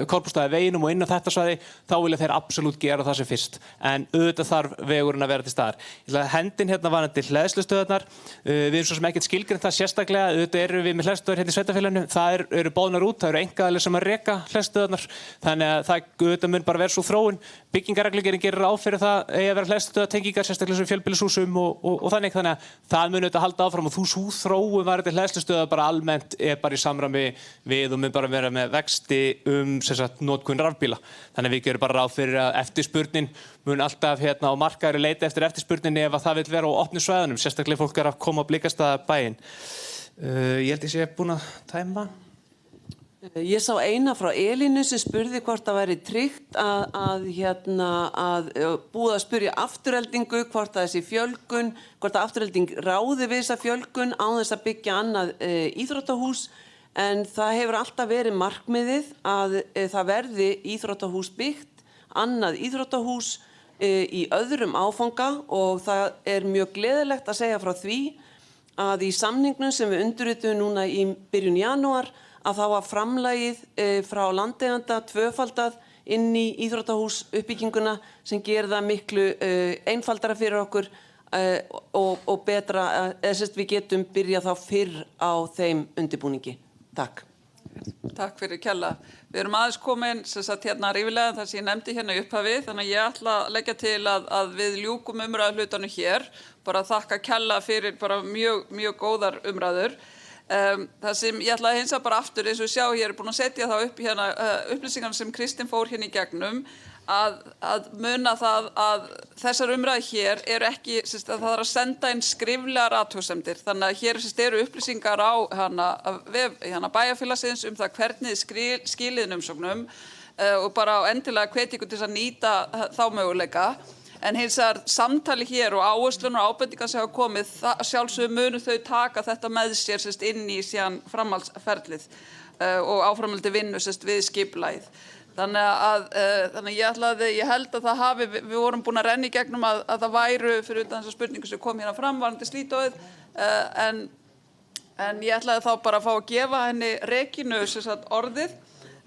Korpústaðaveginum og inn á þetta svæði, þá vilja þeir absolutt gera það sem fyrst. En auðvitað þarf vegurinn að vera til staðar. Ég ætla að hendin varðandi hleðslustöðarnar. Við erum svo sem ekkert skilgreint það sérstaklega. Auðvitað erum við með hleðslustöðar í sveitarfélaginu. Það eru boðnar út, það eru einkaaðilar sem að reka hleðslustöðarnar. Þannig að það auðvitað mun bara vera svo þróun. Byggingarreglugerðin gerir ráð fyrir það eigi að vera hleðslustöðartengingar, sérstaklega sem fjölbýlishúsum og þannig. Þannig að það mun auðvitað halda áfram og sú þróun varðandi hleðslustöðar bara almennt bara í samræmi við og mun bara vera með vexti notkun rafbíla. Þannig að við gerum bara ráð fyrir að eftirspurnin mun alltaf á markaðri leita eftir eftirspurninni ef að það vil vera á opnu svæðunum, sérstaklega fólk að koma á Blikastaðabæinn. Ég held ég sé búin að tæma. Ég sá eina frá Elínu sem spurði hvort það væri tryggt að búið að spyrja aftureldingu, hvort það þessi fjölgun, hvort að afturelding ráði við þessa fjölgun án þess að byggja annað íþróttahús, en það hefur alltaf verið markmiðið að það verði íþróttahús byggt, annað íþróttahús í öðrum áfanga og það mjög gleðilegt að segja frá því að í samningnum sem við undirrituðum núna í byrjun janúar að það var framlagið frá landeiganda tvöfaldað inn í íþróttahús uppbygginguna sem gerir það miklu einfaldara fyrir okkur og betra, við getum byrjað þá fyrr á þeim undirbúningi. Takk. Takk fyrir kjalla. Við erum aðeins komin rífilega þar sem ég nefndi hérna í upphafi, þannig að ég ætla að leggja til að við ljúkum umræðuhlutanum hér, bara þakka kjalla fyrir bara mjög góðar umræður. Það sem ég ætla að hinsa bara aftur, eins og við sjá hér, búin að setja það upp hérna upplýsingarna sem Kristinn fór hérna í gegnum, að muna það að þessar umræður hér eru ekki, það þarf að senda inn skriflegar athugasemdir, þannig að hér eru upplýsingar á bæjarfélagsins það hvernig skilið umsóknum og bara endilega hvet ykkur til að nýta þá möguleika. En hins vegar samtali hér og áherslunar og ábendingar sem hafa komið, sjálfsögðu munu þau taka þetta með sér inn í síðan framhaldsferlið og áframhaldi vinnu við skipulagið. Þannig ég held að við vorum búin að renna í gegnum að það væru fyrir utan þessar spurningu sem kom hérna fram varðandi Slítóið, en ég ætlaði þá bara að fá að gefa henni Regínu orðið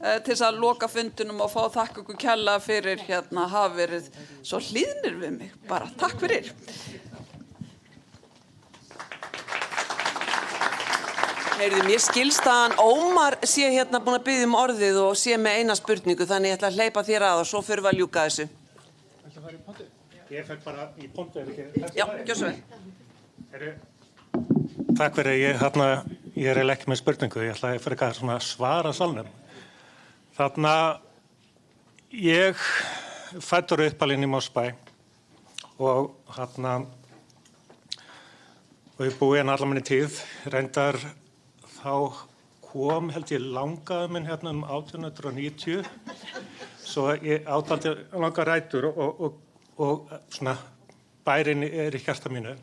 til þess að loka fundunum og fá að þakka ykkur kjalla fyrir hafa verið svo hlýðnir við mig. Bara takk fyrir. Mér skilst að Ómar sé hérna búin að biðja orðið og sé með eina spurningu, þannig ég ætla að hleypa þér að og svo fyrir við að ljúka þessu. Ég fer bara í pontu, ekki? Já, gjör svo vel. Takk fyrir, ég er ekki með spurningu, ég ætla að fyrir að svara salnum. Þarna, ég fæddur uppalinn í Mosfellsbæ og ég búi hérna allar minni tíð, reyndar þá kom held ég langaði minn hérna 1890, svo ég átaldi langa rætur og svona bærinn í hjarta mínu.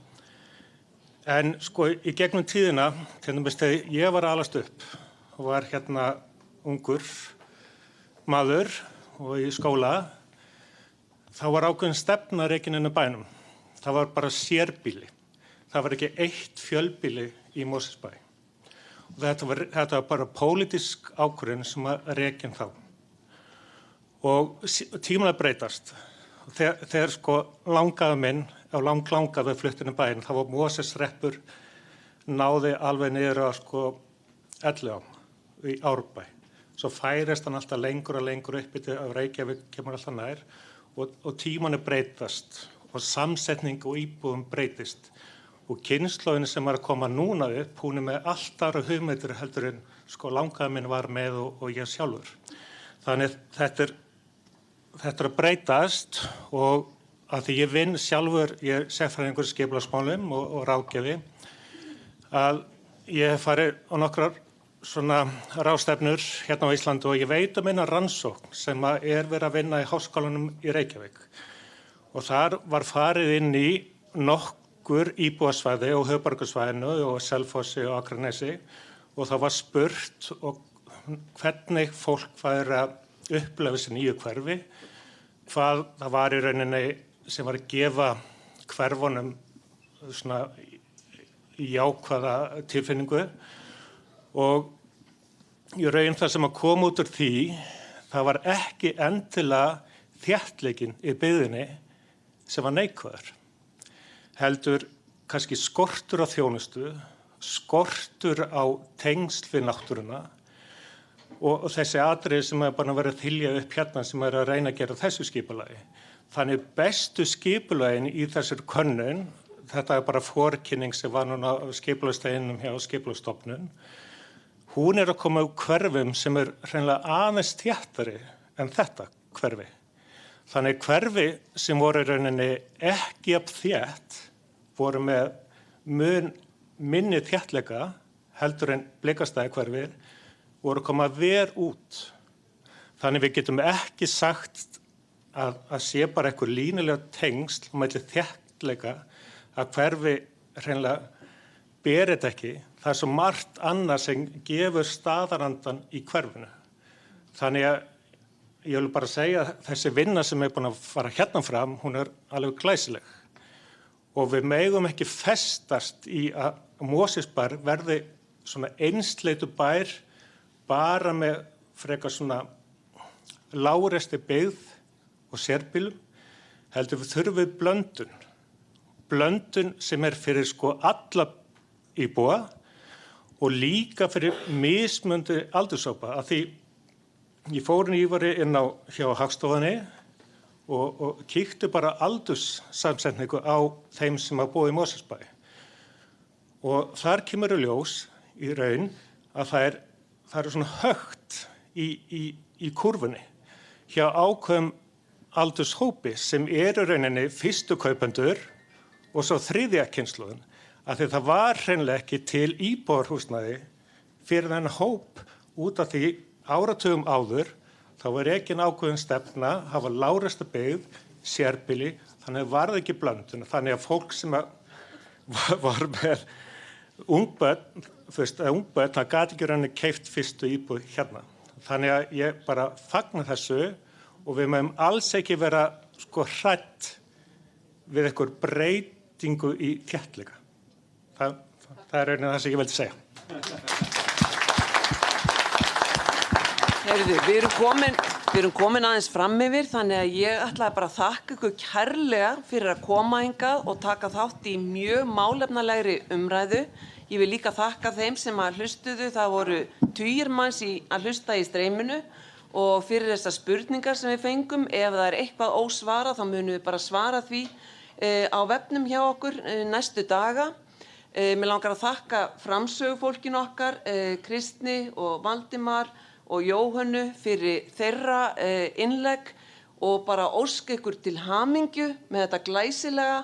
En sko í gegnum tíðina, til dæmis þegar ég var alast upp og var hérna ungur maður og í skóla, þá var ákveðin stefna rekin inn á bænum. Það var bara sérbýli. Það var ekki eitt fjölbýli í Mosfellsbæ. Og þetta var bara pólitísk ákvörðun sem var rekin þá. Og tímana breytast. Þegar sko langaði minn, langaði fluttinu bæinn, þá var Mosfellshreppur náði alveg niður á sko Elliðaám í Árbæ. Svo færist hann alltaf lengur og lengur upp af Reykjavík, kemur alltaf nær og tímanu breytast og samsetning og íbúðum breytist. Og kynslóðin sem er að koma núna upp, hún með allt aðra hugmyndir heldur en sko langaði minn var með og ég sjálfur. Þannig þetta er að breytast og að því ég vinn sjálfur, ég sérfræðingur í skipulagsmálum og ráðgjafi, að ég hef farið á nokkrar svona ráðstefnur hérna á Íslandi og ég veit eina rannsókn sem verið að vinna í Háskólanum í Reykjavík. Og þar var farið inn í nokkur íbúðasvæði og höfuðborgarsvæðinu og Selfossi og Akranesi og það var spurt og hvernig fólk væri að upplefa þessi nýju hverfi, hvað það var í rauninni sem var að gefa hverfunum svona jákvæða tilfinningu og í raun það sem að koma út úr því, það var ekki endilega þéttleikinn í byggðinni sem var neikvæður. Heldur kannski skortur á þjónustu, skortur á tengsl við náttúruna og þessi atriði sem er bara verið að þylja upp hérna sem er að reyna að gera þessu skipulagi. Þannig bestu skipulagin í þessar könnun, þetta er bara forkynning sem var núna á skipulagssteginum hjá Skipulagsstofnun, hún er að koma úr hverfum sem er hreinlega aðeins þéttari en þetta hverfi. Þannig hverfi sem voru í rauninni ekki jafn þétt voru með mun minni þéttleika heldur en Blikastæði hverfið voru að koma verð út. Þannig við getum ekki sagt að sé bara einhver línulega tengsl og milli þéttleika að hverfi hreinlega ber þetta ekki. Það er svo margt annað sem gefur staðarandan í hverfinu. Þannig að ég vil bara segja að þessi vinna sem er búin að fara hérna fram, hún er alveg glæsileg. Og við megum ekki festast í að Mosfellsbær verði svona einsleitu bær bara með frekar svona lágresti byggð og sérbýlum, heldur við þurfum blöndun. Blöndun sem er fyrir sko alla íbúa og líka fyrir mismunandi aldurshópa. Af því ég fór nývari inn á hjá Hagstofunni og kíktu bara aldurssamsetningu á þeim sem að búa í Mosfellsbæ. Og þar kemur í ljós í raun að það er svona högt í kurfunni hjá ákveðum aldurshópi sem eru rauninni fyrstu kaupendur og svo þriðja kynslóðin, að því það var hreinlega ekki til íbúðarhúsnæði fyrir þennan hóp út af því áratugum áður þá var ekki ákveðin stefna, hafa lágresta byggð, sérbýli, þannig varð ekki blöndun. Þannig að fólk sem var með ungbörn, það gat ekki rauninni keypt fyrstu íbúð hérna. Þannig að ég bara fagna þessu og við mögum alls ekki vera sko hrædd við einhver breytingu í þéttleika. Það er rauninni það sem ég vildi segja. Heyrðu, við erum komin aðeins fram yfir, þannig að ég ætlaði bara að þakka ykkur kærlega fyrir að koma hingað og taka þátt í mjög málefnalegri umræðu. Ég vil líka þakka þeim sem að hlustuðu, það voru tugir manns að hlusta í streyminu og fyrir þessar spurningar sem við fengum. Ef það er eitthvað ósvarað þá munum við bara svara því á vefnum hjá okkur næstu daga. Mér langar að þakka framsögufólkinu okkar, Kristni og Valdimar og Jóhönnu fyrir þeirra innlegg og bara óska ykkur til hamingju með þetta glæsilega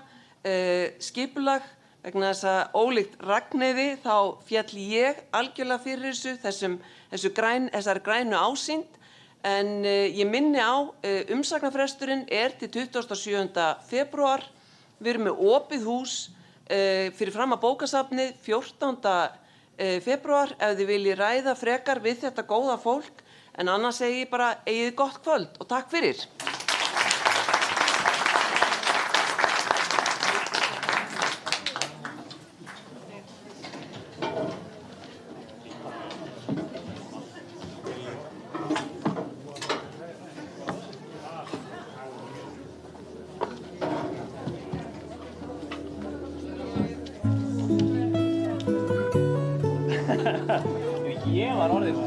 skipulag vegna þess að ólíkt Ragnheiði þá féll ég algjörlega fyrir þessari grænu ásýnd en ég minni á umsagnarfresturinn er til 27. febrúar. Við erum með opið hús fyrir fram að bókasafnið 14. febrúar ef þið viljið ræða frekar við þetta góða fólk en annars segi ég bara eigið gott kvöld og takk fyrir. Ég var orðinn